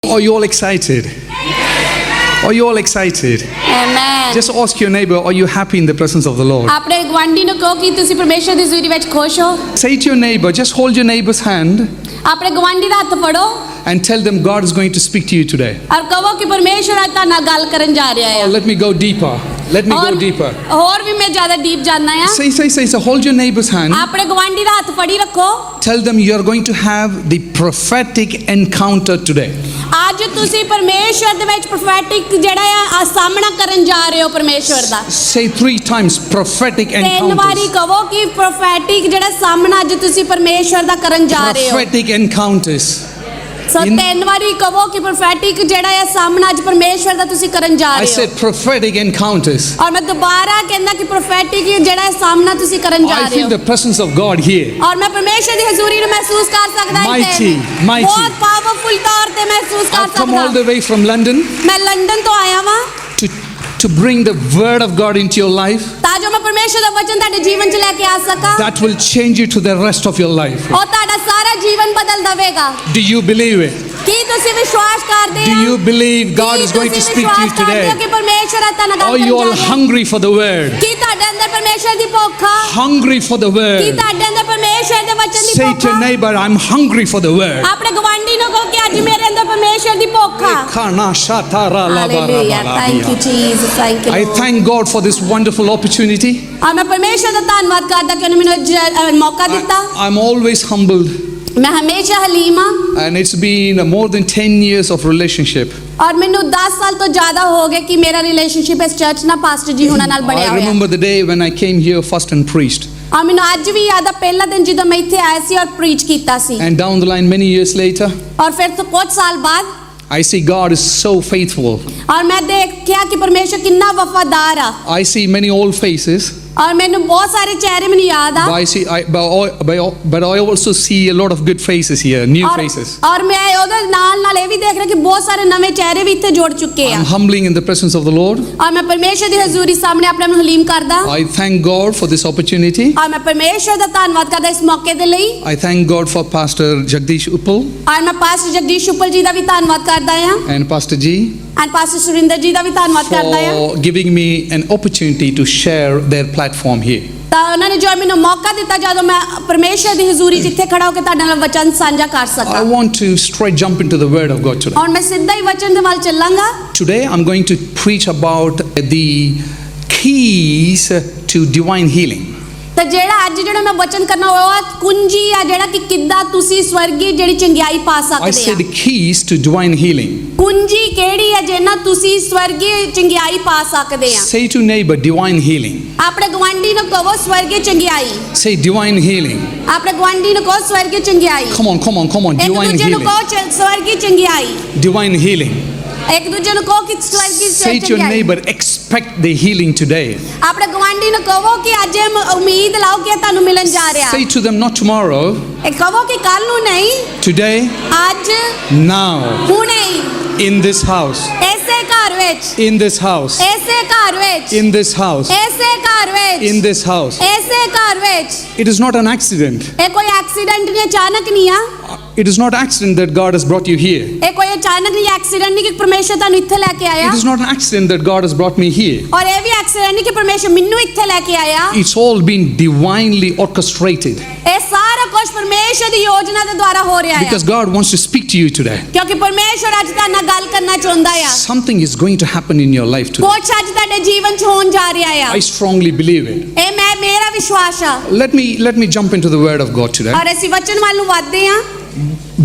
Are you all excited? Are you all excited? Amen. Just ask your neighbor, are you happy in the presence of the Lord? ਆਪਣੇ ਗਵਾਂਢੀ ਨੂੰ ਕਹੋ ਕਿ ਤੁਸੀਂ ਪਰਮੇਸ਼ਰ ਦੀ ਹਜ਼ੂਰੀ ਵਿੱਚ ਖੁਸ਼ ਹੋ। Say to your neighbor, just hold your neighbor's hand ਆਪਣੇ ਗਵਾਂਢੀ ਦਾ ਹੱਥ ਫੜੋ and tell them God is going to speak to you today. ਔਰ ਕਹੋ ਕਿ ਪਰਮੇਸ਼ਰ ਅੱਜ ਤੁਹਾਡੇ ਨਾਲ ਗੱਲ ਕਰਨ ਜਾ ਰਿਹਾ Oh, ਹੈ। let me go deeper. Let me go deeper. ਹੋਰ ਵੀ ਮੈਂ ਜ਼ਿਆਦਾ ਡੀਪ ਜਾਣਨਾ ਆ। Say, hold your neighbor's hand. ਆਪਣੇ ਗਵਾਂਢੀ ਦਾ ਹੱਥ ਫੜੀ ਰੱਖੋ। Tell them you are going to have the prophetic encounter today. ਅੱਜ ਤੁਸੀਂ ਪਰਮੇਸ਼ਰ ਦੇ ਵਿੱਚ ਪ੍ਰੋਫੈਟਿਕ ਜਿਹੜਾ ਆ ਸਾਹਮਣਾ ਕਰਨ ਜਾ ਰਹੇ ਹੋ ਪਰਮੇਸ਼ਰ ਦਾ। Say 3 times prophetic ਤਿੰਨ ਵਾਰੀ encounters. ਕਹੋ ਕਿ ਪ੍ਰੋਫੈਟਿਕ ਜਿਹੜਾ ਸਾਹਮਣਾ ਅੱਜ ਤੁਸੀਂ ਪਰਮੇਸ਼ਰ ਦਾ ਕਰਨ ਜਾ ਰਹੇ ਹੋ। Prophetic encounters. ਸੋ ਤਿੰਨ ਵਾਰੀ ਕਹੋ ਕਿ ਪ੍ਰੋਫੈਟਿਕ ਜਿਹੜਾ ਆ ਸਾਹਮਣਾ ਅੱਜ ਪਰਮੇਸ਼ਰ ਦਾ ਤੁਸੀਂ ਕਰਨ ਜਾ I ਰਹੇ ਹੋ। said prophetic encounters. ਔਰ ਮੈਂ ਦੁਬਾਰਾ ਕਹਿੰਦਾ ਕਿ ਪ੍ਰੋਫੈਟਿਕ ਜਿਹੜਾ ਹੈ ਸਾਹਮਣਾ ਤੁਸੀਂ ਕਰਨ ਜਾ I ਰਹੇ feel ਹੋ। the presence of God here. ਔਰ ਮੈਂ ਪਰਮੇਸ਼ਰ ਦੀ ਹਜ਼ੂਰੀ ਨੂੰ ਮਹਿਸੂਸ ਕਰ ਸਕਦਾ ਹਾਂ Mighty, mighty. ਬਹੁਤ ਪਾਵਰਫੁਲ ਤੌਰ ਤੇ ਮਹਿਸੂਸ ਕਰ I've come all ਸਕਦਾ। the way from London ਮੈਂ ਲੰਡਨ ਤੋਂ ਆਇਆ ਵਾਂ to bring the word of God into your life. ਤਾਂ ਜੋ ਮੈਂ ਪਰਮੇਸ਼ਰ ਦਾ ਵਚਨ ਤੁਹਾਡੇ ਜੀਵਨ 'ਚ ਲੈ ਕੇ ਆ ਸਕਾਂ। That will change you to the rest of your life. ਉਹ ਤੁਹਾਡਾ ਸਾਰਾ ਜੀਵਨ ਬਦਲ ਦੇਵੇਗਾ। Do you believe it? ਕੀ ਤੁਸੀਂ ਵਿਸ਼ਵਾਸ ਕਰਦੇ Do ਹੋ? you believe God is going to speak to you today? ਕਿ ਪਰਮੇਸ਼ਰ ਅੱਜ ਤੁਹਾਡੇ ਨਾਲ Are ਗੱਲ you ਕਰਨ all ਜਾ ਰਿਹਾ ਹੈ? hungry for the word? ਕੀ ਤੁਹਾਡੇ ਅੰਦਰ ਪਰਮੇਸ਼ਰ ਦੀ ਭੁੱਖ ਆ? Hungry for the Ki word. ਤੁਹਾਡੇ ਅੰਦਰ ਪਰਮੇਸ਼ਰ ਦੇ ਵਚਨ ਦੀ Say ਭੁੱਖ to your ਆ? neighbor, I'm hungry for the word. ਆਪਣੇ ਗਵਾਂਢੀ ਨੂੰ ਕਹੋ ਕਿ ਅੱਜ ਮੇਰੇ ਅੰਦਰ ਪਰਮੇਸ਼ਰ ਦੀ ਭੁੱਖ ਆ। Kana shatara la ba ra ba Hallelujah. la Thank you, bia. Jesus. Thank you, I Lord. thank God for this wonderful opportunity. ਔਰ ਮੈਂ ਪਰਮੇਸ਼ਰ ਦਾ ਧੰਨਵਾਦ ਕਰਦਾ ਕਿ ਉਹਨੇ ਮੈਨੂੰ ਮੌਕਾ ਦਿੱਤਾ। I'm always humbled. ਮੈਂ ਹਮੇਸ਼ਾ ਹਲੀਮ ਹਾਂ And it's been more than 10 years of relationship. ਔਰ ਮੈਨੂੰ 10 ਸਾਲ ਤੋਂ ਜ਼ਿਆਦਾ ਹੋ ਗਏ ਕਿ ਮੇਰਾ ਰਿਲੇਸ਼ਨਸ਼ਿਪ ਇਸ ਚਰਚ ਨਾਲ ਪਾਸਟਰ ਜੀ ਹੁਣਾਂ ਨਾਲ ਬਣਿਆ I ਹੋਇਆ। remember the day when I came here first and preached. ਔਰ ਮੈਨੂੰ ਅੱਜ ਵੀ ਯਾਦ ਆ ਪਹਿਲਾ ਦਿਨ ਜਦੋਂ ਮੈਂ ਇੱਥੇ ਆਇਆ ਸੀ ਔਰ ਪ੍ਰੀਚ ਕੀਤਾ ਸੀ। And down the line many years later, ਔਰ ਫਿਰ ਤੋਂ ਕੁਝ ਸਾਲ ਬਾਅਦ I see God is so faithful. ਔਰ ਮੈਂ ਦੇਖਿਆ ਕਿ ਪਰਮੇਸ਼ਰ ਕਿੰਨਾ ਵਫਾਦਾਰ ਆ। I see many old faces. ਔਰ ਮੈਨੂੰ ਬਹੁਤ ਸਾਰੇ ਚਿਹਰੇ ਮੈਨੂੰ ਯਾਦ ਆ। But I also see a lot of good faces here, new faces. ਔਰ ਮੈਂ ਉਹਦੇ ਨਾਲ ਇਹ ਵੀ ਦੇਖ ਰਿਹਾ ਕਿ ਬਹੁਤ ਸਾਰੇ ਨਵੇਂ ਚਿਹਰੇ ਵੀ ਇੱਥੇ ਜੁੜ ਚੁੱਕੇ ਆ। I'm humbling in the presence of the Lord. ਔਰ ਮੈਂ ਪਰਮੇਸ਼ਰ ਦੀ ਹਜ਼ੂਰੀ ਸਾਹਮਣੇ ਆਪਣੇ ਆਪ ਨੂੰ ਹਲੀਮ ਕਰਦਾ। I thank God for this opportunity. ਔਰ ਮੈਂ ਪਰਮੇਸ਼ਰ ਦਾ ਧੰਨਵਾਦ ਕਰਦਾ ਇਸ ਮੌਕੇ ਦੇ ਲਈ। I thank God for Pastor Jagdish Uppal ਔਰ ਮੈਂ ਪਾਸਟਰ ਜਗਦੀਸ਼ ਉਪਲ ਜੀ ਦਾ ਵੀ ਧੰਨਵਾਦ ਕਰਦਾ ਹਾਂ। and Pastor G and pastor Surinder ਜੀ ਦਾ ਵੀ ਧੰਨਵਾਦ ਕਰਦਾ ਹਾਂ। for giving me an opportunity to share their platform here. ਤਾਂ ਉਹਨਾਂ ਨੇ ਜੋ ਮੈਨੂੰ ਮੌਕਾ ਦਿੱਤਾ ਜਦੋਂ ਮੈਂ ਪਰਮੇਸ਼ਰ ਦੀ ਹਜ਼ੂਰੀ ਜਿੱਥੇ ਖੜਾ ਹੋ ਕੇ ਤੁਹਾਡੇ ਨਾਲ ਵਚਨ ਸਾਂਝਾ ਕਰ I ਸਕਾਂ। want to straight jump into the word of God today. ਔਰ ਮੈਂ ਸਿੱਧਾ ਹੀ ਵਚਨ ਦੇ ਵੱਲ ਚੱਲਾਂਗਾ। Today I'm going to preach about the keys to divine healing. ਤਾਂ ਜਿਹੜਾ ਮੈਂ ਵਚਨ ਕਰਨਾ ਉਹ ਕੁੰਜੀ ਆ ਜਿਹੜਾ ਕਿ ਕਿੱਦਾਂ ਤੁਸੀਂ ਸਵਰਗੀ ਜਿਹੜੀ ਚੰਗਿਆਈ ਪਾ I ਸਕਦੇ said ਆ। keys to divine healing. ਕੁੰਜੀ ਕਿਹੜੀ ਹੈ ਜਿਹਨਾਂ ਤੁਸੀਂ ਸਵਰਗੀ ਚੰਗਿਆਈ ਪਾ ਸਕਦੇ ਆ। Say to neighbor, divine healing. ਆਪਣੇ ਗਵਾਂਢੀ ਨੂੰ ਕਹੋ ਸਵਰਗੀ ਚੰਗਿਆਈ। Say divine healing. ਆਪਣੇ ਗਵਾਂਢੀ ਨੂੰ ਕਹੋ ਸਵਰਗੀ ਚੰਗਿਆਈ। Come on. ਇੱਕ Divine ਦੂਜੇ ਨੂੰ healing. ਕਹੋ ਸਵਰਗੀ ਚੰਗਿਆਈ। Divine healing. ਇੱਕ ਦੂਜੇ ਨੂੰ ਕਹੋ ਕਿ ਸਵਰਗੀ Say to your ਚੰਗਿਆਈ। neighbor, expect the healing today. ਆਪਣੇ ਗਵਾਂਢੀ ਨੂੰ ਕਹੋ ਕਿ ਅੱਜ ਉਮੀਦ ਲਾਓ ਕਿ ਤੁਹਾਨੂੰ ਮਿਲਣ ਜਾ ਰਿਹਾ। Say to them, not tomorrow, ਇਹ ਕਹੋ ਕਿ ਕੱਲ ਨੂੰ ਨਹੀਂ, today, ਅੱਜ now, ਹੁਣੇ ਹੀ in this house, ਇਸੇ ਘਰ ਵਿੱਚ, in this house, ਇਸੇ ਘਰ ਵਿੱਚ, in this house, ਇਸੇ ਘਰ ਵਿੱਚ, in this house. ਇਸੇ ਘਰ ਵਿੱਚ। It is not an accident. ਇਹ ਕੋਈ ਐਕਸੀਡੈਂਟ ਨਹੀਂ, ਅਚਾਨਕ ਨਹੀਂ ਆ। It is not accident that God has brought you here. ਇਹ ਕੋਈ ਅਚਾਨਕ ਨਹੀਂ, ਐਕਸੀਡੈਂਟ ਨਹੀਂ ਕਿ ਪਰਮੇਸ਼ਰ ਤੁਹਾਨੂੰ ਇੱਥੇ ਲੈ ਕੇ ਆਇਆ। It is not an accident that God has brought me here. ਔਰ ਇਹ ਵੀ ਐਕਸੀਡੈਂਟ ਨਹੀਂ ਕਿ ਪਰਮੇਸ਼ਰ ਮੈਨੂੰ ਇੱਥੇ ਲੈ ਕੇ ਆਇਆ। It's all been divinely orchestrated ਇਹ ਸਾਰਾ ਕੁਝ ਪਰਮੇਸ਼ਰ ਦੀ ਯੋਜਨਾ ਦੇ ਦੁਆਰਾ ਹੋ ਰਿਹਾ ਹੈ। because God wants to speak to you today. ਕਿਉਂਕਿ ਪਰਮੇਸ਼ਰ ਅੱਜ ਤੁਹਾਡੇ ਨਾਲ ਗੱਲ ਕਰਨਾ ਚਾਹੁੰਦਾ ਆ। Something is going to happen in your life today. ਕੁਝ ਅੱਜ ਤੁਹਾਡੇ ਜੀਵਨ 'ਚ ਹੋਣ ਜਾ ਰਿਹਾ ਆ। I strongly believe it. ਇਹ ਮੇਰਾ ਵਿਸ਼ਵਾਸ ਆ। Let me jump into the word of God today. ਔਰ ਅਸੀਂ ਵਚਨ ਵੱਲ ਨੂੰ ਵਧਦੇ ਹਾਂ।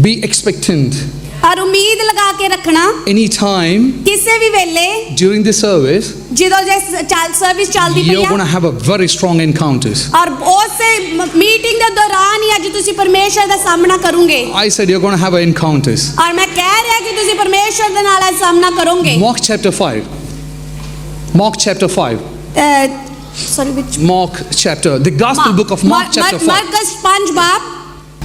Be expectant ਔਰ ਉਮੀਦ ਲਗਾ ਕੇ ਰੱਖਣਾ anytime ਕਿਸੇ ਵੀ ਵੇਲੇ during the service. ਜਦੋਂ ਜੇ ਸਰਵਿਸ ਚੱਲਦੀ ਪਈ You're going to ਆ have a very strong encounters. ਔਰ ਉਸੇ ਮੀਟਿੰਗ ਦੇ ਦੌਰਾਨ ਹੀ ਅੱਜ ਤੁਸੀਂ ਪਰਮੇਸ਼ਰ ਦਾ ਸਾਹਮਣਾ ਕਰੋਗੇ। I said you're going to have encounters. ਔਰ ਮੈਂ ਕਹਿ ਰਿਹਾ ਕਿ ਤੁਸੀਂ ਪਰਮੇਸ਼ਰ ਦੇ ਨਾਲ ਇਹ ਸਾਹਮਣਾ ਕਰੋਗੇ। Mark chapter 5. Mark chapter 5. Sorry ਵਿੱਚ Mark chapter, the gospel book of Mark chapter 5. Marcus 5 ਬਾਬ।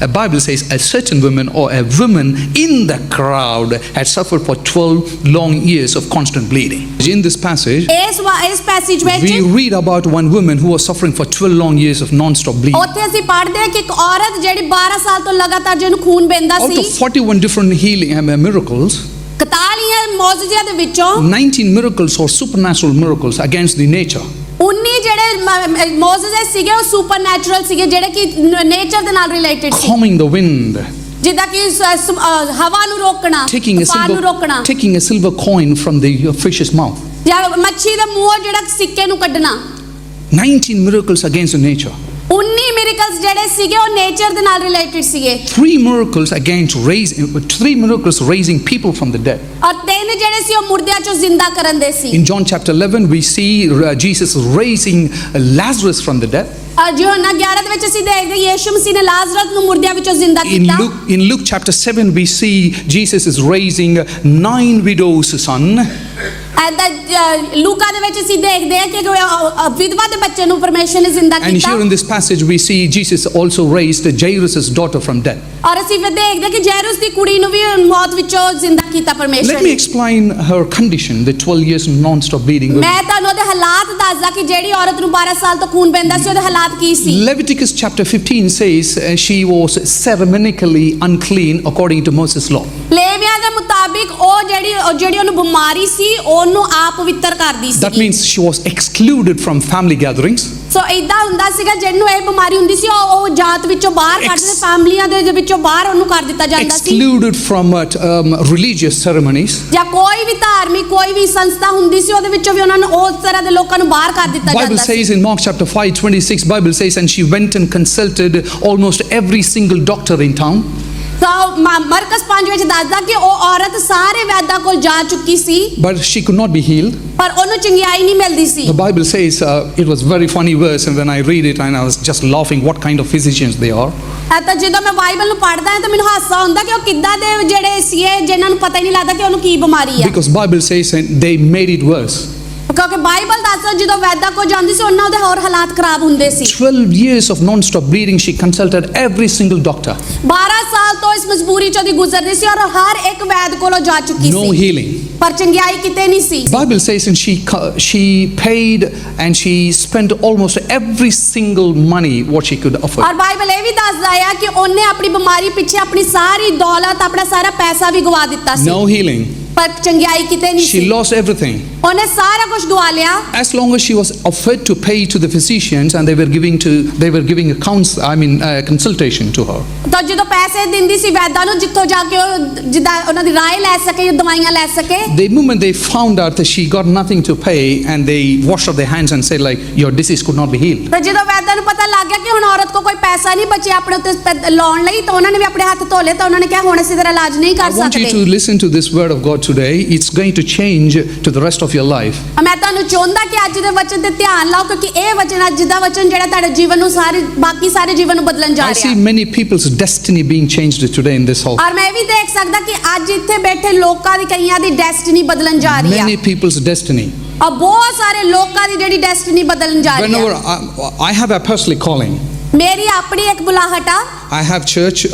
The Bible says a certain woman or a woman in the crowd had suffered for 12 long years of constant bleeding. In this passage, ਇਸ passage ਵਿੱਚ we read about one woman who was suffering for 12 long years of non-stop bleeding. ਉੱਥੇ ਅਸੀਂ ਪੜ੍ਹਦੇ ਹਾਂ ਕਿ ਇੱਕ ਔਰਤ ਜਿਹੜੀ 12 ਸਾਲ ਤੋਂ ਲਗਾਤਾਰ ਜਿਹਨੂੰ ਖੂਨ ਵਹਿੰਦਾ Out C. of 41 different healing miracles, 41 ਮੌਜੂਜ਼ਿਆਂ ਦੇ ਵਿੱਚੋਂ 19 miracles or supernatural miracles against the nature. 19 ਜਿਹੜੇ ਮੌਜੂਜ਼ੇ ਸੀਗੇ ਉਹ ਸੁਪਰਨੈਚੁਰਲ ਸੀਗੇ ਜਿਹੜੇ ਕਿ ਨੇਚਰ ਦੇ ਨਾਲ related C Calming the wind, ਜਿੱਦਾਂ ਕਿ ਹਵਾ ਨੂੰ ਰੋਕਣਾ ਤੂਫਾਨ ਨੂੰ ਰੋਕਣਾ taking a silver coin from the fish's mouth. ਜਾਂ ਮੱਛੀ ਦੇ ਮੂੰਹੋਂ ਜਿਹੜਾ ਸਿੱਕੇ ਨੂੰ ਕੱਢਣਾ 19 miracles against the nature. 19 ਮਿਰਕਲਸ ਜਿਹੜੇ ਸੀਗੇ ਉਹ ਨੇਚਰ ਦੇ ਨਾਲ ਰਿਲੇਟਡ ਸੀਗੇ 3 miracles raising people from the dead. ਔਰ 3 ਜਿਹੜੇ ਸੀ ਉਹ ਮੁਰਦਿਆਂ ਚੋਂ ਜ਼ਿੰਦਾ ਕਰਨ ਦੇ ਸੀ In John chapter 11, we see Jesus raising Lazarus from the dead. ਔਰ ਯੋਹੰਨਾ 11 ਦੇ ਵਿੱਚ ਅਸੀਂ ਦੇਖਦੇ ਯੀਸ਼ੂ ਮਸੀਹ ਨੇ ਲਾਜ਼ਰਸ ਨੂੰ ਮੁਰਦਿਆਂ ਵਿੱਚੋਂ ਜ਼ਿੰਦਾ ਕੀਤਾ In Luke chapter 7, we see Jesus is raising 9 widows' son. ਐਦਾਂ ਲੂਕਾ ਦੇ ਵਿੱਚ ਅਸੀਂ ਦੇਖਦੇ ਹਾਂ ਕਿ ਵਿਧਵਾ ਦੇ ਬੱਚੇ ਨੂੰ ਪਰਮੇਸ਼ਰ ਨੇ ਜ਼ਿੰਦਾ And ਕੀਤਾ here in this passage, we see Jesus also raised Jairus' daughter from death. ਔਰ ਅਸੀਂ ਫਿਰ ਦੇਖਦੇ ਹਾਂ ਕਿ ਜੈਰੁਸ ਦੀ ਕੁੜੀ ਨੂੰ ਵੀ ਮੌਤ ਵਿੱਚੋਂ ਜ਼ਿੰਦਾ ਕੀਤਾ ਪਰਮੇਸ਼ਰ Let me ਨੇ explain her condition, the 12 years non-stop bleeding. ਮੈਂ ਤੁਹਾਨੂੰ ਉਹਦੇ ਹਾਲਾਤ ਦੱਸਦਾ ਕਿ ਜਿਹੜੀ ਔਰਤ ਨੂੰ 12 ਸਾਲ ਤੋਂ ਖੂਨ ਵਹਿੰਦਾ ਸੀ ਉਹਦੇ ਹਾਲਾਤ ਕੀ ਸੀ Leviticus chapter 15 says she was ceremonically unclean according to Moses' law. ਲੇਵੀਆਂ ਦੇ ਮੁਤਾਬਿਕ ਉਹ ਜਿਹੜੀ ਉਹਨੂੰ ਬਿਮਾਰੀ ਸੀ ਉਹਨੂੰ ਆਪ ਪਵਿੱਤਰ ਕਰਦੀ That C means she was excluded from family gatherings. ਸੋ ਇਦਾਂ ਹੁੰਦਾ ਸੀਗਾ ਜਿਹਨੂੰ ਇਹ ਬਿਮਾਰੀ ਹੁੰਦੀ ਸੀ ਉਹ ਜਾਤ ਵਿੱਚੋਂ ਬਾਹਰ ਕੱਢ ਦੇ ਫੈਮਲੀਆਂ ਦੇ ਵਿੱਚੋਂ ਬਾਹਰ ਉਹਨੂੰ ਕਰ ਦਿੱਤਾ ਜਾਂਦਾ ਸੀ Excluded from religious ceremonies. ਜਾਂ ਕੋਈ ਵੀ ਧਾਰਮਿਕ ਕੋਈ ਵੀ ਸੰਸਥਾ ਹੁੰਦੀ ਸੀ ਉਹਦੇ ਵਿੱਚੋਂ ਵੀ ਉਹਨਾਂ ਨੂੰ ਉਸ ਤਰ੍ਹਾਂ ਦੇ ਲੋਕਾਂ ਨੂੰ ਬਾਹਰ ਕਰ ਦਿੱਤਾ Bible ਜਾਂਦਾ ਸੀ says in Mark chapter 5:26, Bible says, and she went and consulted almost every single doctor in town. ਤਾਂ ਮਰਕਸ 5 ਵਿੱਚ ਦੱਸਦਾ ਕਿ ਉਹ ਔਰਤ ਸਾਰੇ ਵੈਦਾਂ ਕੋਲ ਜਾ ਚੁੱਕੀ ਸੀ But she could not be healed. ਪਰ ਉਹਨੂੰ ਚੰਗਿਆਈ ਨਹੀਂ ਮਿਲਦੀ ਸੀ The Bible says, it was very funny verse, and when I read it, and I was just laughing what kind of physicians they are. ਤਾਂ ਜਦੋਂ ਮੈਂ ਬਾਈਬਲ ਨੂੰ ਪੜ੍ਹਦਾ ਹਾਂ ਤਾਂ ਮੈਨੂੰ ਹਾਸਾ ਆਉਂਦਾ ਕਿ ਉਹ ਕਿੱਦਾਂ ਦੇ ਜਿਹੜੇ ਸੀਗੇ ਜਿਨ੍ਹਾਂ ਨੂੰ ਪਤਾ ਹੀ ਨਹੀਂ ਲੱਗਦਾ ਕਿ ਉਹਨੂੰ ਕੀ ਬਿਮਾਰੀ ਆ Because Bible says they made it worse. ਕਿਉਂਕਿ ਬਾਈਬਲ ਦੱਸਦਾ ਜਦੋਂ ਵੈਦਾਂ ਕੋਲ ਜਾਂਦੀ ਸੀ ਉਹਨਾਂ ਦੇ ਹੋਰ ਹਾਲਾਤ ਖਰਾਬ ਹੁੰਦੇ ਸੀ 12 years of non-stop bleeding, she consulted every single doctor. 12 ਸਾਲ ਤੋਂ ਇਸ ਮਜਬੂਰੀ ਚੋਂ ਦੀ ਗੁਜ਼ਰਦੀ ਸੀ ਔਰ ਹਰ ਇੱਕ ਵੈਦ ਕੋਲੋਂ ਜਾ ਚੁੱਕੀ No ਸੀ healing. ਪਰ ਚੰਗਿਆਈ ਕਿਤੇ ਨਹੀਂ ਸੀ Bible says, and she paid and she spent almost every single money what she could afford. ਔਰ ਬਾਈਬਲ ਇਹ ਵੀ ਦੱਸਦਾ ਆ ਕਿ ਉਹਨੇ ਆਪਣੀ ਬਿਮਾਰੀ ਪਿੱਛੇ ਆਪਣੀ ਸਾਰੀ ਦੌਲਤ ਆਪਣਾ ਸਾਰਾ ਪੈਸਾ ਵੀ ਗਵਾ ਦਿੱਤਾ ਸੀ No healing. ਪਰ ਚੰਗਿਆਈ ਕਿਤੇ ਨਹੀਂ She ਸੀ lost everything. ਉਹਨੇ ਸਾਰਾ ਕੁਝ ਗਵਾ ਲਿਆ As long as she was offered to pay to the physicians, and they were giving a consultation to her. ਤਾਂ ਜਦੋਂ ਪੈਸੇ ਦਿੰਦੀ ਸੀ ਵੈਦਾਂ ਨੂੰ ਜਿੱਥੋਂ ਜਾ ਕੇ ਉਹ ਜਿੱਦਾਂ ਉਹਨਾਂ ਦੀ ਰਾਏ ਲੈ ਸਕੇ ਦਵਾਈਆਂ ਲੈ ਸਕੇ The moment they found out that she got nothing to pay, and they washed up their hands and said like, your disease could not be healed. ਤਾਂ ਜਦੋਂ ਵੈਦਾਂ ਨੂੰ ਪਤਾ ਲੱਗ ਗਿਆ ਕਿ ਹੁਣ ਔਰਤ ਕੋ ਕੋਈ ਪੈਸਾ ਨਹੀਂ ਬਚਿਆ ਆਪਣੇ ਉੱਤੇ ਲਾਉਣ ਲਈ ਤਾਂ ਉਹਨਾਂ ਨੇ ਵੀ ਆਪਣੇ ਹੱਥ ਧੋ ਲਏ ਤਾਂ ਉਹਨਾਂ ਨੇ ਕਿਹਾ ਹੁਣ ਅਸੀਂ ਤੇਰਾ ਇਲਾਜ ਨਹੀਂ ਕਰ I want you to ਸਕਦੇ listen to this word of God today. It's going to change to the rest of your life. ਮੈਂ ਤੁਹਾਨੂੰ ਚਾਹੁੰਦਾ ਕਿ ਅੱਜ ਦੇ ਵਚਨ ਤੇ ਧਿਆਨ ਲਾਓ ਕਿਉਂਕਿ ਇਹ ਵਚਨ ਅੱਜ ਦਾ ਵਚਨ ਜਿਹੜਾ ਤੁਹਾਡੇ ਜੀਵਨ ਨੂੰ ਬਾਕੀ ਸਾਰੇ ਜੀਵਨ ਨੂੰ ਬਦਲਣ ਜਾ I ਰਿਹਾ see many people's destiny being changed today in this house. ਔਰ ਮੈਂ ਇਹ ਵੀ ਦੇਖ ਸਕਦਾ ਕਿ ਅੱਜ ਇੱਥੇ ਬੈਠੇ ਲੋਕਾਂ ਦੀ ਕਈਆਂ ਦੀ ਡੈਸਟੀਨੀ ਬਦਲਣ ਜਾ ਰਹੀ ਆ Many people's destiny. ਔਰ ਬਹੁਤ ਸਾਰੇ ਲੋਕਾਂ ਦੀ ਜਿਹੜੀ ਡੈਸਟੀਨੀ ਬਦਲਣ ਜਾ ਰਹੀ Whenever ਆ I have a personal calling. ਮੇਰੀ ਆਪਣੀ ਇੱਕ ਬੁਲਾਹਟ ਆ I have church.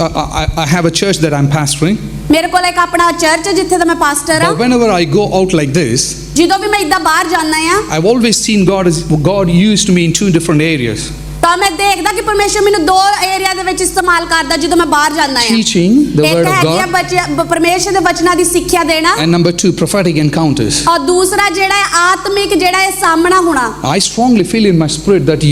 I have a church that I'm pastoring. ਮੇਰੇ ਕੋਲ ਇੱਕ ਆਪਣਾ ਚਰਚ ਜਿੱਥੇ ਦਾ ਮੈਂ ਪਾਸਟਰ ਆ But whenever I go out like this, ਜਦੋਂ ਵੀ ਮੈਂ ਇਦਾਂ ਬਾਹਰ ਜਾਂਦਾ ਆ I've always seen God used me in 2 different areas. ਤਾਂ ਮੈਂ ਦੇਖਦਾ ਕਿ ਪਰਮੇਸ਼ਰ ਮੈਨੂੰ 2 ਏਰੀਆ ਦੇ ਵਿੱਚ ਇਸਤੇਮਾਲ ਕਰਦਾ ਜਦੋਂ ਮੈਂ ਬਾਹਰ ਜਾਂਦਾ ਆ Teaching the word of God. ਪਰਮੇਸ਼ਰ ਦੇ ਵਚਨਾਂ ਦੀ ਸਿੱਖਿਆ ਦੇਣਾ And number 2, prophetic encounters. ਔਰ ਦੂਸਰਾ ਜਿਹੜਾ ਹੈ ਆਤਮਿਕ ਜਿਹੜਾ ਹੈ ਸਾਹਮਣਾ ਹੋਣਾ I strongly feel in my spirit that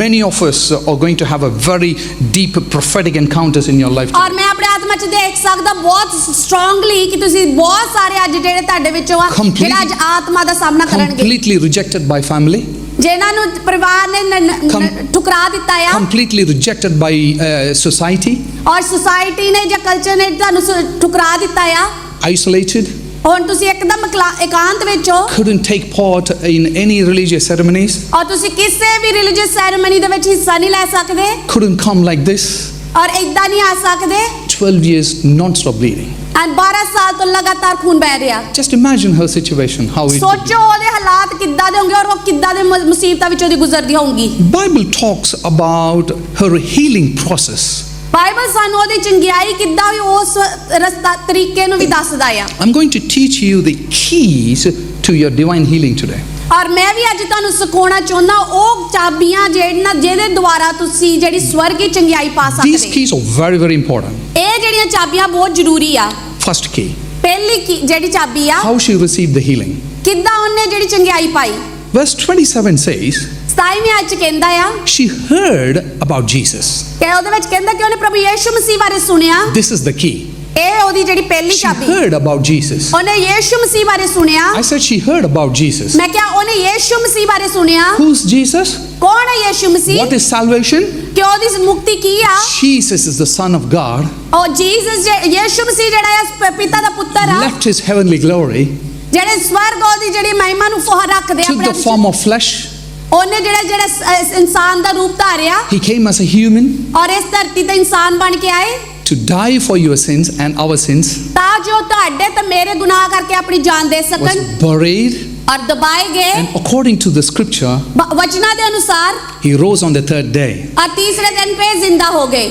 many of us are going to have a very deep prophetic encounters in your life. ਔਰ ਮੈਂ ਆਪਣੇ ਆਤਮਾ 'ਚ ਦੇਖ ਸਕਦਾ ਬਹੁਤ ਸਟਰੋਂਗਲੀ ਕਿ ਤੁਸੀਂ ਬਹੁਤ ਸਾਰੇ ਅੱਜ ਜਿਹੜੇ ਤੁਹਾਡੇ ਵਿੱਚੋਂ ਆ ਜਿਹੜਾ ਅੱਜ ਆਤਮਾ ਦਾ ਸਾਹਮਣਾ ਕਰਨਗੇ Completely rejected by family. ਜਿਨ੍ਹਾਂ ਨੂੰ ਪਰਿਵਾਰ ਨੇ ਠੁਕਰਾ ਦਿੱਤਾ ਆ Completely rejected by society. ਔਰ ਸੋਸਾਇਟੀ ਨੇ ਜਾਂ ਕਲਚਰ ਨੇ ਤੁਹਾਨੂੰ ਠੁਕਰਾ ਦਿੱਤਾ ਆ Isolated. ਹੁਣ ਤੁਸੀਂ ਇੱਕਦਮ ਇਕਾਂਤ ਵਿੱਚ ਹੋ Couldn't take part in any religious ceremonies. ਔਰ ਤੁਸੀਂ ਕਿਸੇ ਵੀ ਰਿਲੀਜੀਅਸ ਸੈਰੇਮਨੀ ਦੇ ਵਿੱਚ ਹਿੱਸਾ ਨਹੀਂ ਲੈ ਸਕਦੇ Couldn't come like this. ਔਰ ਇਦਾਂ ਨਹੀਂ ਆ ਸਕਦੇ 12 years non-stop bleeding. ਐਂਡ 12 ਸਾਲ ਤੋਂ ਲਗਾਤਾਰ ਖੂਨ ਵਹਿ ਰਿਹਾ Just imagine her situation, how it would be. ਸੋਚੋ ਉਹਦੇ ਹਾਲਾਤ ਕਿੱਦਾਂ ਦੇ ਹੋਣਗੇ ਔਰ ਉਹ ਕਿੱਦਾਂ ਦੇ ਮੁਸੀਬਤਾਂ ਵਿੱਚੋਂ ਦੀ ਗੁਜ਼ਰਦੀ ਹੋਊਗੀ Bible talks about her healing process. Bible ਸਾਨੂੰ ਉਹਦੀ ਚੰਗਿਆਈ ਕਿੱਦਾਂ ਹੋਈ ਉਸ ਰਸਤਾ ਤਰੀਕੇ ਨੂੰ ਵੀ ਦੱਸਦਾ ਆ I'm going to teach you the keys to your divine healing today. ਔਰ ਮੈਂ ਵੀ ਅੱਜ ਤੁਹਾਨੂੰ ਸਿਖਾਉਣਾ ਚਾਹੁੰਦਾ ਉਹ ਚਾਬੀਆਂ ਜਿਹਦੇ ਦੁਆਰਾ ਤੁਸੀਂ ਜਿਹੜੀ ਸਵਰਗੀ ਚੰਗਿਆਈ ਪਾ These ਸਕਦੇ keys are very, very important. ਇਹ ਜਿਹੜੀਆਂ ਚਾਬੀਆਂ ਬਹੁਤ ਜ਼ਰੂਰੀ ਆ First key. ਪਹਿਲੀ ਜਿਹੜੀ ਚਾਬੀ ਆ how she received the healing. ਕਿੱਦਾਂ ਉਹਨੇ ਜਿਹੜੀ ਚੰਗਿਆਈ ਪਾਈ। Verse 27 says, 27ਵੀਂ ਆਇਤ ਚ ਕਹਿੰਦਾ ਆ she heard about Jesus. ਕਿ ਉਹਦੇ ਵਿੱਚ ਕਹਿੰਦਾ ਕਿ ਉਹਨੇ ਪ੍ਰਭੂ ਯੀਸ਼ੂ ਮਸੀਹ ਬਾਰੇ ਸੁਣਿਆ। This is the key. ਇਹ ਉਹਦੀ ਜਿਹੜੀ ਪਹਿਲੀ She ਚਾਬੀ। heard about Jesus. ਉਹਨੇ ਯੀਸ਼ੂ ਮਸੀਹ ਬਾਰੇ ਸੁਣਿਆ। I said she heard about Jesus. ਮੈਂ ਕਿਹਾ ਉਹਨੇ ਯੀਸ਼ੂ ਮਸੀਹ ਬਾਰੇ ਸੁਣਿਆ। Who's Jesus? ਕੌਣ ਹੈ ਯੀਸ਼ੂ ਮਸੀਹ? What is salvation? ਕਿ ਉਹਦੀ ਮੁਕਤੀ ਕੀ ਆ? Jesus is the Son of God. ਉਹ ਜੀਸਸ ਯੀਸ਼ੂ ਮਸੀਹ ਜਿਹੜਾ ਹੈ ਪਿਤਾ ਦਾ ਪੁੱਤਰ ਆ। Left his heavenly glory ਜਿਹੜੇ ਸਵਰਗ ਉਹਦੀ ਜਿਹੜੀ ਮਹਿਮਾ ਨੂੰ ਫੋਹ ਰੱਖਦੇ took the form of flesh. ਉਹਨੇ ਜਿਹੜਾ ਇਨਸਾਨ ਦਾ ਰੂਪ ਧਾਰਿਆ। He came as a human ਔਰ ਇਸ ਧਰਤੀ ਤੇ ਇਨਸਾਨ ਬਣ ਕੇ ਆਏ to die for your sins and our sins. ਤਾਂ ਜੋ ਤੁਹਾਡੇ ਤੇ ਮੇਰੇ ਗੁਨਾਹ ਕਰਕੇ ਆਪਣੀ ਜਾਨ ਦੇ Was ਸਕਣ buried, ਔਰ ਦਬਾਏ ਗਏ। and according to the scripture, ਵਚਨਾਂ ਦੇ ਅਨੁਸਾਰ he rose on the third day. ਔਰ ਤੀਸਰੇ ਦਿਨ पे ਜ਼ਿੰਦਾ ਹੋ ਗਏ।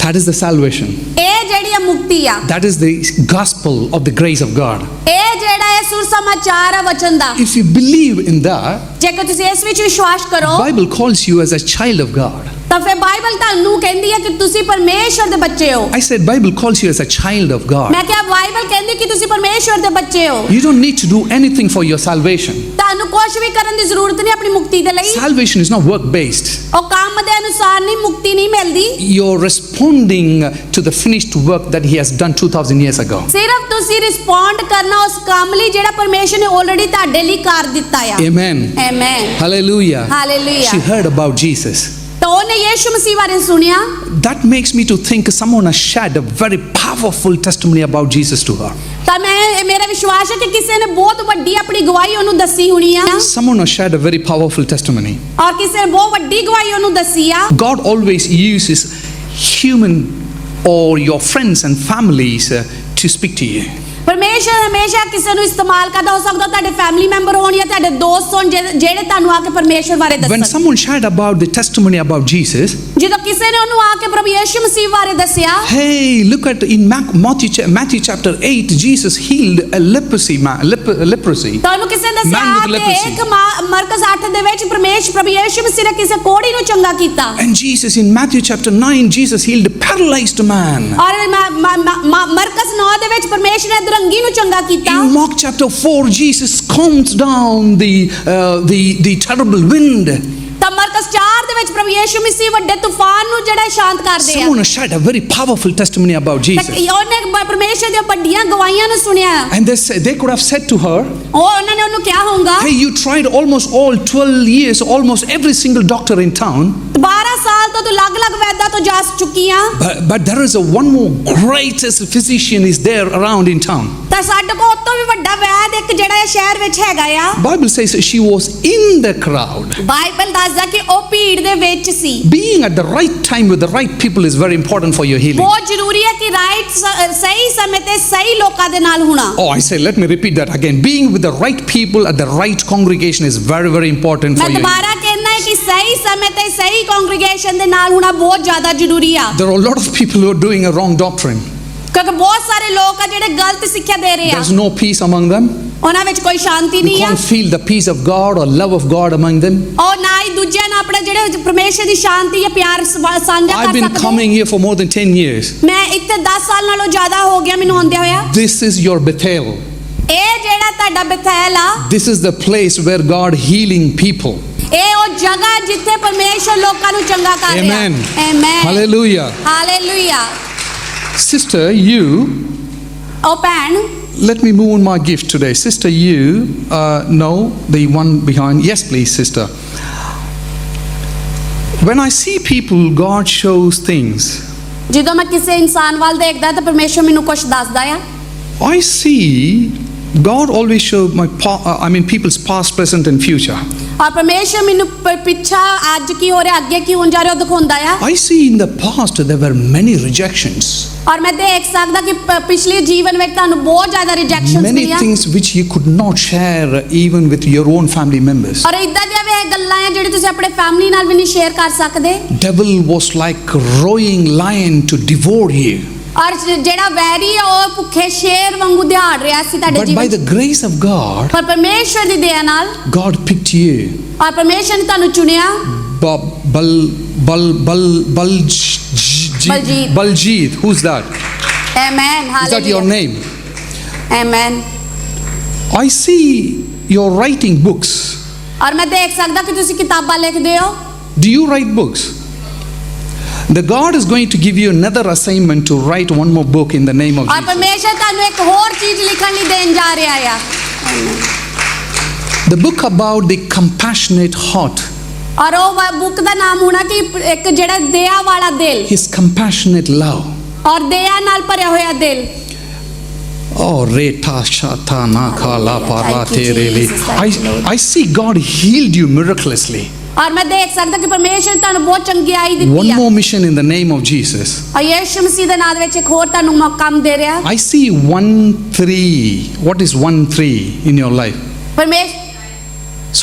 That is the salvation. ਇਹ ਜਿਹੜੀ ਆ ਮੁਕਤੀ ਆ। That is the gospel of the grace of God. ਇਹ ਜਿਹੜਾ ਹੈ ਸੁਸਮਾਚਾਰ ਆ ਵਚਨ ਦਾ। If you believe in that, ਜੇਕਰ ਤੁਸੀਂ ਇਸ ਵਿੱਚ ਵਿਸ਼ਵਾਸ ਕਰੋ Bible calls you as a child of God. ਤਾਂ ਫਿਰ ਬਾਈਬਲ ਤੁਹਾਨੂੰ ਕਹਿੰਦੀ ਹੈ ਕਿ ਤੁਸੀਂ ਪਰਮੇਸ਼ਰ ਦੇ ਬੱਚੇ ਹੋ। I said Bible calls you as a child of God. ਮੈਂ ਕਿਹਾ ਬਾਈਬਲ ਕਹਿੰਦੀ ਕਿ ਤੁਸੀਂ ਪਰਮੇਸ਼ਰ ਦੇ ਬੱਚੇ ਹੋ। You don't need to do anything for your salvation. ਤੁਹਾਨੂੰ ਕੁਝ ਵੀ ਕਰਨ ਦੀ ਜ਼ਰੂਰਤ ਨਹੀਂ ਆਪਣੀ ਮੁਕਤੀ ਦੇ ਲਈ। Salvation is not work based. ਉਹ ਕੰਮ ਦੇ ਅਨੁਸਾਰ ਨਹੀਂ ਮੁਕਤੀ ਨਹੀਂ ਮਿਲਦੀ। You're responding to the finished work that he has done 2000 years ago. ਸਿਰਫ ਤੁਸੀਂ ਰਿਸਪੌਂਡ ਕਰਨਾ ਉਸ ਕੰਮ ਲਈ ਜਿਹੜਾ ਪਰਮੇਸ਼ਰ ਨੇ ਆਲਰੇਡੀ ਤੁਹਾਡੇ ਲਈ ਕਰ ਦਿੱਤਾ ਆ। Amen. Amen. Hallelujah. Hallelujah. She heard about Jesus. ਤਾਂ ਉਹਨੇ ਯੀਸ਼ੂ ਮਸੀਹ ਬਾਰੇ ਸੁਣਿਆ। That makes me to think someone has shared a very powerful testimony about Jesus to her. ਤਾਂ ਮੇਰਾ ਵਿਸ਼ਵਾਸ ਹੈ ਕਿ ਕਿਸੇ ਨੇ ਬਹੁਤ ਵੱਡੀ ਆਪਣੀ ਗਵਾਹੀ ਉਹਨੂੰ ਦੱਸੀ ਹੋਣੀ ਆ। Someone has shared a very powerful testimony. ਔਰ ਕਿਸੇ ਨੇ ਬਹੁਤ ਵੱਡੀ ਗਵਾਹੀ ਉਹਨੂੰ ਦੱਸੀ ਆ। God always uses human or your friends and families to speak to you. ਪਰਮੇਸ਼ਰ ਹਮੇਸ਼ਾ ਕਿਸੇ ਨੂੰ ਇਸਤੇਮਾਲ ਕਰਦਾ। ਹੋ ਸਕਦਾ ਤੁਹਾਡੇ ਫੈਮਿਲੀ ਮੈਂਬਰ ਹੋਣ ਜਾਂ ਤੁਹਾਡੇ ਦੋਸਤ ਹੋਣ ਜਿਹੜੇ ਤੁਹਾਨੂੰ ਆ ਕੇ ਪਰਮੇਸ਼ਰ ਬਾਰੇ When ਦੱਸਣ। someone shared about the testimony about Jesus, ਜਦੋਂ ਕਿਸੇ ਨੇ ਉਹਨੂੰ ਆ ਕੇ ਪ੍ਰਭੂ ਯੀਸ਼ੂ ਮਸੀਹ ਬਾਰੇ ਦੱਸਿਆ। hey, look at in Matthew chapter 8, Jesus healed a leprosy man, leprosy. ਤਾਂ ਉਹਨੂੰ ਕਿਸੇ ਨੇ ਦੱਸਿਆ Man with leprosy. ਕਿ ਮਰਕਸ 8 ਦੇ ਵਿੱਚ ਪ੍ਰਭੂ ਯੀਸ਼ੂ ਮਸੀਹ ਨੇ ਕਿਸੇ ਕੋੜੀ ਨੂੰ ਚੰਗਾ ਕੀਤਾ। And Jesus in Matthew chapter 9, Jesus healed a paralyzed man. ਔਰ ਮਰਕਸ 9 ਦੇ ਵਿੱਚ ਪਰਮੇਸ਼ਰ ਨੇ ਰੰਗੀ ਨੂੰ ਚੰਗਾ ਕੀਤਾ। In Mark chapter 4, Jesus calms down the terrible wind. ਤਾਂ ਮਰਕਸ 4 ਦੇ ਵਿੱਚ ਪ੍ਰਭੂ ਯੀਸ਼ੂ ਮਸੀਹ ਵੱਡੇ ਤੂਫਾਨ ਨੂੰ ਜਿਹੜਾ ਸ਼ਾਂਤ ਕਰਦੇ ਆ। Someone has shared a very powerful testimony about Jesus. ਉਹਨੇ ਪਰਮੇਸ਼ਰ ਦੀਆਂ ਵੱਡੀਆਂ ਗਵਾਹੀਆਂ ਨੂੰ ਸੁਣਿਆ। And they could have said to her, ਉਹਨਾਂ ਨੇ ਉਹਨੂੰ ਕਿਹਾ ਹੋਊਗਾ, hey, you tried almost all 12 years, almost every single doctor in town. 12 ਸਾਲ ਤੋਂ ਤੂੰ ਅਲੱਗ-ਅਲੱਗ ਵੈਦਾਂ ਤੋਂ ਜਾ ਚੁੱਕੀ ਆ। But there is one more greatest physician is there around in town. ਤਾਂ ਸਾਡੇ ਕੋਲ ਉਸ ਤੋਂ ਵੀ ਵੱਡਾ ਵੈਦ ਇੱਕ ਜਿਹੜਾ ਇਹ ਸ਼ਹਿਰ ਵਿੱਚ ਹੈਗਾ ਆ। Bible says she was in the crowd. Bible ਦੱਸਦਾ ਕਿ ਉਹ ਭੀੜ ਦੇ ਵਿੱਚ ਸੀ। Being at the right time with the right people is very important for your healing. ਬਹੁਤ ਜ਼ਰੂਰੀ ਹੈ ਕਿ ਸਹੀ ਸਮੇਂ ਤੇ ਸਹੀ ਲੋਕਾਂ ਦੇ ਨਾਲ ਹੋਣਾ। Oh, I say, let me repeat that again. Being with the right people at the right congregation is very, very important for ਮੈਂ you. ਦੁਬਾਰਾ ਕਹਿਣਾ ਹੈ ਕਿ ਸਹੀ ਸਮੇਂ ਤੇ ਸਹੀ ਕੰਗਰੀਗੇਸ਼ਨ ਦੇ ਨਾਲ ਹੋਣਾ ਬਹੁਤ ਜ਼ਿਆਦਾ ਜ਼ਰੂਰੀ ਆ। There are a lot of people who are doing a wrong doctrine. ਕਿਉਂਕਿ ਬਹੁਤ ਸਾਰੇ ਲੋਕ ਆ ਜਿਹੜੇ ਗਲਤ ਸਿੱਖਿਆ ਦੇ ਰਹੇ ਆ। There's no peace among them. ਉਹਨਾਂ ਵਿੱਚ ਕੋਈ ਸ਼ਾਂਤੀ You ਨਹੀਂ ਆ। can't feel the peace of God or love of God among them. ਉਹ ਨਾ ਹੀ ਦੂਜਿਆਂ ਨਾਲ ਆਪਣੇ ਜਿਹੜੇ ਪਰਮੇਸ਼ਰ ਦੀ ਸ਼ਾਂਤੀ ਜਾਂ ਪਿਆਰ ਸਾਂਝਾ I've ਕਰ been ਸਕਦੇ। coming here for more than 10 years. ਮੈਂ ਇੱਥੇ 10 ਸਾਲ ਨਾਲੋਂ ਜ਼ਿਆਦਾ ਹੋ ਗਿਆ ਮੈਨੂੰ ਆਉਂਦਿਆਂ ਹੋਇਆ। This is your Bethel. ਇਹ ਜਿਹੜਾ ਤੁਹਾਡਾ ਬੈਥੇਲ ਆ। This is the place where God healing people. ਇਹ ਉਹ ਜਗ੍ਹਾ ਜਿੱਥੇ ਪਰਮੇਸ਼ਰ ਲੋਕਾਂ ਨੂੰ ਚੰਗਾ ਕਰ ਰਿਹਾ। Amen. Amen. Hallelujah. Hallelujah. Sister, you, ਉਹ ਭੈਣ, let me move on my gift today. Sister, you, no, the one behind. Yes, please, sister. When I see people, God shows things. ਜਦੋਂ ਮੈਂ ਕਿਸੇ ਇਨਸਾਨ ਵੱਲ ਦੇਖਦਾ ਤਾਂ ਪਰਮੇਸ਼ਰ ਮੈਨੂੰ ਕੁਝ ਦੱਸਦਾ ਆ। I see God always show people's past, present, and future. ਔਰ ਪਰਮੇਸ਼ਰ ਮੈਨੂੰ ਪਿੱਛਾ ਅੱਜ ਕੀ ਹੋ ਰਿਹਾ ਅੱਗੇ ਕੀ ਹੋਣ ਜਾ ਰਿਹਾ ਉਹ ਦਿਖਾਉਂਦਾ ਆ। I see in the past there were many rejections. ਔਰ ਮੈਂ ਦੇਖ ਸਕਦਾ ਕਿ ਪਿਛਲੇ ਜੀਵਨ ਵਿੱਚ ਤੁਹਾਨੂੰ ਬਹੁਤ ਜ਼ਿਆਦਾ ਰਿਜੈਕਸ਼ਨਸ Many ਮਿਲੀਆਂ। things which you could not share even with your own family members. ਔਰ ਇਦਾਂ ਦੀਆਂ ਵੀ ਗੱਲਾਂ ਆ ਜਿਹੜੀ ਤੁਸੀਂ ਆਪਣੇ ਫੈਮਿਲੀ ਨਾਲ ਵੀ ਨਹੀਂ ਸ਼ੇਅਰ ਕਰ ਸਕਦੇ। Devil was like a roaring lion to devour you. ਔਰ ਜਿਹੜਾ ਵੈਰੀ ਆ ਉਹ ਭੁੱਖੇ ਸ਼ੇਰ ਵਾਂਗੂ ਦਿਹਾੜ ਰਿਹਾ ਸੀ ਤੁਹਾਡੇ But by Jeevan the grace of God, ਪਰ ਪਰਮੇਸ਼ਰ ਦੀ ਦਇਆ ਨਾਲ God picked you. ਔਰ ਪਰਮੇਸ਼ਰ ਨੇ ਤੁਹਾਨੂੰ ਚੁਣਿਆ। Baljit. Who's that? Amen. Is that your name? Amen. I see you're writing books. ਔਰ ਮੈਂ ਦੇਖ ਸਕਦਾ ਕਿ ਤੁਸੀਂ ਕਿਤਾਬਾਂ ਲਿਖਦੇ ਹੋ। Do you write books? The God is going to give you another assignment to write one more book in the name of ਔਰ Jesus. ਪਰਮੇਸ਼ਰ ਤੁਹਾਨੂੰ ਇੱਕ ਹੋਰ ਚੀਜ਼ ਲਿਖਣ ਲਈ ਦੇਣ ਜਾ ਰਿਹਾ ਆ। The book about the compassionate heart. ਔਰ ਉਹ ਬੁੱਕ ਦਾ ਨਾਮ ਹੋਣਾ ਕਿ ਇੱਕ ਜਿਹੜਾ ਦਇਆ ਵਾਲਾ ਦਿਲ, His compassionate love. ਔਰ ਦਇਆ ਨਾਲ ਭਰਿਆ ਹੋਇਆ ਦਿਲ। Oh, reta shata na kala para Thank you, terele. Jesus. Thank you, Lord. I see God healed you miraculously. ਔਰ ਮੈਂ ਦੇਖ ਸਕਦਾ ਕਿ ਪਰਮੇਸ਼ਰ ਤੁਹਾਨੂੰ ਬਹੁਤ ਚੰਗਿਆਈ One ਦਿੱਤੀ ਆ। more mission in the name of Jesus. ਔਰ ਯਿਸੂ ਮਸੀਹ ਦੇ ਨਾਮ ਦੇ ਵਿੱਚ ਇੱਕ ਹੋਰ ਤੁਹਾਨੂੰ ਕੰਮ ਦੇ ਰਿਹਾ। I see 1-3. What is 1-3 in your life?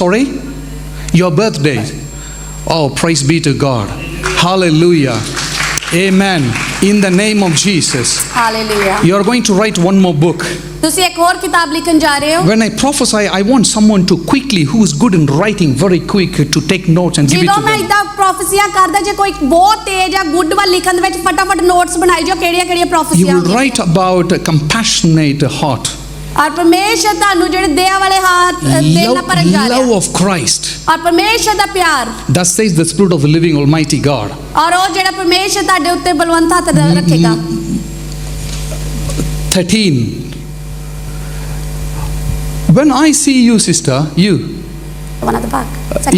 Sorry? Your birthday. Oh, praise be to God. Hallelujah. Amen. In the name of Jesus. Hallelujah. You are going to write one more book. ਤੁਸੀਂ ਇੱਕ ਹੋਰ ਕਿਤਾਬ ਲਿਖਣ ਜਾ ਰਹੇ ਹੋ। When I prophesy, I want someone to quickly, who is good in writing, very quick, to take notes and give it ਜਦੋਂ to ਮੈਂ them. ਇਦਾਂ ਪ੍ਰੋਫੈਸੀਆਂ ਕਰਦਾ, ਜੇ ਕੋਈ ਬਹੁਤ ਤੇਜ਼ ਆ ਗੁੱਡ ਵੱਲ ਲਿਖਣ ਦੇ ਵਿੱਚ ਫਟਾਫਟ ਨੋਟਸ ਬਣਾਈ ਜੋ ਕਿਹੜੀਆਂ ਕਿਹੜੀਆਂ You ਪ੍ਰੋਫੈਸੀਆਂ will write about a compassionate heart. ਔਰ ਪਰਮੇਸ਼ਰ ਤੁਹਾਨੂੰ ਜਿਹੜੇ ਦਇਆ ਵਾਲੇ ਹਾਥ ਦਿਲ ਨਾਲ ਭਰਨ ਜਾ ਰਿਹਾ। Love of Christ. ਔਰ ਪਰਮੇਸ਼ਰ ਦਾ ਪਿਆਰ। Thus says the Spirit of the living Almighty God. ਔਰ ਉਹ ਜਿਹੜਾ ਪਰਮੇਸ਼ਰ ਤੁਹਾਡੇ ਉੱਤੇ ਬਲਵੰਤ ਹੱਥ ਰੱਖੇਗਾ। 13. When I see you, sister, you. One at the back.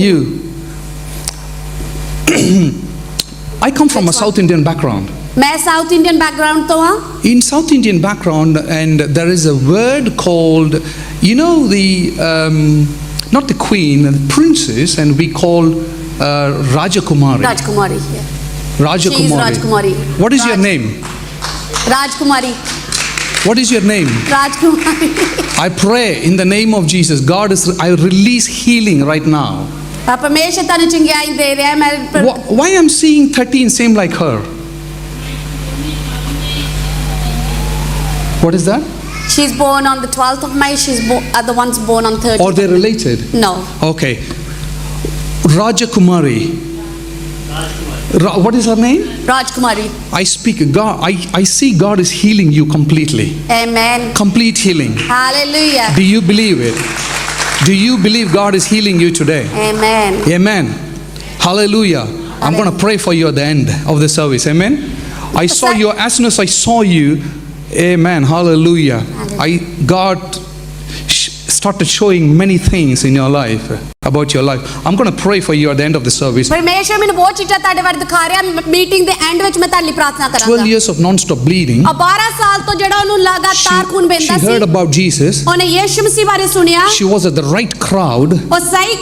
You. I come from a Which one? South Indian background. ਮੈਂ ਸਾਊਥ ਇੰਡੀਅਨ ਬੈਕਗ੍ਰਾਉਂਡ ਤੋਂ ਹਾਂ। In South Indian background, and there is a word called, you know, not the queen, the princess, and we call Rajakumari. Rajkumari. Rajakumari. She is Rajkumari. What is your name? Rajkumari. What is your name? Rajkumari. I pray in the name of Jesus. I release healing right now. ਪਰਮੇਸ਼ਰ ਤੁਹਾਨੂੰ ਚੰਗਿਆਈ ਦੇ ਰਿਹਾ ਹੈ। ਮੈਂ Why I'm seeing 13 same like her? What is that? She's born on the 12th of May. Are the ones born on 13th. Or they're related? No. Okay. Rajakumari. What is her name? Rajkumari. I speak God. I see God is healing you completely. Amen. Complete healing. Hallelujah. Do you believe it? Do you believe God is healing you today? Amen. Amen. Hallelujah. I'm going to pray for you at the end of the service. Amen. I saw you as soon as I saw you. Amen. Hallelujah. God started showing many things in your life, about your life. I'm going to pray for you at the end of the service. ਪਰਮੇਸ਼ਰ ਮੈਨੂੰ ਬਹੁਤ ਚੀਜ਼ਾਂ ਤੁਹਾਡੇ ਬਾਰੇ ਦਿਖਾ ਰਿਹਾ। Meeting ਦੇ and ਵਿੱਚ ਮੈਂ ਤੁਹਾਡੇ ਲਈ ਪ੍ਰਾਰਥਨਾ 12 ਕਰਾਂਗਾ। years of non-stop bleeding. 12 ਸਾਲ ਤੋਂ ਜਿਹੜਾ ਉਹਨੂੰ ਲਗਾਤਾਰ ਖੂਨ She ਵਹਿੰਦਾ ਸੀ। heard about Jesus. ਉਹਨੇ ਯਿਸੂ ਮਸੀਹ ਬਾਰੇ ਸੁਣਿਆ। She was at the right crowd ਉਹ ਸਹੀ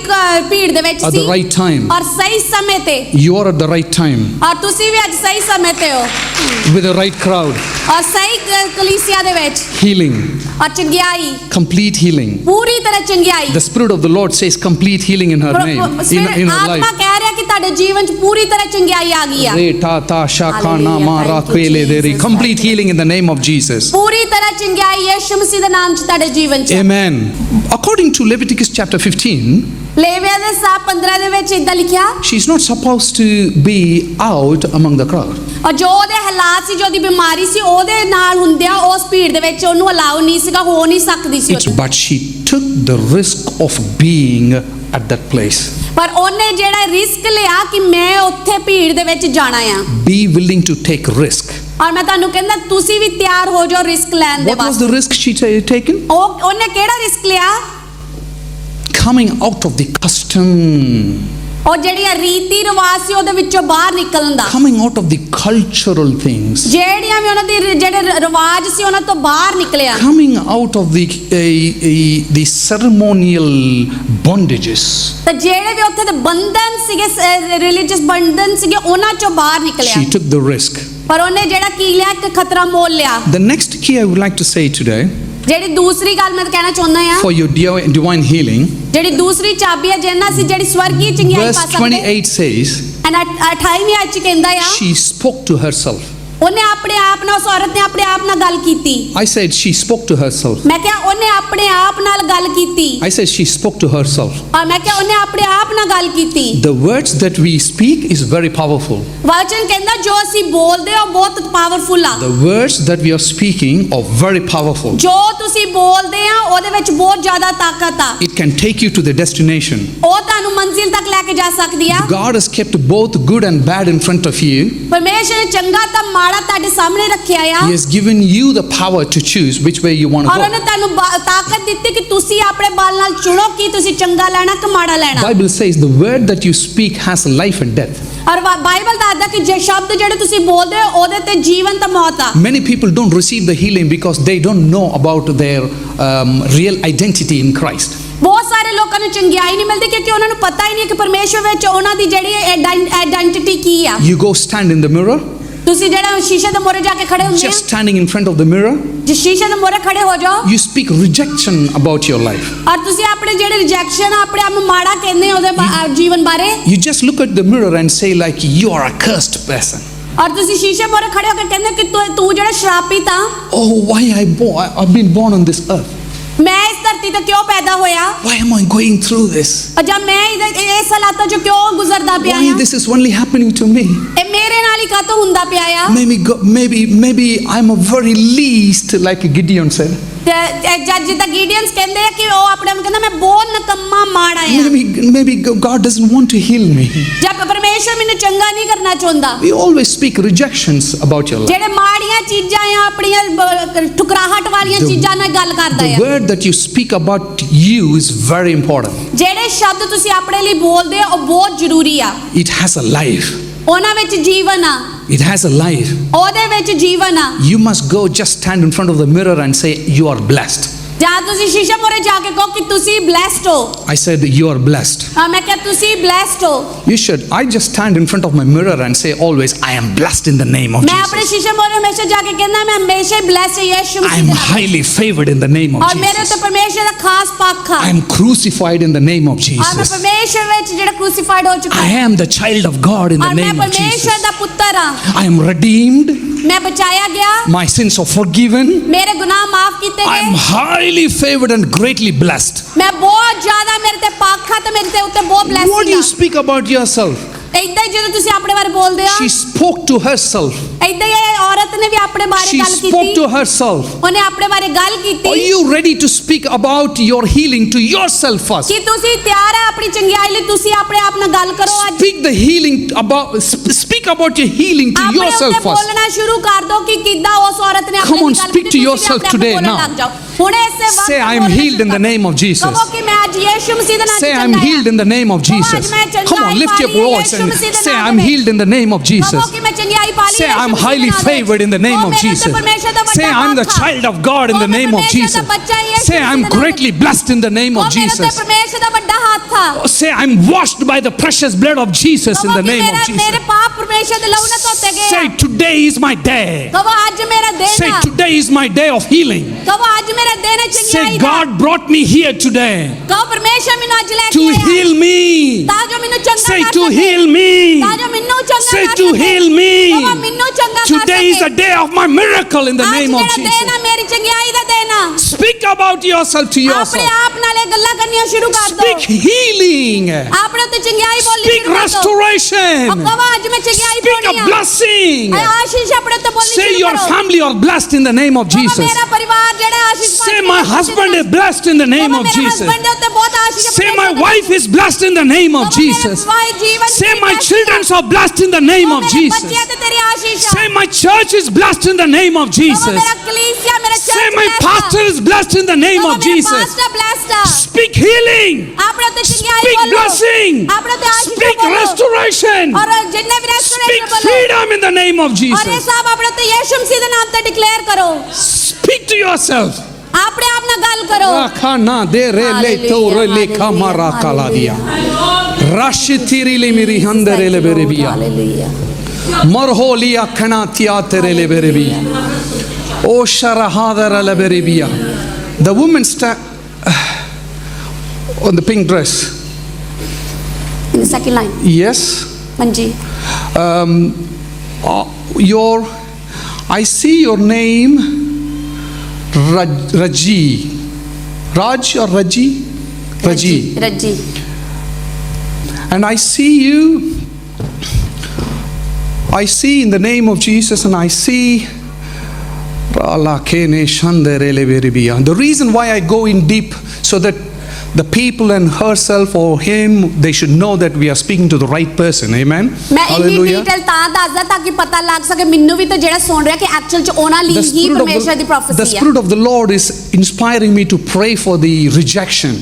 ਭੀੜ ਦੇ ਵਿੱਚ at C the right time. ਔਰ ਸਹੀ ਸਮੇਂ ਤੇ। You are at the right time ਔਰ ਤੁਸੀਂ ਵੀ ਅੱਜ ਸਹੀ ਸਮੇਂ ਤੇ ਹੋ with the right crowd. ਔਰ ਸਹੀ ਕਲੀਸਿਆ ਦੇ ਵਿੱਚ। Healing, ਔਰ ਚੰਗਿਆਈ, complete healing. ਪੂਰੀ ਤਰ੍ਹਾਂ ਚੰਗਿਆਈ। The Spirit of the Lord says complete healing in her name, in her ਆਤਮਾ life. ਕਹਿ ਰਿਹਾ ਕਿ ਤੁਹਾਡੇ ਜੀਵਨ 'ਚ ਪੂਰੀ ਤਰ੍ਹਾਂ ਚੰਗਿਆਈ ਆ ਗਈ ਆ। Complete healing in the name of Jesus. ਪੂਰੀ ਤਰ੍ਹਾਂ ਚੰਗਿਆਈ ਯਿਸੂ ਮਸੀਹ ਦੇ ਨਾਮ 'ਚ ਤੁਹਾਡੇ ਜੀਵਨ 'ਚ। Amen. According to Leviticus chapter 15, ਲੇਵੀਆ ਦੇ 15 ਦੇ ਵਿੱਚ ਇਦਾਂ ਲਿਖਿਆ। she's not supposed to be out among the crowd. ਔਰ ਜੋ ਉਹਦੇ ਹਾਲਾਤ ਸੀ, ਜੋ ਉਹਦੀ ਬਿਮਾਰੀ ਸੀ, ਉਹਦੇ ਨਾਲ ਹੁੰਦਿਆਂ ਉਸ ਭੀੜ ਦੇ ਵਿੱਚ ਉਹਨੂੰ ਅਲਾਉ ਨਹੀਂ ਸੀਗਾ, ਹੋ ਨਹੀਂ ਸਕਦੀ ਸੀ ਉਹ। But she took the risk of being at that place. ਪਰ ਉਹਨੇ ਜਿਹੜਾ ਰਿਸਕ ਲਿਆ ਕਿ ਮੈਂ ਉੱਥੇ ਭੀੜ ਦੇ ਵਿੱਚ ਜਾਣਾ ਆ। Be willing to take risk. ਔਰ ਮੈਂ ਤੁਹਾਨੂੰ ਕਹਿੰਦਾ ਤੁਸੀਂ ਵੀ ਤਿਆਰ ਹੋ ਜਾਓ ਰਿਸਕ ਲੈਣ ਦੇ What was ਵਾਸਤੇ। the risk she taken? ਉਹਨੇ ਕਿਹੜਾ ਰਿਸਕ ਲਿਆ? Coming out of the custom. ਉਹ ਜਿਹੜੀਆਂ ਰੀਤੀ ਰਿਵਾਜ ਸੀ ਉਹਦੇ ਵਿੱਚੋਂ ਬਾਹਰ ਨਿਕਲਣ ਦਾ। Coming out of the cultural things. ਜਿਹੜੀਆਂ ਵੀ ਉਹਨਾਂ ਦੀ ਜਿਹੜੇ ਰਿਵਾਜ ਸੀ ਉਹਨਾਂ ਤੋਂ ਬਾਹਰ ਨਿਕਲਿਆ। Coming out of the ceremonial bondages. ਤੇ ਜਿਹੜੇ ਵੀ ਉੱਥੇ ਦੇ ਬੰਧਨ ਸੀਗੇ, ਰਿਲੀਜੀਅਸ ਬੰਧਨ ਸੀਗੇ, ਉਹਨਾਂ ਚੋਂ ਬਾਹਰ ਨਿਕਲਿਆ। She took the risk. ਪਰ ਉਹਨੇ ਜਿਹੜਾ ਕੀ ਲਿਆ, ਇੱਕ ਖਤਰਾ ਮੋਲ ਲਿਆ। The next key I would like to say today, ਜਿਹੜੀ ਦੂਸਰੀ ਗੱਲ ਮੈਂ ਕਹਿਣਾ ਚਾਹੁੰਦਾ ਆ, for your divine healing, ਜਿਹੜੀ ਦੂਸਰੀ ਚਾਬੀ ਹੈ ਜਿਹਨਾਂ ਸੀ ਜਿਹੜੀ ਸਵਰਗੀ ਚੰਗਿਆਈ verse ਪਾ ਸਕਦੇ। 28 says, 28ਵੀਂ ਆਇਤ ਚ ਕਹਿੰਦਾ ਆ, she spoke to herself. ਉਹਨੇ ਆਪਣੇ ਆਪ ਨਾਲ ਉਸ ਔਰਤ ਨੇ ਆਪਣੇ ਆਪ ਨਾਲ ਗੱਲ ਕੀਤੀ I said she spoke to herself. ਮੈਂ ਕਿਹਾ ਉਹਨੇ ਆਪਣੇ ਆਪ ਨਾਲ ਗੱਲ ਕੀਤੀ I said she spoke to herself. ਔਰ ਮੈਂ ਕਿਹਾ ਉਹਨੇ ਆਪਣੇ ਆਪ ਨਾਲ ਗੱਲ ਕੀਤੀ The words that we speak is very powerful. ਵਚਨ ਕਹਿੰਦਾ ਜੋ ਅਸੀਂ ਬੋਲਦੇ ਹਾਂ ਉਹ ਬਹੁਤ ਪਾਵਰਫੁਲ ਆ The words that we are speaking are very powerful. ਜੋ ਤੁਸੀਂ ਬੋਲਦੇ ਆ ਉਹਦੇ ਵਿੱਚ ਬਹੁਤ ਜ਼ਿਆਦਾ ਤਾਕਤ ਆ It can take you to the destination. ਉਹ ਤੁਹਾਨੂੰ ਮੰਜ਼ਿਲ ਤੱਕ ਲੈ ਕੇ ਜਾ ਸਕਦੀ ਆ God has kept both good and bad in front of you. ਪਰਮੇਸ਼ਰ ਨੇ ਚੰਗਾ ਤਾਂ ਮਾੜਾ ਤੁਹਾਡੇ ਸਾਹਮਣੇ ਰੱਖਿਆ ਆ He has given you the power to choose which way you want to ਔਰ go. ਉਹਨੇ ਤੁਹਾਨੂੰ ਤਾਕਤ ਦਿੱਤੀ ਕਿ ਤੁਸੀਂ ਆਪਣੇ ਬਲ ਨਾਲ ਚੁਣੋ ਕਿ ਤੁਸੀਂ ਚੰਗਾ ਲੈਣਾ ਕਿ ਮਾੜਾ ਲੈਣਾ Bible says the word that you speak has life and death. ਔਰ ਬਾਈਬਲ ਦੱਸਦਾ ਕਿ ਜੇ ਸ਼ਬਦ ਜਿਹੜੇ ਤੁਸੀਂ ਬੋਲਦੇ ਹੋ ਉਹਦੇ ਤੇ ਜੀਵਨ ਤੇ ਮੌਤ ਆ Many people don't receive the healing because they don't know about their real identity in Christ. ਬਹੁਤ ਸਾਰੇ ਲੋਕਾਂ ਨੂੰ ਚੰਗਿਆਈ ਨਹੀਂ ਮਿਲਦੀ ਕਿਉਂਕਿ ਉਹਨਾਂ ਨੂੰ ਪਤਾ ਹੀ ਨਹੀਂ ਕਿ ਪਰਮੇਸ਼ਰ ਵਿੱਚ ਉਹਨਾਂ ਦੀ ਜਿਹੜੀ ਆਇਡੈਂਟੀਟੀ ਕੀ ਆ You go stand in the mirror, ਤੁਸੀਂ ਜਿਹੜਾ ਸ਼ੀਸ਼ੇ ਦੇ ਮੂਹਰੇ ਜਾ ਕੇ ਖੜੇ ਹੁੰਦੇ just ਆ standing in front of the mirror, ਜੇ ਸ਼ੀਸ਼ੇ ਦੇ ਮੂਹਰੇ ਖੜੇ ਹੋ ਜਾਓ you speak rejection about your life. ਔਰ ਤੁਸੀਂ ਆਪਣੇ ਜਿਹੜੇ ਰਿਜੈਕਸ਼ਨ ਆਪਣੇ ਆਪ ਨੂੰ ਮਾੜਾ ਕਹਿੰਦੇ ਹੋ ਉਹਦੇ ਜੀਵਨ ਬਾਰੇ You just look at the mirror and say like you are a cursed person. ਔਰ ਤੁਸੀਂ ਸ਼ੀਸ਼ੇ ਮੂਹਰੇ ਖੜੇ ਹੋ ਕੇ ਕਹਿੰਦੇ ਕਿ ਤੂੰ ਜਿਹੜਾ ਸ਼ਰਾਪਿਤ ਆ Oh, why I've been born on this earth. ਮੈਂ ਇਸ ਧਰਤੀ ਤੇ ਕਿਉਂ ਪੈਦਾ ਹੋਇਆ Why am I going through this? ਔਰ ਜਦ ਮੈਂ ਇਸ ਹਾਲਾਤਾਂ ਚੋਂ ਕਿਉਂ ਗੁਜ਼ਰਦਾ ਪਿਆ Why ਆ this is only happening to me? ਇਹ ਮੇਰੇ ਨਾਲ ਹੀ ਕਾਹਤੋਂ ਹੁੰਦਾ ਪਿਆ ਆ Maybe I'm a very least, like Gideon said. ਜੱਜ ਜਿੱਦਾਂ ਗੀਡੀਅਨਸ ਕਹਿੰਦੇ ਆ ਕਿ ਉਹ ਆਪਣੇ ਆਪ ਨੂੰ ਕਹਿੰਦਾ ਮੈਂ ਬਹੁਤ ਨਕੰਮਾ ਮਾੜਾ ਆ Maybe God doesn't want to heal me. ਜਦ ਪਰਮੇਸ਼ਰ ਮੈਨੂੰ ਚੰਗਾ ਨਹੀਂ ਕਰਨਾ ਚਾਹੁੰਦਾ We always speak rejections about your life. ਜਿਹੜੇ ਮਾੜੀਆਂ ਚੀਜ਼ਾਂ ਆ ਆਪਣੀਆਂ ਠੁਕਰਾਹਟ ਵਾਲੀਆਂ ਚੀਜ਼ਾਂ ਨਾਲ ਗੱਲ ਕਰਦਾ The ਆ word that you speak about you is very important. ਜਿਹੜੇ ਸ਼ਬਦ ਤੁਸੀਂ ਆਪਣੇ ਲਈ ਬੋਲਦੇ ਹੋ ਉਹ ਬਹੁਤ ਜ਼ਰੂਰੀ ਆ It has a life. ਉਹਨਾਂ ਵਿੱਚ ਜੀਵਨ ਆ It has a life. ਉਹਦੇ ਵਿੱਚ ਜੀਵਨ ਆ You must go just stand in front of the mirror and say you are blessed. ਜਾਂ ਤੁਸੀਂ ਸ਼ੀਸ਼ੇ ਮੂਹਰੇ ਜਾ ਕੇ ਕਹੋ ਕਿ ਤੁਸੀਂ ਬਲੈਸਡ ਹੋ I said you are blessed. ਮੈਂ ਕਿਹਾ ਤੁਸੀਂ ਬਲੈਸਡ ਹੋ You should. I just stand in front of my mirror and say always I am blessed in the name of ਮੈਂ ਆਪਣੇ Jesus. ਸ਼ੀਸ਼ੇ ਮੂਹਰੇ ਹਮੇਸ਼ਾ ਜਾ ਕੇ ਕਹਿੰਦਾ ਮੈਂ ਹਮੇਸ਼ਾ ਬਲੈਸਡ ਹਾਂ ਯਿਸੂ I ਮਸੀਹ am ਦੇ ਨਾਮ highly favored in the name of ਔਰ ਮੇਰੇ Jesus. ਉੱਤੇ ਪਰਮੇਸ਼ਰ ਦਾ ਖਾਸ ਪੱਖ ਆ I am crucified in the name of ਔਰ ਮੈਂ Jesus. ਪਰਮੇਸ਼ਰ ਵਿੱਚ ਜਿਹੜਾ ਕ੍ਰੂਸੀਫਾਈਡ ਹੋ ਚੁੱਕਾ I am the child of God in ਔਰ the ਮੈਂ name of ਪਰਮੇਸ਼ਰ Jesus. ਦਾ ਪੁੱਤਰ ਆ I am redeemed. ਮੈਂ ਬਚਾਇਆ ਗਿਆ My sins are forgiven. ਮੇਰੇ ਗੁਨਾਹ ਮਾਫ ਕੀਤੇ I am ਗਏ highly favored and greatly blessed. ਮੈਂ ਬਹੁਤ ਜ਼ਿਆਦਾ ਮੇਰੇ ਤੇ ਪੱਖ ਆ ਤੇ ਮੇਰੇ ਤੇ ਉੱਤੇ ਬਹੁਤ What do you blessing speak about yourself? ਆ ਇਦਾਂ ਹੀ ਜਦੋਂ ਤੁਸੀਂ ਆਪਣੇ ਬਾਰੇ ਬੋਲਦੇ ਹੋ She spoke to herself. ਇਦਾਂ ਹੀ ਇਹ ਔਰਤ ਨੇ ਵੀ ਆਪਣੇ ਬਾਰੇ She ਗੱਲ spoke ਕੀਤੀ to herself. ਉਹਨੇ ਆਪਣੇ ਬਾਰੇ ਗੱਲ Are ਕੀਤੀ you ready to speak about your healing to yourself first? ਕਿ ਤੁਸੀਂ ਤਿਆਰ ਹੈ ਆਪਣੀ ਚੰਗਿਆਈ ਲਈ ਤੁਸੀਂ ਆਪਣੇ ਆਪ ਨਾਲ ਗੱਲ ਕਰੋ ਅੱਜ Speak the healing about. Speak about your healing to ਆਪਣੇ yourself ਉੱਤੇ first. ਬੋਲਣਾ ਸ਼ੁਰੂ ਕਰ ਦਿਓ ਕਿ ਕਿੱਦਾਂ ਉਸ ਔਰਤ ਨੇ ਆਪਣੇ Come on, ਨਾਲ ਗੱਲ speak ਕੀਤੀ to ਤੁਸੀਂ yourself ਆਪਣੇ ਆਪ today ਬੋਲਣ now. ਲੱਗ ਜਾਓ ਹੁਣ ਇਸੇ ਵਕਤ Say, I am ਬੋਲਣਾ healed in the ਸ਼ੁਰੂ name of Jesus. ਕਹੋ ਕਿ ਮੈਂ ਅੱਜ ਯਿਸੂ ਮਸੀਹ ਦੇ ਨਾਮ Say, ਚ I'm ਚੰਗਾ healed in the name of Jesus. Come on, lift your voice and say, I'm healed in the name of Jesus. Say, I'm highly favored in the name of Jesus. Say, I'm the child of God in the name of Jesus. Say, I'm greatly blessed in the name of Jesus. ਪਰਮੇਸ਼ਰ ਦਾ ਵੱਡਾ ਹੱਥ ਆ Say, I'm washed by the precious blood of Jesus in the name of ਮੇਰੇ Jesus. ਪਾਪ ਪਰਮੇਸ਼ਰ ਦੇ ਲਹੂ ਨਾਲ ਧੋਤੇ ਗਏ Say, today is my day. ਕਹੋ ਅੱਜ ਮੇਰਾ ਦਿਨ Say, ਆ today is my day of healing. ਕਹੋ ਅੱਜ ਮੇਰਾ ਦਿਨ ਹੈ ਚੰਗਿਆਈ Say, the God brought me here today ਕਹੋ ਪਰਮੇਸ਼ਰ ਮੈਨੂੰ ਅੱਜ ਲੈ to ਕੇ ਆਇਆ heal me. ਤਾਂ ਜੋ ਮੈਨੂੰ ਚੰਗਾ Say, ਕਰ to ਸਕੇ heal me. ਤਾਂ ਜੋ ਮੈਨੂੰ ਚੰਗਾ Say, ਕਰ to ਸਕੇ heal me. ਕਹੋ ਮੈਨੂੰ ਚੰਗਾ ਕਰ Today is ਸਕੇ the day of my miracle in the ਅੱਜ name of ਮੇਰਾ ਦਿਨ Jesus. ਆ ਮੇਰੀ ਚੰਗਿਆਈ ਦਾ ਦਿਨ ਆ Speak about yourself to ਆਪਣੇ yourself. ਆਪ ਨਾਲ ਇਹ ਗੱਲਾਂ ਕਰਨੀਆਂ ਸ਼ੁਰੂ ਕਰ Speak ਦਿਓ healing. ਆਪਣੇ ਉੱਤੇ ਚੰਗਿਆਈ ਬੋਲਣੀ Speak ਸ਼ੁਰੂ ਕਰ ਦਿਓ restoration. ਕਹੋ ਅੱਜ ਮੈਂ ਚੰਗਿਆਈ Speak a ਬੋਲਣੀ ਆ blessing. ਆਸ਼ੀਸ਼ ਆਪਣੇ ਉੱਤੇ ਬੋਲਣੀ Say ਸ਼ੁਰੂ your ਕਰੋ family are blessed in the name of ਕਹੋ Jesus. ਮੇਰਾ ਪਰਿਵਾਰ ਜਿਹੜਾ ਆਸ਼ੀਸ਼ Say my husband is blessed in the name of Jesus. Husband ਦੇ ਉੱਤੇ ਬਹੁਤ ਆਸ਼ੀਸ਼ Say my wife is blessed in the name of Jesus. Say my children are blessed in the name of Jesus. ਬੱਚਿਆਂ ਤੇ ਤੇਰੀ ਆਸ਼ੀਸ਼ ਆ Say my church is blessed in the name of Jesus. ਮੇਰਾ ਕਲੀਸਿਆ ਮੇਰਾ church Say my pastor is blessed in the name of Jesus. pastor blessed ਆ Speak healing. ਆਪਣੇ ਉੱਤੇ ਚੰਗਿਆਈ Speak ਬੋਲੋ blessing. ਆਪਣੇ ਉੱਤੇ ਆਸ਼ੀਸ਼ Speak ਬੋਲੋ restoration. ਔਰ ਜਿੰਨੇ ਵੀ Speak ਰੈਸਟੋਰੈਂਟ ਬੋਲੋ freedom in the name of ਔਰ ਇਹ Jesus. ਸਭ ਆਪਣੇ ਉੱਤੇ ਯਿਸੂ ਮਸੀਹ ਦੇ ਨਾਮ ਤੇ ਡਿਕਲੇਅਰ ਕਰੋ Speak to yourself. ਆਪਣੇ ਆਪ ਨਾਲ ਗੱਲ ਕਰੋ Rakana de rele to rele kamara kaladia. Rashitiri le miri handere le berebia. Hallelujah Marholia kana tiatere le berebia. O sharahadara le berebia. The woman on the pink dress. in the second line Yes. ਹਾਂਜੀ I see your name, Raji. Raj or Raji? Raji. Rajji And I see you. I see in the name of Jesus, and I see. The reason why I go in deep, so that the people and herself or him, they should know that we are speaking to the right person. Amen. ਮੈਂ ਇੰਨੀ detail ਤਾਂ ਦੱਸਦਾ ਤਾਂ ਕਿ ਪਤਾ ਲੱਗ ਸਕੇ ਮੈਨੂੰ ਵੀ ਤੇ ਜਿਹੜਾ ਸੁਣ ਰਿਹਾ ਕਿ ਐਕਚੁਅਲ ਚ ਉਹਨਾਂ ਲਈ ਹੀ ਪਰਮੇਸ਼ਰ ਦੀ The ਪ੍ਰੋਫੈਸੀ ਹੈ Spirit of the Lord is inspiring me to pray for the rejection.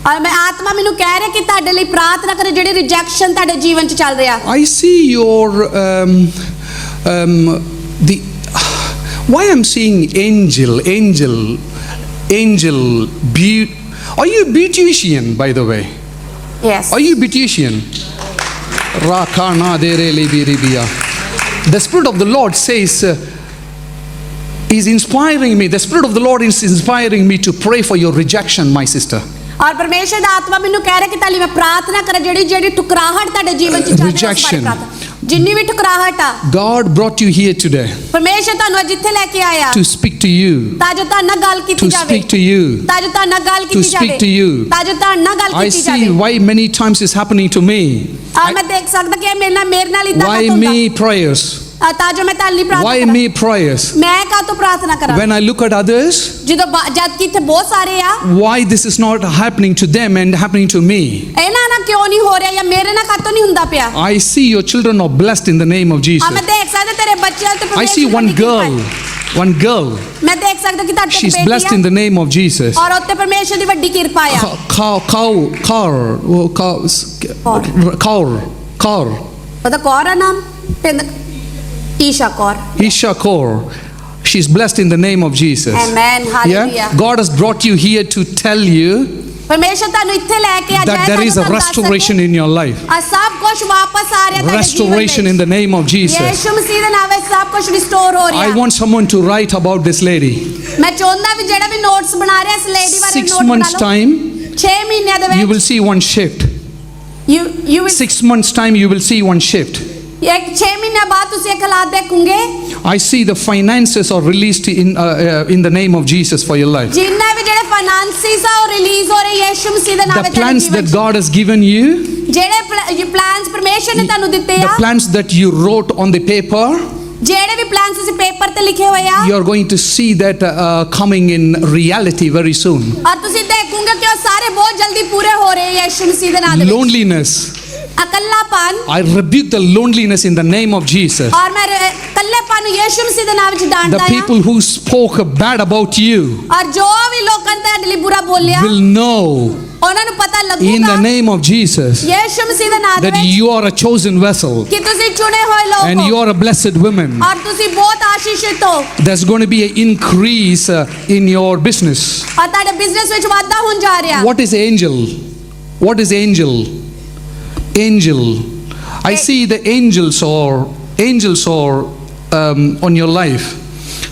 ਔਰ ਮੈਂ ਆਤਮਾ ਮੈਨੂੰ ਕਹਿ ਰਿਹਾ ਕਿ ਤੁਹਾਡੇ ਲਈ ਪ੍ਰਾਰਥਨਾ ਕਰੇ ਜਿਹੜੇ ਰਿਜੈਕਸ਼ਨ ਤੁਹਾਡੇ ਜੀਵਨ ਚ ਚੱਲ ਰਿਹਾ I see your the why I'm seeing angel. Are you a beautician, by the way? Yes Are you a beautician? The Spirit of the Lord says, is inspiring me. The Spirit of the Lord is inspiring me to pray for your rejection, my sister. ਔਰ ਪਰਮੇਸ਼ਰ ਦਾ ਆਤਮਾ ਮੈਨੂੰ ਕਹਿ ਰਿਹਾ ਕਿ ਤਾਲੀ ਮੈਂ ਪ੍ਰਾਰਥਨਾ ਕਰਾਂ ਜਿਹੜੀ ਠੁਕਰਾਹਟ ਤੁਹਾਡੇ ਜੀਵਨ ਚ ਚੱਲ ਰਹੀ ਹੈ ਉਸ ਬਾਰੇ Rejection. ਪ੍ਰਾਰਥਨਾ ਜਿੰਨੀ ਵੀ ਠੁਕਰਾਹਟ ਆ God brought you here today ਪਰਮੇਸ਼ਰ ਤੁਹਾਨੂੰ ਅੱਜ ਇੱਥੇ ਲੈ ਕੇ ਆਇਆ to speak to you, ਤਾਂ ਜੋ ਤੁਹਾਡੇ ਨਾਲ ਗੱਲ ਕੀਤੀ to ਜਾਵੇ speak to you. ਤਾਂ ਜੋ ਤੁਹਾਡੇ ਨਾਲ ਗੱਲ To ਕੀਤੀ speak ਜਾਵੇ to you. ਤਾਂ ਜੋ ਤੁਹਾਡੇ ਨਾਲ ਗੱਲ I ਕੀਤੀ see ਜਾਵੇ why many times it's happening to me. ਔਰ ਮੈਂ ਦੇਖ ਸਕਦਾ ਕਿ ਇਹ ਮੇਰੇ ਨਾਲ ਇਦਾਂ Why ਹੁੰਦਾ me prayers? ਤਾਂ ਜੋ ਮੈਂ ਤੁਹਾਡੇ ਲਈ ਪ੍ਰਾਰਥਨਾ Why ਕਰਾਂ me prayers? ਮੈਂ ਕਾਹਤੋਂ ਪ੍ਰਾਰਥਨਾ ਕਰਾਂ When I look at others, ਜਦ ਕਿ ਇੱਥੇ ਬਹੁਤ ਸਾਰੇ ਆ why this is not happening to them and happening to me? ਇਹਨਾਂ ਨਾਲ ਕਿਉਂ ਨਹੀਂ ਹੋ ਰਿਹਾ ਜਾਂ ਮੇਰੇ ਨਾਲ ਕਾਹਤੋਂ ਨਹੀਂ ਹੁੰਦਾ ਪਿਆ I see your children are blessed in the name of ਆ Jesus. ਮੈਂ ਦੇਖ ਸਕਦਾ ਤੇਰੇ ਬੱਚਿਆਂ ਤੇ I ਪਰਮੇਸ਼ਰ see ਦੀ one ਕਿਰਪਾ ਹੈ। girl. ਮੈਂ ਦੇਖ ਸਕਦਾ ਕਿ ਤੁਹਾਡੇ She's blessed in the name of Jesus. ਔਰ ਉੱਤੇ ਪਰਮੇਸ਼ਰ ਦੀ ਵੱਡੀ ਕਿਰਪਾ ਆ Kaur. ਉਹਦਾ ਕੌਰ ਆ ਨਾਮ Isha Kaur Isha Kaur. She's blessed in the name of Jesus. Amen hallelujah Yeah? God has brought you here to tell you ਪਰਮੇਸ਼ਰ ਤੁਹਾਨੂੰ ਇੱਥੇ ਲੈ ਕੇ ਆ that there is a restoration in your life. ਆ ਸਭ ਕੁਝ ਵਾਪਸ ਆ ਰਿਹਾ ਤੁਹਾਡੇ Restoration in the name of Jesus. ਯਿਸੂ ਮਸੀਹ ਦੇ ਨਾਮ ਵਿੱਚ ਸਭ ਕੁਝ ਰਿਸਟੋਰ ਹੋ ਰਿਹਾ I want someone to write about this lady. ਮੈਂ ਚਾਹੁੰਦਾ ਵੀ ਜਿਹੜਾ ਵੀ ਨੋਟਸ ਬਣਾ ਰਿਹਾ ਇਸ ਲੇਡੀ ਬਾਰੇ 6 ਨੋਟ ਬਣਾ months' ਲਓ time, 6 ਮਹੀਨਿਆਂ ਦੇ you will ਵਿੱਚ see one shift. you will 6 months' time, you will see one shift. ਇੱਕ 6 ਮਹੀਨਿਆਂ ਬਾਅਦ ਤੁਸੀਂ ਇੱਕ ਹਾਲਾਤ ਦੇਖੋਗੇ I see the finances are released in the name of Jesus for your life. ਜਿੰਨੇ ਵੀ ਜਿਹੜੇ ਫਾਈਨਾਂਸਿਸ ਆ ਉਹ ਰਿਲੀਜ਼ ਹੋ ਰਹੇ ਯਿਸੂ ਮਸੀਹ ਦੇ ਨਾਮ The ਵਿੱਚ plans that God has given you, ਜਿਹੜੇ ਪਲਾਨਸ ਪਰਮੇਸ਼ਰ ਨੇ ਤੁਹਾਨੂੰ ਦਿੱਤੇ the ਆ plans that you wrote on the paper, ਜਿਹੜੇ ਵੀ ਪਲਾਨਸ ਤੁਸੀਂ ਪੇਪਰ ਤੇ ਲਿਖੇ ਹੋਏ ਆ you are going to see that coming in reality very soon. ਔਰ ਤੁਸੀਂ ਦੇਖੋਗੇ ਕਿ ਉਹ ਸਾਰੇ ਬਹੁਤ ਜਲਦੀ ਪੂਰੇ ਹੋ ਰਹੇ ਯਿਸੂ ਮਸੀਹ ਦੇ ਨਾਮ ਦੇ ਵਿੱਚ Loneliness, ਇਕੱਲਾਪਨ I rebuke the loneliness in the name of Jesus. ਔਰ ਮੈਂ ਇਕੱਲੇਪਨ ਨੂੰ ਯਿਸੂ ਮਸੀਹ ਦੇ ਨਾਮ ਵਿੱਚ The ਡਾਂਟਦਾ ਆ people who spoke bad about you ਔਰ ਜੋ ਵੀ ਲੋਕਾਂ ਨੇ ਤੁਹਾਡੇ ਲਈ ਬੁਰਾ ਬੋਲਿਆ will know ਉਹਨਾਂ ਨੂੰ ਪਤਾ in ਲੱਗੂਗਾ the name of Jesus ਯਿਸੂ ਮਸੀਹ ਦੇ ਨਾਮ ਦੇ that ਵਿੱਚ you are a chosen vessel ਕਿ ਤੁਸੀਂ ਚੁਣੇ ਹੋਏ ਲੋਕ and you ਹੋ are a blessed woman. ਔਰ ਤੁਸੀਂ ਬਹੁਤ ਆਸ਼ੀਸ਼ਿਤ ਹੋ There's going to be an increase in your business. ਔਰ ਤੁਹਾਡੇ ਬਿਜ਼ਨਸ ਵਿੱਚ ਵਾਧਾ ਹੋਣ ਜਾ ਰਿਹਾ What is angel? What is angel? Angel. I see the angels are on your life,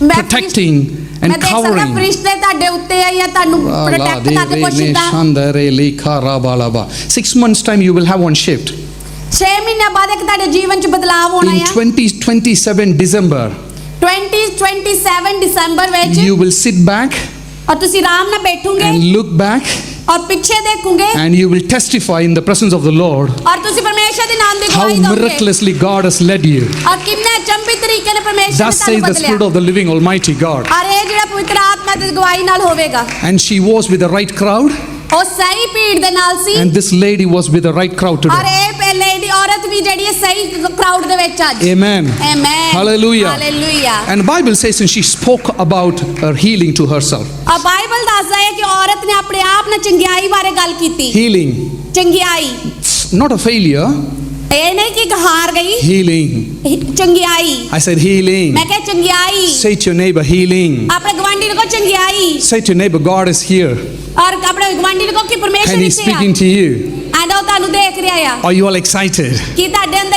ਮੈਂ protecting and ਮੈਂ ਦੇਖ ਸਕਦਾ covering. ਫਰਿਸ਼ਤੇ ਤੁਹਾਡੇ ਉੱਤੇ ਆ ਜਾਂ ਤੁਹਾਨੂੰ ਪ੍ਰੋਟੈਕਟ ਕਰਦੇ ਕੁਛ ਇਦਾਂ 6 months' time, you will have one shift. 6 ਮਹੀਨਿਆਂ ਬਾਅਦ ਇੱਕ ਤੁਹਾਡੇ ਜੀਵਨ 'ਚ ਬਦਲਾਅ ਹੋਣਾ In ਆ 2027 December, 2027 ਦਸੰਬਰ ਵਿੱਚ you will sit back ਔਰ ਤੁਸੀਂ ਆਰਾਮ ਨਾਲ ਬੈਠੋਗੇ and look back, ਔਰ ਪਿੱਛੇ ਦੇਖੋਗੇ and you will testify in the presence of the Lord ਔਰ ਤੁਸੀਂ ਪਰਮੇਸ਼ਰ ਦੇ ਨਾਮ ਦੀ how ਗਵਾਹੀ ਦੋਗੇ miraculously God has led you. ਔਰ ਕਿੰਨੇ ਅਚੰਭੀ ਤਰੀਕੇ ਨਾਲ ਪਰਮੇਸ਼ਰ ਨੇ Thus says ਤੁਹਾਨੂੰ the Spirit ਬਦਲਿਆ of the living Almighty God. ਔਰ ਇਹ ਜਿਹੜਾ ਪਵਿੱਤਰ ਆਤਮਾ ਦੀ ਗਵਾਹੀ ਨਾਲ ਹੋਵੇਗਾ And she was with the right crowd, ਉਹ ਸਹੀ ਭੀੜ ਦੇ ਨਾਲ ਸੀ and this lady was with the right crowd ਔਰ today. ਇਹ ਲੇਡੀ ਔਰਤ ਵੀ ਜਿਹੜੀ ਹੈ ਸਹੀ ਕਰਾਊਡ ਦੇ ਵਿੱਚ ਅੱਜ Amen. Amen Hallelujah. Hallelujah And the Bible says, and she spoke about her healing to herself. ਆ ਬਾਈਬਲ ਦੱਸਦਾ ਹੈ ਕਿ ਔਰਤ ਨੇ ਆਪਣੇ ਆਪ ਨਾਲ ਚੰਗਿਆਈ ਬਾਰੇ ਗੱਲ ਕੀਤੀ Healing, ਚੰਗਿਆਈ not a failure. ਇਹ ਨਹੀਂ ਕਿ ਹਾਰ ਗਈ Healing. ਚੰਗਿਆਈ I said healing. ਮੈਂ ਕਿਹਾ ਚੰਗਿਆਈ Say to your neighbor, healing. ਆਪਣੇ ਗਵਾਂਢੀ ਨੂੰ ਕਹੋ ਚੰਗਿਆਈ Say to your neighbor, God is here ਔਰ ਆਪਣੇ ਗਵਾਂਢੀ ਨੂੰ ਕਹੋ ਕਿ ਪਰਮੇਸ਼ਰ and He's ਇੱਥੇ ਆ speaking to you. ਆਂਦਾ ਉਹ ਤੁਹਾਨੂੰ ਦੇਖ ਰਿਹਾ ਆ Are you all excited? ਕੀ ਤੁਹਾਡੇ ਅੰਦਰ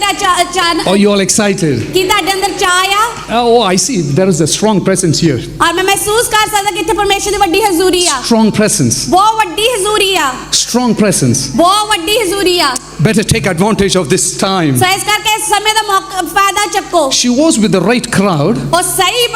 Are you all excited? ਕੀ ਤੁਹਾਡੇ ਅੰਦਰ ਚਾਹ ਆ Oh, I see. There is a strong presence here. ਔਰ ਮੈਂ ਮਹਿਸੂਸ ਕਰ ਸਕਦਾ ਕਿ ਇੱਥੇ ਪਰਮੇਸ਼ਰ ਦੀ ਵੱਡੀ ਹਜ਼ੂਰੀ ਆ Strong presence. ਬਹੁਤ ਵੱਡੀ ਹਜ਼ੂਰੀ ਆ strong presence. ਬਹੁਤ ਵੱਡੀ ਹਜ਼ੂਰੀ ਆ। Better take advantage of this time. ਸੋ ਇਸ ਕਰਕੇ ਇਸ ਸਮੇਂ ਦਾ ਮੌਕਾ ਫਾਇਦਾ ਚੱਕੋ। She was with the right crowd. ਉਹ ਸਹੀ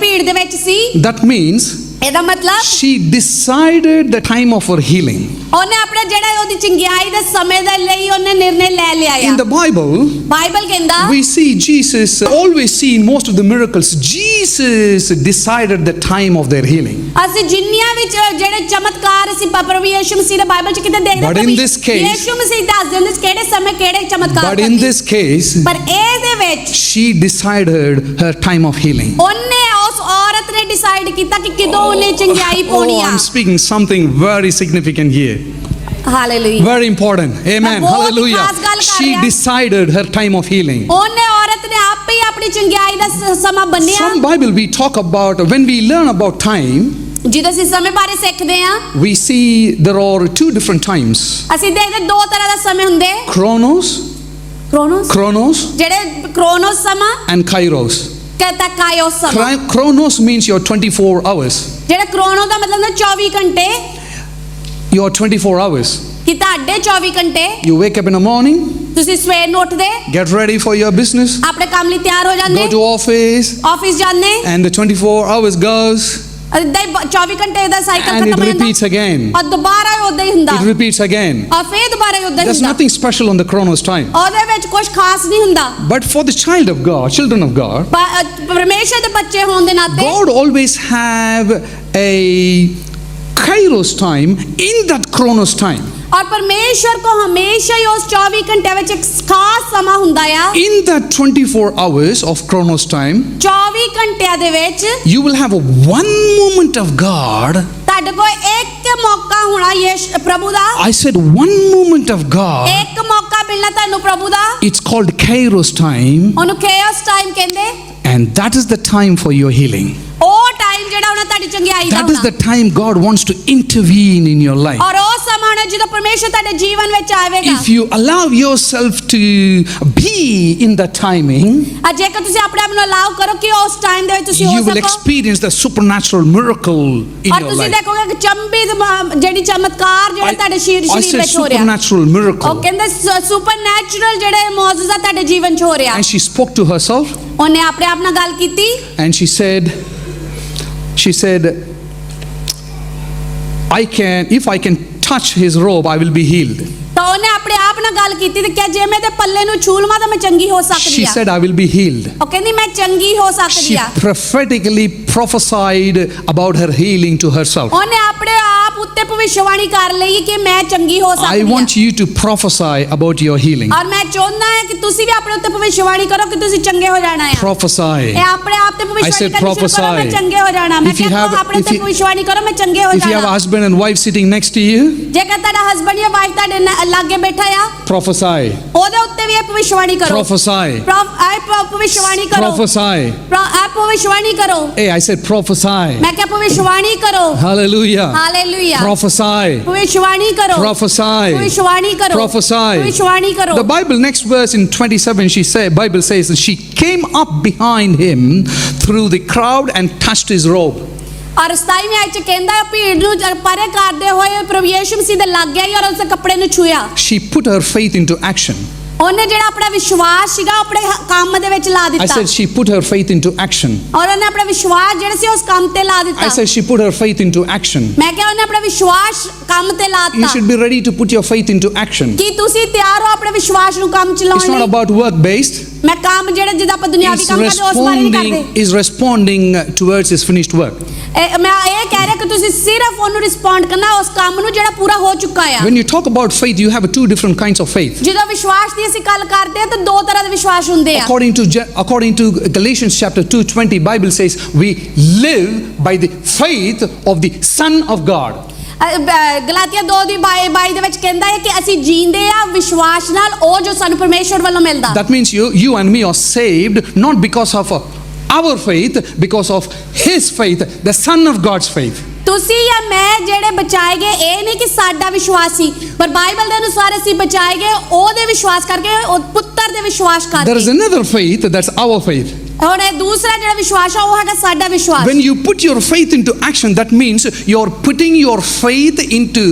ਭੀੜ ਦੇ ਵਿੱਚ ਸੀ। That means ਇਹਦਾ ਮਤਲਬ she decided the time of her healing. ਉਹਨੇ ਆਪਣੇ ਜਿਹੜਾ ਉਹਦੀ ਚੰਗਿਆਈ ਦੇ ਸਮੇਂ ਦੇ ਲਈ ਉਹਨੇ ਨਿਰਣੇ ਲੈ ਲਿਆ ਆ। In the Bible, ਬਾਈਬਲ ਕਹਿੰਦਾ we see Jesus, always see in most of the miracles, Jesus decided the time of their healing. ਅਸੀਂ ਜਿੰਨੀਆਂ ਵਿੱਚ ਜਿਹੜੇ ਚਮਤਕਾਰ ਅਸੀਂ ਪ੍ਰਭੂ ਯਿਸੂ ਮਸੀਹ ਦੇ ਬਾਈਬਲ ਚ ਕਿਤੇ ਦੇਖਦੇ But in this case- ਯਿਸੂ ਮਸੀਹ ਦੱਸਦੇ ਹੁੰਦੇ ਸੀ ਕਿਹੜੇ ਸਮੇਂ ਕਿਹੜੇ ਚਮਤਕਾਰ But in this case, ਪਰ ਇਹਦੇ ਵਿੱਚ she decided her time of healing. ਉਹਨੇ ਉਸ ਔਰਤ ਨੇ ਡਿਸਾਈਡ ਕੀਤਾ ਕਿ ਕਦੋਂ ਉਹਨੇ ਚੰਗਿਆਈ ਪਾਉਣੀ Oh, ਆ। I'm speaking something very significant here. Hallelujah. Very important. Amen. ਬਹੁਤ Hallelujah. ਖਾਸ ਗੱਲ ਕਰ She ਰਿਹਾ। decided her time of healing. ਉਹਨੇ ਔਰਤ ਨੇ ਆਪੇ ਹੀ ਆਪਣੀ ਚੰਗਿਆਈ ਦਾ ਸਮਾਂ ਬੰਨਿਆ। From Bible we talk about, when we learn about time, ਜਦੋਂ ਅਸੀਂ ਸਮੇਂ ਬਾਰੇ ਸਿੱਖਦੇ ਆ we see there are two different times. ਅਸੀਂ ਦੇਖਦੇ ਦੋ ਤਰ੍ਹਾਂ ਦਾ ਸਮੇਂ ਹੁੰਦੇ Chronos, ਕ੍ਰੋਨੋਸ ਜਿਹੜੇ ਕ੍ਰੋਨੋਸ ਸਮਾਂ and Kairos. ਕਹਤਾ ਕਾਇਓਸ ਸਮਾਂ। Chronos means your 24 hours. ਜਿਹੜਾ ਕ੍ਰੋਨੋ ਦਾ ਮਤਲਬ ਹੁੰਦਾ 24 ਘੰਟੇ Your 24 hours. ਕਿ ਤੁਹਾਡੇ 24 ਘੰਟੇ You wake up in the morning, ਤੁਸੀਂ ਸਵੇਰ ਨੂੰ ਉੱਠਦੇ get ready for your business, ਆਪਣੇ ਕੰਮ ਲਈ ਤਿਆਰ ਹੋ go ਜਾਂਦੇ to office, ਆਫਿਸ ਜਾਂਦੇ and the 24 hours goes, ਏਦਾਂ ਹੀ 24 ਘੰਟੇ ਦਾ ਸਾਈਕਲ and it ਖਤਮ ਹੋ repeats ਜਾਂਦਾ again. ਔਰ ਦੁਬਾਰਾ ਉਦਾਂ ਹੀ ਹੁੰਦਾ It repeats again. ਔਰ ਫੇਰ ਦੁਬਾਰਾ ਉਦਾਂ ਹੀ There's ਹੁੰਦਾ nothing special on the Chronos time. ਉਹਦੇ ਵਿੱਚ ਕੁਝ ਖਾਸ ਨਹੀਂ ਹੁੰਦਾ But for the child of God, children of God, ਪਰਮੇਸ਼ਰ ਦੇ ਬੱਚੇ ਹੋਣ ਦੇ ਨਾਤੇ God always have a Kairos time in that Chronos time. ਔਰ ਪਰਮੇਸ਼ਰ ਕੋ ਹਮੇਸ਼ਾ ਹੀ ਉਸ 24 ਘੰਟੇ ਵਿੱਚ ਇੱਕ ਖਾਸ ਸਮਾਂ ਹੁੰਦਾ ਆ In that 24 hours of Chronos time, 24 ਘੰਟਿਆਂ ਦੇ ਵਿੱਚ you will have one moment of God. ਤੁਹਾਡੇ ਕੋਲ ਇੱਕ ਮੌਕਾ ਹੋਣਾ ਪ੍ਰਭੂ ਦਾ I said one moment of God. ਇੱਕ ਮੌਕਾ ਮਿਲਣਾ ਤੁਹਾਨੂੰ ਪ੍ਰਭੂ ਦਾ It's called Kairos time, ਉਹਨੂੰ ਕੇਓਸ ਟਾਈਮ ਕਹਿੰਦੇ and that is the time for your healing. ਉਹ ਟਾਈਮ ਜਿਹੜਾ ਉਹਨਾਂ ਤੁਹਾਡੀ ਚੰਗਿਆਈ ਦਾ That is ਹੋਣਾ the time God wants to intervene in your life. ਔਰ ਉਹ ਸਮਾਂ ਹੋਣਾ ਜਦੋਂ ਪਰਮੇਸ਼ਰ ਤੁਹਾਡੇ ਜੀਵਨ ਵਿੱਚ ਆਵੇਗਾ If you allow yourself to be in the timing, ਜੇਕਰ ਤੁਸੀਂ ਆਪਣੇ ਆਪ ਨੂੰ ਅਲਾਉ ਕਰੋ ਕਿ ਉਸ ਟਾਈਮ ਦੇ ਵਿੱਚ ਤੁਸੀਂ ਹੋ you will ਸਕੋ experience the supernatural miracle in ਔਰ your ਤੁਸੀਂ life. ਦੇਖੋਗੇ ਕਿ ਚੰਬੀ ਜਿਹੜੀ ਚਮਤਕਾਰ ਜਿਹੜਾ ਤੁਹਾਡੇ I ਸਰੀਰ said ਵਿੱਚ ਹੋ ਰਿਹਾ supernatural ਉਹ miracle. ਕਹਿੰਦੇ ਸੁਪਰਨੈਚੁਰਲ ਜਿਹੜੇ ਮੌਜੂਜ਼ਾ ਤੁਹਾਡੇ ਜੀਵਨ 'ਚ ਹੋ ਰਿਹਾ And she spoke to herself ਉਹਨੇ ਆਪਣੇ ਆਪ ਨਾਲ ਗੱਲ ਕੀਤੀ and she said, if I can touch his robe, I will be healed. ਤਾਂ ਉਹਨੇ ਆਪਣੇ ਆਪ ਨਾਲ ਗੱਲ ਕੀਤੀ ਤੇ ਕਿਹਾ ਜੇ ਮੈਂ ਤੇ ਪੱਲੇ ਨੂੰ ਛੂ ਲਵਾਂ ਤਾਂ ਮੈਂ ਚੰਗੀ ਹੋ ਸਕਦੀ She ਆ said, I will be healed. ਉਹ ਕਹਿੰਦੀ ਮੈਂ ਚੰਗੀ ਹੋ ਸਕਦੀ She ਆ prophetically prophesied about her healing to herself. ਉਹਨੇ ਆਪਣੇ ਆਪ ਉੱਤੇ ਭਵਿੱਖਬਾਣੀ ਕਰ ਲਈ ਕਿ ਮੈਂ ਚੰਗੀ ਹੋ I ਸਕਦੀ ਆ want you to prophesy about your healing. ਔਰ ਮੈਂ ਚਾਹੁੰਦਾ ਹਾਂ ਕਿ ਤੁਸੀਂ ਵੀ ਆਪਣੇ ਉੱਤੇ ਭਵਿੱਖਬਾਣੀ ਕਰੋ ਕਿ ਤੁਸੀਂ ਚੰਗੇ ਹੋ ਜਾਣਾ ਆ Prophesy. ਇਹ ਆਪਣੇ ਆਪ ਤੇ I ਭਵਿੱਖਬਾਣੀ said ਕਰਨੀ ਸ਼ੁਰੂ ਕਰੋ ਮੈਂ prophesy. ਚੰਗੇ ਹੋ ਜਾਣਾ ਮੈਂ If you ਕਿਹਾ have- ਆਪਣੇ if ਉੱਤੇ you- ਭਵਿੱਖਬਾਣੀ ਕਰੋ ਮੈਂ ਚੰਗੇ ਹੋ If you have a ਜਾਣਾ husband and wife sitting next to you, ਜੇਕਰ ਤੁਹਾਡਾ ਹਸਬੰਡ ਜਾਂ ਵਾਈਫ ਤੁਹਾਡੇ ਲਾਗੇ ਬੈਠਾ ਆ prophesy. ਉਹਦੇ ਉੱਤੇ ਵੀ ਇਹ ਭਵਿੱਖਬਾਣੀ ਕਰੋ Prophesy. ਭਵਿੱਖਬਾਣੀ ਕਰੋ Prophesy. ਇਹ ਭਵਿੱਖਬਾਣੀ ਕਰੋ Hey, I said prophesy. ਮੈਂ ਕਿਹਾ ਭਵਿੱਖਬਾਣੀ ਕਰੋ Hallelujah. Hallelujah Prophesy. ਭਵਿੱਖਬਾਣੀ ਕਰੋ Prophesy. ਭਵਿੱਖਬਾਣੀ ਕਰੋ Prophesy. ਭਵਿੱਖਬਾਣੀ ਕਰੋ The Bible, next verse in 27, Bible says that she came up behind him through the crowd and touched his robe. ਔਰ 27ਵੀਂ ਆਇਤ ਚ ਕਹਿੰਦਾ ਹੈ ਭੀੜ ਨੂੰ ਪਰੇ ਕਰਦੇ ਹੋਏ ਪ੍ਰਭੂ ਯਿਸੂ ਮਸੀਹ ਦੇ ਲੱਗ ਗਿਆ ਔਰ ਉਸਦੇ ਕੱਪੜੇ ਨੂੰ ਛੂਇਆ She put her faith into action. ਉਹਨੇ ਜਿਹੜਾ ਆਪਣਾ ਵਿਸ਼ਵਾਸ ਸੀਗਾ ਆਪਣੇ ਕੰਮ ਦੇ ਵਿੱਚ ਲਾ I ਦਿੱਤਾ said she put her faith into action. ਔਰ ਉਹਨੇ ਆਪਣਾ ਵਿਸ਼ਵਾਸ ਜਿਹੜਾ ਸੀ ਉਸ ਕੰਮ ਤੇ ਲਾ I ਦਿੱਤਾ said she put her faith into action. ਮੈਂ ਕਿਹਾ ਉਹਨੇ ਆਪਣਾ ਵਿਸ਼ਵਾਸ ਕੰਮ ਤੇ You ਲਾਤਾ should be ready to put your faith into action. ਕੀ ਤੁਸੀਂ ਤਿਆਰ ਹੋ ਆਪਣੇ ਵਿਸ਼ਵਾਸ ਨੂੰ ਕੰਮ It's ਚਲਾਉਣ not ਲਈ about work based. ਮੈਂ ਕੰਮ ਜਿਹੜਾ ਜਿੱਦਾਂ ਆਪਾਂ ਦੁਨਿਆਵੀ ਕੰਮ ਕਰਦੇ ਉਸ ਬਾਰੇ ਨਹੀਂ ਕਰਦੇ Is responding towards his finished work. ਮੈਂ ਇਹ ਕਹਿ ਰਿਹਾ ਕਿ ਤੁਸੀਂ ਸਿਰਫ ਉਹਨੂੰ ਰਿਸਪੌਂਡ ਕਰਨਾ ਉਸ ਕੰਮ ਨੂੰ ਜਿਹੜਾ ਪੂਰਾ ਹੋ ਚੁੱਕਾ ਆ When you talk about faith, you have two different kinds of faith. ਜਦੋਂ ਵਿਸ਼ਵਾਸ ਦੀ ਅਸੀਂ ਗੱਲ ਕਰਦੇ ਹਾਂ ਤਾਂ ਦੋ ਤਰ੍ਹਾਂ ਦੇ ਵਿਸ਼ਵਾਸ ਹੁੰਦੇ ਆ According to Galatians chapter 2:20, Bible says we live by the faith of the Son of God. ਗਲਾਤੀਆ 2:22 ਦੇ ਵਿੱਚ ਕਹਿੰਦਾ ਹੈ ਕਿ ਅਸੀਂ ਜੀਂਦੇ ਆ ਵਿਸ਼ਵਾਸ ਨਾਲ ਉਹ ਜੋ ਸਾਨੂੰ ਪਰਮੇਸ਼ਵਰ ਵੱਲੋਂ ਮਿਲਦਾ That means you and me are saved not because of our faith, because of His faith, the Son of God's faith. ਤੁਸੀਂ ਜਾਂ ਮੈਂ ਜਿਹੜੇ ਬਚਾਏ ਗਏ ਇਹ ਨਹੀਂ ਕਿ ਸਾਡਾ ਵਿਸ਼ਵਾਸ ਸੀ ਪਰ ਬਾਈਬਲ ਦੇ ਅਨੁਸਾਰ ਅਸੀਂ ਬਚਾਏ ਗਏ ਉਹਦੇ ਵਿਸ਼ਵਾਸ ਕਰਕੇ ਉਹ ਪੁੱਤਰ ਦੇ ਵਿਸ਼ਵਾਸ There is ਕਰਕੇ another faith that's our faith. ਹੁਣ ਇਹ ਦੂਸਰਾ ਜਿਹੜਾ ਵਿਸ਼ਵਾਸ ਆ ਉਹ ਹੈਗਾ ਸਾਡਾ ਵਿਸ਼ਵਾਸ When you put your faith into action, that means you're putting your faith into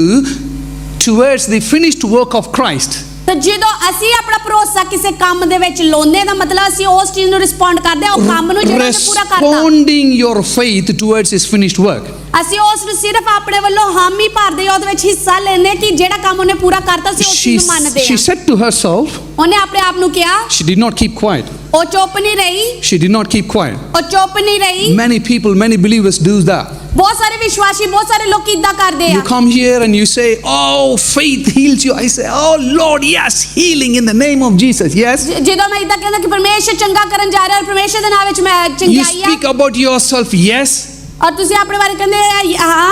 towards the finished work of Christ, ਤੇ ਜਦੋਂ ਅਸੀਂ ਆਪਣਾ ਭਰੋਸਾ ਕਿਸੇ ਕੰਮ ਦੇ ਵਿੱਚ ਲਾਉਂਦੇ ਦਾ ਮਤਲਬ ਅਸੀਂ ਉਸ ਚੀਜ਼ ਨੂੰ ਰਿਸਪੌਂਡ ਕਰਦੇ ਆ ਉਹ ਕੰਮ ਨੂੰ ਜਿਹੜਾ ਉਹਨੇ ਪੂਰਾ ਕਰਤਾ responding your faith towards his finished work. ਅਸੀਂ ਉਸ ਨੂੰ ਸਿਰਫ ਆਪਣੇ ਵੱਲੋਂ ਹਾਮੀ ਭਰਦੇ ਆ ਉਹਦੇ ਵਿੱਚ ਹਿੱਸਾ ਲੈਂਦੇ ਕਿ ਜਿਹੜਾ ਕੰਮ ਉਹਨੇ ਪੂਰਾ ਕਰਤਾ ਸੀ ਉਸ She, ਨੂੰ ਮੰਨਦੇ she ਆ said to herself, ਉਹਨੇ ਆਪਣੇ ਆਪ ਨੂੰ ਕਿਹਾ she did not keep quiet. ਉਹ ਚੁੱਪ ਨਹੀਂ ਰਹੀ She did not keep quiet. ਉਹ ਚੁੱਪ ਨਹੀਂ ਰਹੀ Many people, many believers do that. ਬਹੁਤ ਸਾਰੇ ਵਿਸ਼ਵਾਸੀ ਬਹੁਤ ਸਾਰੇ ਲੋਕ ਇਦਾਂ ਕਰਦੇ You ਆ come here and you say, oh, faith heals you. I say, oh, Lord, yes, healing in the name of Jesus. Yes. ਜਦੋਂ ਮੈਂ ਇਦਾਂ ਕਹਿੰਦਾ ਕਿ ਪਰਮੇਸ਼ਰ ਚੰਗਾ ਕਰਨ ਜਾ ਰਿਹਾ ਔਰ ਪਰਮੇਸ਼ਰ ਦੇ ਨਾਮ ਵਿੱਚ ਮੈਂ You ਚੰਗਿਆਈ ਆ speak about yourself. Yes. ਔਰ ਤੁਸੀਂ ਆਪਣੇ ਬਾਰੇ ਕਹਿੰਦੇ ਹਾਂ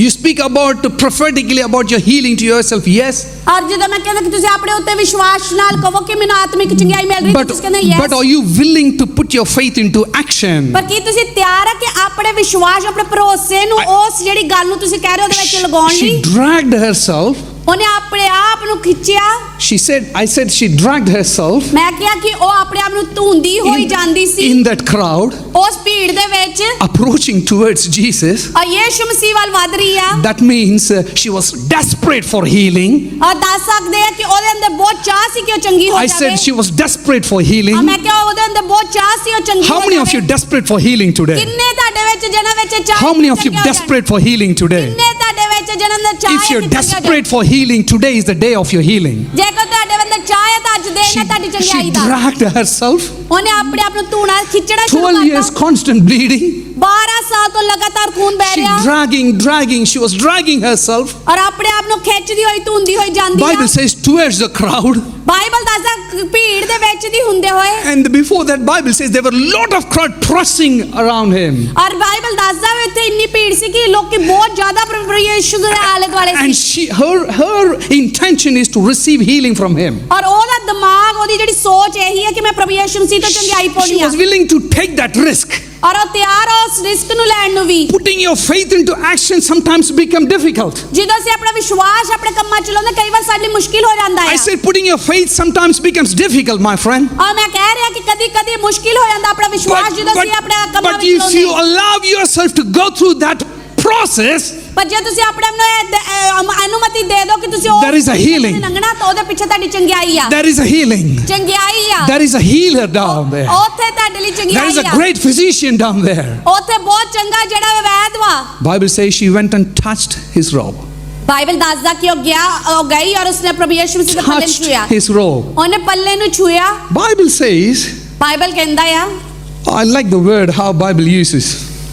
You speak about prophetically about your healing to yourself. Yes. ਔਰ ਜਦੋਂ ਮੈਂ ਕਹਿੰਦਾ ਕਿ ਤੁਸੀਂ ਆਪਣੇ ਉੱਤੇ ਵਿਸ਼ਵਾਸ ਨਾਲ ਕਹੋ ਕਿ ਮੈਨੂੰ ਆਤਮਿਕ ਚੰਗਿਆਈ ਮਿਲ ਰਹੀ ਹੈ ਤੁਸੀਂ ਕਹਿੰਦੇ But are you willing to put your faith into action? ਪਰ ਕੀ ਤੁਸੀਂ ਤਿਆਰ ਆ ਕਿ ਆਪਣੇ ਵਿਸ਼ਵਾਸ ਆਪਣੇ ਭਰੋਸੇ ਨੂੰ ਉਸ ਜਿਹੜੀ ਗੱਲ ਨੂੰ ਤੁਸੀਂ ਕਹਿ ਰਹੇ ਹੋ ਉਹਦੇ ਵਿੱਚ ਲਗਾਉਣ She ਲਈ dragged herself. ਉਹਨੇ ਆਪਣੇ ਆਪ ਨੂੰ ਖਿੱਚਿਆ I said she dragged herself ਮੈਂ ਕਿਹਾ ਕਿ ਉਹ ਆਪਣੇ ਆਪ ਨੂੰ ਧੂੰਦੀ ਹੋਈ ਜਾਂਦੀ ਸੀ in that crowd, ਉਸ ਭੀੜ ਦੇ ਵਿੱਚ approaching towards Jesus. ਔਰ ਯਿਸੂ ਮਸੀਹ ਵੱਲ ਵਧ ਰਹੀ ਆ That means she was desperate for healing. ਔਰ ਦੱਸ ਸਕਦੇ ਆ ਕਿ ਉਹਦੇ ਅੰਦਰ ਬਹੁਤ ਚਾਹ ਸੀ ਕਿ ਉਹ ਚੰਗੀ ਹੋ I ਜਾਵੇ said she was desperate for ਔਰ healing. ਮੈਂ ਕਿਹਾ ਉਹਦੇ ਅੰਦਰ ਬਹੁਤ ਚਾਹ ਸੀ ਉਹ ਚੰਗੀ How ਹੋ many of you ਜਾਵੇ desperate for healing today? ਕਿੰਨੇ ਤੁਹਾਡੇ ਵਿੱਚ ਜਿਹਨਾਂ ਵਿੱਚ ਚਾਹ How many of you ਚੰਗੇ ਹੋ ਜਾਣ? desperate for healing today? ਕਿੰਨੇ ਤੁਹਾਡੇ ਵਿੱਚ ਜਿਹਨਾਂ ਅੰਦਰ ਚਾਹ If ਹੈ you're ਕਿ ਚੰਗੇ ਹੋ ਜਾਣ? desperate for healing, today is the day of your healing. ਜੇਕਰ ਤੁਹਾਡੇ ਅੰਦਰ ਚਾਹ ਹੈ ਤਾਂ ਅੱਜ ਦਿਨ ਹੈ ਤੁਹਾਡੀ She ਚੰਗਿਆਈ ਦਾ dragged herself. ਉਹਨੇ ਆਪਣੇ ਆਪ ਨੂੰ ਧੂਣਾ ਖਿੱਚਣਾ ਸ਼ੁਰੂ 12 years ਕਰਤਾ constant bleeding. 12 ਸਾਲ ਤੋਂ ਲਗਾਤਾਰ ਖੂਨ ਵਹਿ She ਰਿਹਾ dragging. She was dragging herself. ਔਰ ਆਪਣੇ ਆਪ ਨੂੰ ਖਿੱਚਦੀ ਹੋਈ ਧੂੰਦੀ ਹੋਈ ਜਾਂਦੀ ਆ Bible says towards the crowd. Bible ਦੱਸਦਾ ਭੀੜ ਦੇ ਵਿੱਚ ਦੀ ਹੁੰਦੇ ਹੋਏ And before that, Bible says there were a lot of crowd pressing around him. ਔਰ ਬਾਈਬਲ ਦੱਸਦਾ ਵੀ ਇੱਥੇ ਇੰਨੀ ਭੀੜ ਸੀ ਕਿ ਲੋਕੀ ਬਹੁਤ ਜ਼ਿਆਦਾ ਪ੍ਰਭੂ ਯਿਸੂ ਦੇ ਆਲੇ ਦੁਆਲੇ And C her intention is to receive healing from him. ਔਰ ਉਹਦਾ ਦਿਮਾਗ ਉਹਦੀ ਜਿਹੜੀ ਸੋਚ ਇਹੀ ਹੈ ਕਿ ਮੈਂ ਪ੍ਰਭੂ ਯਿਸੂ ਮਸੀਹ ਤੋਂ ਚੰਗਿਆਈ She ਪਾਉਣੀ ਆ was willing to take that risk. ਔਰ ਉਹ ਤਿਆਰ ਆ ਉਸ ਰਿਸਕ ਨੂੰ ਲੈਣ ਨੂੰ ਵੀ Putting your faith into action sometimes become difficult. ਜਦੋਂ ਅਸੀਂ ਆਪਣਾ ਵਿਸ਼ਵਾਸ ਆਪਣੇ ਕੰਮਾਂ ਚ ਲਾਉਂਦੇ ਕਈ ਵਾਰ ਸਾਡੇ ਲਈ ਮੁਸ਼ਕਿਲ ਹੋ ਜਾਂਦਾ I ਹੈ said putting your faith sometimes becomes difficult, my friend. ਔਰ ਮੈਂ ਕਹਿ ਰਿਹਾ ਕਿ ਕਦੀ ਕਦੀ ਮੁਸ਼ਕਿਲ ਹੋ ਜਾਂਦਾ ਆਪਣਾ ਵਿਸ਼ਵਾਸ ਜਦੋਂ ਅਸੀਂ ਆਪਣੇ ਕੰਮਾਂ but ਵਿੱਚ if you ਲਾਉਂਦੇ allow yourself to go through that process, ਪਰ ਜੇ ਤੁਸੀਂ ਆਪਣੇ ਆਪ ਨੂੰ ਅਨੁਮਤੀ ਦੇ ਦਿਓ ਕਿ ਤੁਸੀਂ There is a healing. ਲੰਘਣਾ ਤਾਂ ਉਹਦੇ ਪਿੱਛੇ ਤੁਹਾਡੀ ਚੰਗਿਆਈ ਆ there is a healing. ਚੰਗਿਆਈ ਆ There is a healer down there. ਉੱਥੇ ਤੁਹਾਡੇ ਲਈ There is ਚੰਗਿਆਈ a ਆ great physician down there. ਉੱਥੇ ਬਹੁਤ ਚੰਗਾ ਜਿਹੜਾ ਵੈਦ ਵਾ Bible says she went and touched his robe. Bible ਦੱਸਦਾ ਕਿ ਉਹ ਗਈ ਔਰ ਉਸਨੇ ਪ੍ਰਭੂ ਯਿਸੂ ਮਸੀਹ ਦੇ ਪੱਲੇ ਨੂੰ Touched ਛੂਇਆ his robe. ਉਹਨੇ ਪੱਲੇ ਨੂੰ ਛੂਇਆ Bible says, ਬਾਈਬਲ ਕਹਿੰਦਾ ਆ I like the word how Bible uses.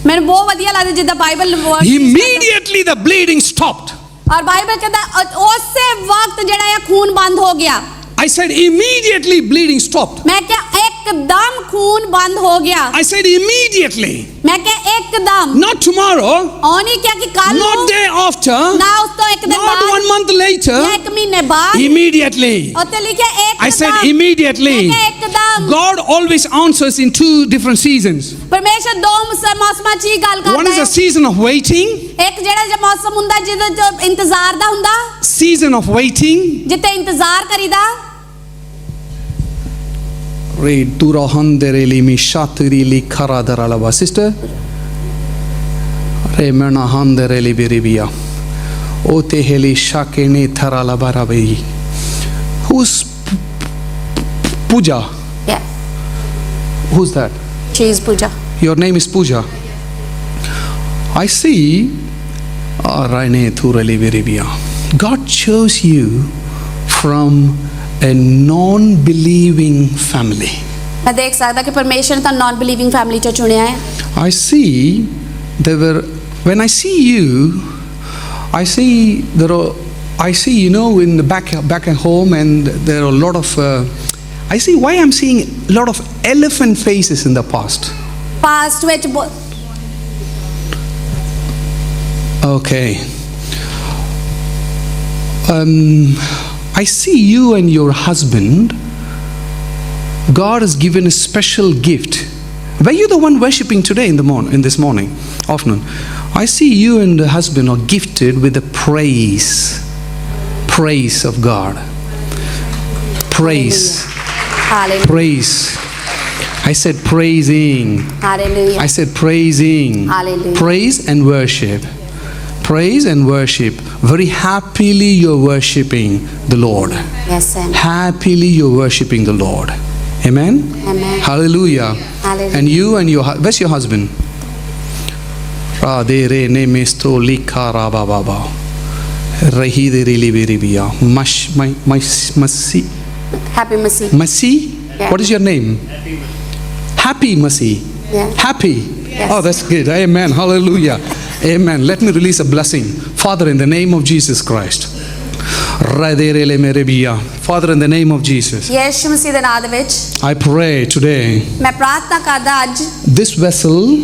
ਮੈਨੂੰ ਬਹੁਤ ਵਧੀਆ ਲੱਗਦਾ ਜਿੱਦਾਂ Bible Immediately the bleeding stopped. ਔਰ ਬਾਈਬਲ ਕਹਿੰਦਾ ਉਸੇ ਵਕਤ ਜਿਹੜਾ ਆ ਖੂਨ ਬੰਦ ਹੋ ਗਿਆ I said immediately bleeding stopped. ਮੈਂ ਕਿਹਾ ਇੱਕਦਮ ਖੂਨ ਬੰਦ ਹੋ ਗਿਆ I said immediately. ਮੈਂ ਕਿਹਾ ਇੱਕਦਮ Not tomorrow. ਉਹ ਨਹੀਂ ਕਿਹਾ ਕਿ ਕੱਲ Not ਨੂੰ day after. ਨਾ ਉਸ ਤੋਂ ਇੱਕ ਦਿਨ Not ਬਾਅਦ 1 month later. ਜਾਂ ਇੱਕ ਮਹੀਨੇ ਬਾਅਦ Immediately. ਉੱਤੇ ਲਿਖਿਆ ਇੱਕਦਮ I said immediately. ਮੈਂ ਕਿਹਾ ਇੱਕਦਮ God always answers in 2 different seasons. ਪਰਮੇਸ਼ਰ ਦੋ ਮੌਸਮਾਂ 'ਚ ਹੀ ਗੱਲ One ਕਰਦਾ is a ਹੈ season of waiting. ਇੱਕ ਜਿਹੜਾ ਜਿਹਾ ਮੌਸਮ ਹੁੰਦਾ ਜਿਹਦੇ 'ਚ ਇੰਤਜ਼ਾਰ ਦਾ ਹੁੰਦਾ Season of waiting. ਜਿੱਤੇ ਇੰਤਜ਼ਾਰ ਕਰੀਦਾ Read Durahandereli mi shatirili karadaralaba. Sister. Remena handereli biribia. Oteheli shakene taralabarabi. Who's Pooja? yeah Who's that? she is Pooja Your name is Pooja. I see Raine Thurali Viribia. God chose you from a non-believing family. ਮੈਂ ਦੇਖ ਸਕਦਾ ਕਿ ਪਰਮੇਸ਼ਰ ਨੇ ਤਾਂ naan ਬਿਲੀਵਿੰਗ family 'ਚੋਂ ਚੁਣਿਆ ਹੈ I see there were, when I see you, I see there are, I see, you know, in the back at home, and there are a lot of, I see why I'm seeing a lot of elephant faces in the past. Past ਵਿੱਚ Okay. I see you and your husband. God has given a special gift. Were you the one worshiping today in this morning, afternoon? I see you and the husband are gifted with the praise of God. Praise. Hallelujah. Praise. I said praising. Hallelujah. I said praising. Hallelujah. Praise and worship. Praise and worship. Very happily you're worshiping the Lord. Yes, amen. Happily you're worshiping the Lord. Amen? Amen. Hallelujah. Hallelujah. And you and where's your husband? Ra de re ne mesto lika ra ba ba ba. Rahi de re li bi ri bi ya. Masi. Happy Masi. Masi? Yeah. What is your name? Happy Masi. Yeah. Happy. Yes. Oh, that's good. Amen. Hallelujah. Amen. Let me release a blessing. Father, in the name of Jesus Christ. Father, in the name of Jesus, ਯਿਸੂ ਮਸੀਹ ਦੇ ਨਾਮ ਦੇ ਵਿੱਚ I pray today, ਮੈਂ ਪ੍ਰਾਰਥਨਾ ਕਰਦਾ ਅੱਜ this vessel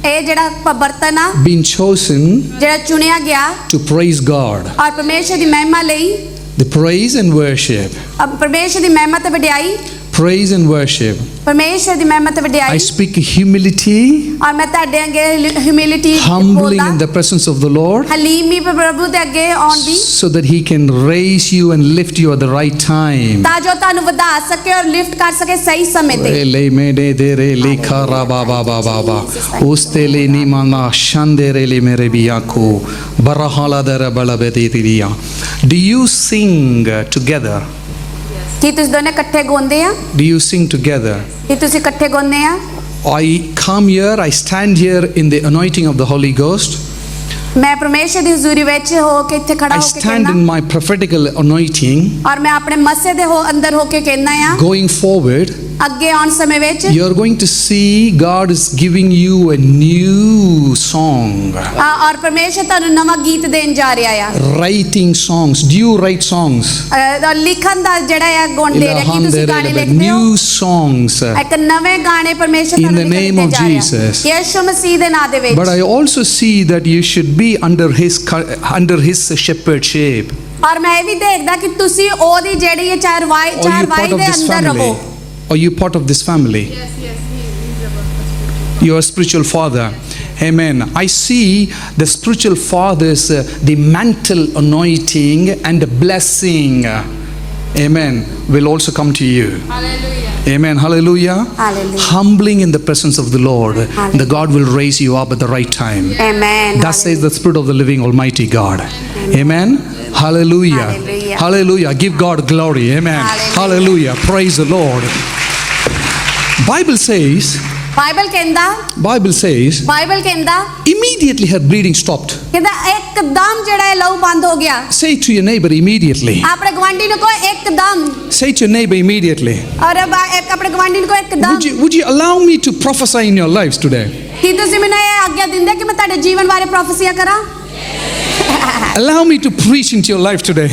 ਇਹ ਜਿਹੜਾ ਬਰਤਨ ਆ being chosen ਜਿਹੜਾ ਚੁਣਿਆ ਗਿਆ to praise God, ਔਰ ਪਰਮੇਸ਼ਰ ਦੀ ਮਹਿਮਾ ਲਈ the praise and worship, ਪਰਮੇਸ਼ਰ ਦੀ ਮਹਿਮਾ ਤੇ ਵਡਿਆਈ praise and worship. ਪਰਮੇਸ਼ਰ ਦੀ ਮਹਿਮਾ ਤੇ I ਵਡਿਆਈ speak humility, ਔਰ ਮੈਂ ਤੁਹਾਡੇ ਅੱਗੇ humility humbling in the presence of the Lord, ਹਲੀਮੀ ਪ੍ਰਭੂ ਦੇ ਅੱਗੇ ਆਉਣ ਦੀ so that He can raise you and lift you at the right time. ਤਾਂ ਜੋ ਤੁਹਾਨੂੰ ਵਧਾ ਸਕੇ ਔਰ ਲਿਫਟ ਕਰ ਸਕੇ ਸਹੀ ਸਮੇਂ ਤੇ Ele mede de re lika ra ba ba ba ba ba. Ustele ni mana shandere le mere biako. Barahala dara bala beditiya. Do you sing together? ਕੀ ਤੁਸੀਂ ਦੋਨੇ ਇਕੱਠੇ ਗਾਉਂਦੇ ਆ Do you sing together? ਕੀ ਤੁਸੀਂ ਇਕੱਠੇ ਗਾਉਂਦੇ ਆ I come here, I stand here in the anointing of the Holy Ghost. ਮੈਂ ਪਰਮੇਸ਼ਰ ਦੀ ਹਜ਼ੂਰੀ ਵਿੱਚ ਹੋ ਕੇ ਇੱਥੇ ਖੜਾ I ਹੋ ਕੇ stand ਕਹਿੰਦਾ in my prophetical anointing. ਔਰ ਮੈਂ ਆਪਣੇ ਮੱਸੇ ਦੇ ਅੰਦਰ ਹੋ ਕੇ ਕਹਿੰਦਾ ਆ Going forward, ਅੱਗੇ ਆਉਣ ਸਮੇਂ ਵਿੱਚ you're going to see God is giving you a new song. ਔਰ ਪਰਮੇਸ਼ਰ ਤੁਹਾਨੂੰ ਨਵਾਂ ਗੀਤ ਦੇਣ ਜਾ ਰਿਹਾ ਆ Writing songs. Do you write songs? ਔਰ ਲਿਖਣ ਦਾ ਜਿਹੜਾ ਆ ਗੁਣ ਦੇ ਰਿਹਾ ਕੀ ਤੁਸੀਂ ਗਾਣੇ ਲਿਖਦੇ ਹੋ New songs. ਇੱਕ ਨਵੇਂ ਗਾਣੇ ਪਰਮੇਸ਼ਰ In ਤੁਹਾਨੂੰ the ਲਿਖਣ name ਦੇ of ਜਾ ਰਿਹਾ Jesus. ਯਿਸੂ ਮਸੀਹ ਦੇ ਨਾਮ ਦੇ ਵਿੱਚ But I also see that you should be under his shepherdship. ਔਰ ਮੈਂ ਇਹ ਵੀ ਦੇਖਦਾ ਕਿ ਤੁਸੀਂ ਉਹਦੀ ਜਿਹੜੀ ਹੈ ਚਾਰ Y Are you part of ਦੇ this ਅੰਦਰ family? ਰਹੋ Are you part of this family? You're a spiritual father. Amen. I see the spiritual fathers, the mantle anointing and the blessing. Amen. Will also come to you. Hallelujah. Amen. Hallelujah. Hallelujah. Humbling in the presence of the Lord. Hallelujah. The God will raise you up at the right time. Amen. Thus says the Spirit of the living Almighty God. Amen. Hallelujah. Hallelujah. Hallelujah. Give God glory. Amen. Hallelujah. Hallelujah. Praise the Lord. Bible says, Bible ਕਹਿੰਦਾ immediately her bleeding stopped. ਕਹਿੰਦਾ ਇੱਕਦਮ ਜਿਹੜਾ ਹੈ ਲਹੂ ਬੰਦ ਹੋ ਗਿਆ Say to your neighbor immediately. ਆਪਣੇ ਗਵਾਂਢੀ ਨੂੰ ਕਹੋ ਇੱਕਦਮ Say to your neighbor immediately. ਔਰ ਆਪਣੇ ਗਵਾਂਢੀ ਨੂੰ ਕਹੋ ਇੱਕਦਮ Would you allow me to prophesy in your lives today? ਕੀ ਤੁਸੀਂ ਮੈਨੂੰ ਇਹ ਆਗਿਆ ਦਿੰਦੇ ਕਿ ਮੈਂ ਤੁਹਾਡੇ ਜੀਵਨ ਬਾਰੇ ਪ੍ਰੋਫੈਸੀਆ ਕਰਾਂ Allow me to preach into your life today.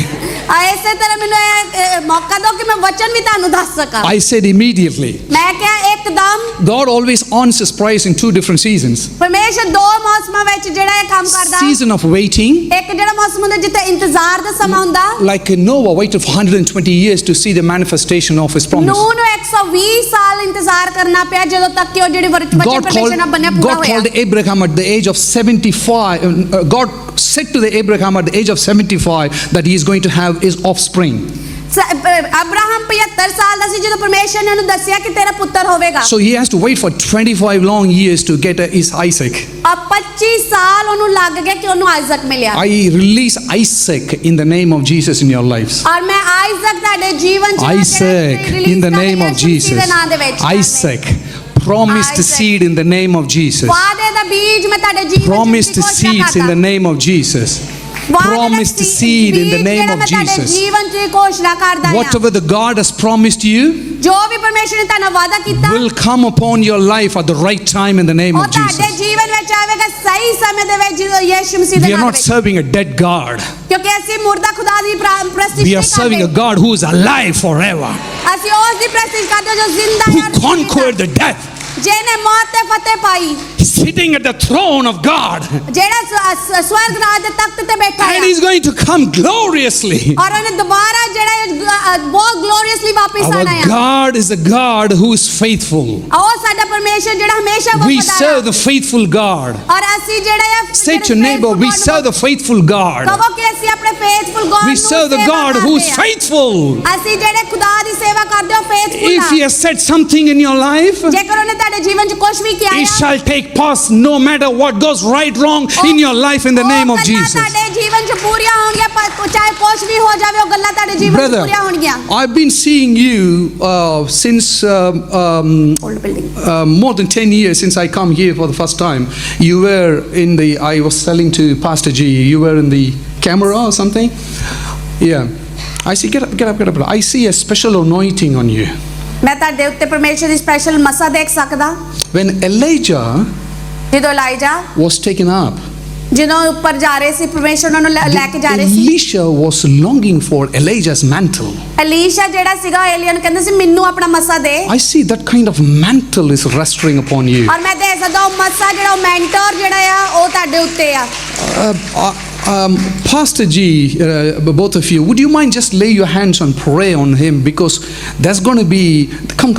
ਐਸੇ ਤਰ੍ਹਾਂ ਮੈਨੂੰ ਇਹ ਮੌਕਾ ਦਿਓ ਕਿ ਮੈਂ ਵਚਨ ਵੀ ਤੁਹਾਨੂੰ ਦੱਸ ਸਕਾਂ I said immediately. ਮੈਂ ਕਿਹਾ ਇੱਕਦਮ God always answers praise in two different seasons. ਪਰਮੇਸ਼ਰ ਦੋ ਮੌਸਮਾਂ ਵਿੱਚ ਜਿਹੜਾ ਇਹ ਕੰਮ ਕਰਦਾ Season of waiting. ਇੱਕ ਜਿਹੜਾ ਮੌਸਮ ਹੁੰਦਾ ਜਿੱਥੇ ਇੰਤਜ਼ਾਰ ਦਾ ਸਮਾਂ ਹੁੰਦਾ Like Noah waited for 120 years to see the manifestation of his promise. ਨੂਹ ਨੂੰ 120 ਸਾਲ ਇੰਤਜ਼ਾਰ ਕਰਨਾ ਪਿਆ ਜਦੋਂ ਤੱਕ ਕਿ ਉਹ ਜਿਹੜੀ ਵਚਨ ਪਰਮੇਸ਼ਰ ਨਾਲ ਬਣਿਆ ਪੂਰਾ God ਹੋਇਆ called Abraham at the age of 75. God said to the Abraham at the age of 75 that he is going to have his offspring. Abraham 75 ਸਾਲ ਦਾ ਸੀ ਜਦੋਂ ਪਰਮੇਸ਼ਰ ਨੇ ਉਹਨੂੰ ਦੱਸਿਆ ਕਿ ਤੇਰਾ ਪੁੱਤਰ ਹੋਵੇਗਾ So he has to wait for 25 long years to get his Isaac. ਔਰ 25 ਸਾਲ ਉਹਨੂੰ ਲੱਗ ਗਿਆ ਕਿ ਉਹਨੂੰ ਆਇਜ਼ਕ ਮਿਲਿਆ I release Isaac in the name of Jesus in your lives. ਔਰ ਮੈਂ ਆਇਜ਼ਕ ਤੁਹਾਡੇ ਜੀਵਨ ਚ Isaac in the name of Jesus. Isaac. Promised seed in the name of Jesus. ਵਾਅਦੇ ਦਾ ਬੀਜ ਮੈਂ ਤੁਹਾਡੇ ਜੀਵਨ ਚ Promised seeds in the name of Jesus. Promised seed in the name of Jesus. ਜੀਵਨ ਚ ਘੋਸ਼ਣਾ ਕਰਦਾ ਹਾਂ Whatever the God has promised you ਜੋ ਵੀ ਪਰਮੇਸ਼ਰ ਨੇ ਤੁਹਾਨੂੰ ਵਾਅਦਾ ਕੀਤਾ will come upon your life at the right time in the name ਉਹ of ਤੁਹਾਡੇ Jesus. ਜੀਵਨ ਵਿੱਚ ਆਵੇਗਾ ਸਹੀ ਸਮੇਂ ਦੇ ਵਿੱਚ ਜਦੋਂ ਯਿਸੂ ਮਸੀਹ ਦੇ We are ਨਾਮ not ਵਿੱਚ serving a dead God. ਕਿਉਂਕਿ ਅਸੀਂ ਮੁਰਦਾ ਖੁਦਾ ਦੀ ਪ੍ਰਸਤਿਸ਼ We ਨਹੀਂ are serving a ਕਰਦੇ God who is alive forever, ਅਸੀਂ ਉਸ ਦੀ ਪ੍ਰਸਤਿਸ਼ ਕਰਦੇ ਹਾਂ ਜੋ ਜ਼ਿੰਦਾ who ਹੈ ਔਰ conquered the death. ਜਿਹਨੇ ਮੌਤ ਤੇ ਫਤਿਹ ਪਾਈ Sitting at the throne of God. ਜਿਹੜਾ ਸਵਰਗ ਰਾਜ ਦੇ ਤਖਤ ਤੇ ਬੈਠਾ ਹੈ And he's going to come gloriously. ਔਰ ਉਹਨੇ ਦੁਬਾਰਾ ਜਿਹੜਾ ਬਹੁਤ ਗਲੋਰੀਅਸਲੀ ਵਾਪਸ Our ਆਣਾ ਹੈ God is a God who is faithful. ਉਹ ਸਾਡਾ ਪਰਮੇਸ਼ਰ ਜਿਹੜਾ ਹਮੇਸ਼ਾ We ਵਫਾਦਾਰ serve ਹੈ the faithful God. ਔਰ ਅਸੀਂ ਜਿਹੜਾ ਹੈ Say to your neighbor, we serve the faithful God. ਕਹੋ ਕਿ ਅਸੀਂ ਆਪਣੇ faithful god We serve the God who is faithful. ਅਸੀਂ ਜਿਹੜੇ ਖੁਦਾ ਦੀ ਸੇਵਾ ਕਰਦੇ ਹਾਂ faithful If he has said something in your life, ਜੇਕਰ ਉਹਨੇ ਤੁਹਾਡੇ ਜੀਵਨ 'ਚ ਕੁਝ ਵੀ ਕੀਤਾ it shall take pass no matter what goes right, wrong in your life in the name of Jesus. ਤੁਹਾਡੇ ਜੀਵਨ 'ਚ ਪੂਰੀਆਂ ਹੋਣਗੀਆਂ ਚਾਹੇ ਕੁਝ ਵੀ ਹੋ ਜਾਵੇ ਉਹ ਗੱਲਾਂ ਤੁਹਾਡੇ ਜੀਵਨ 'ਚ Brother, ਪੂਰੀਆਂ ਹੋਣਗੀਆਂ I've been seeing you since old building more than 10 years since I come here for the first time. You were in the, I was telling to Pastor G, you were in the camera or something. Yeah. I see, get up. I see a special anointing on you. ਮੈਂ ਤੁਹਾਡੇ ਉੱਤੇ ਪਰਮੇਸ਼ਰ ਦੀ special ਮਸਾ ਦੇਖ ਸਕਦਾ When Elijah ਜਦੋਂ ਇਲਾਈਜਾ was taken up, ਜਦੋਂ ਉੱਪਰ ਜਾ ਰਹੇ ਸੀ ਪਰਮੇਸ਼ਰ ਉਹਨਾਂ ਨੂੰ ਲੈ ਕੇ ਜਾ ਰਹੇ ਸੀ Elisha was longing for Elijah's mantle. Elisha ਜਿਹੜਾ ਸੀਗਾ ਏਲੀਆ ਨੂੰ ਕਹਿੰਦਾ ਸੀ ਮੈਨੂੰ ਆਪਣਾ ਮਸਾ ਦੇ I see that kind of mantle is resting upon you. ਔਰ ਮੈਂ ਦੇਖ ਸਕਦਾ ਉਹ ਮਸਾ ਜਿਹੜਾ ਉਹ ਮੈਂਟਰ ਜਿਹੜਾ ਆ ਉਹ ਤੁਹਾਡੇ ਉੱਤੇ ਆ Pastor G, both of you, would you mind just lay your hands and pray on him, because there's going to be, come,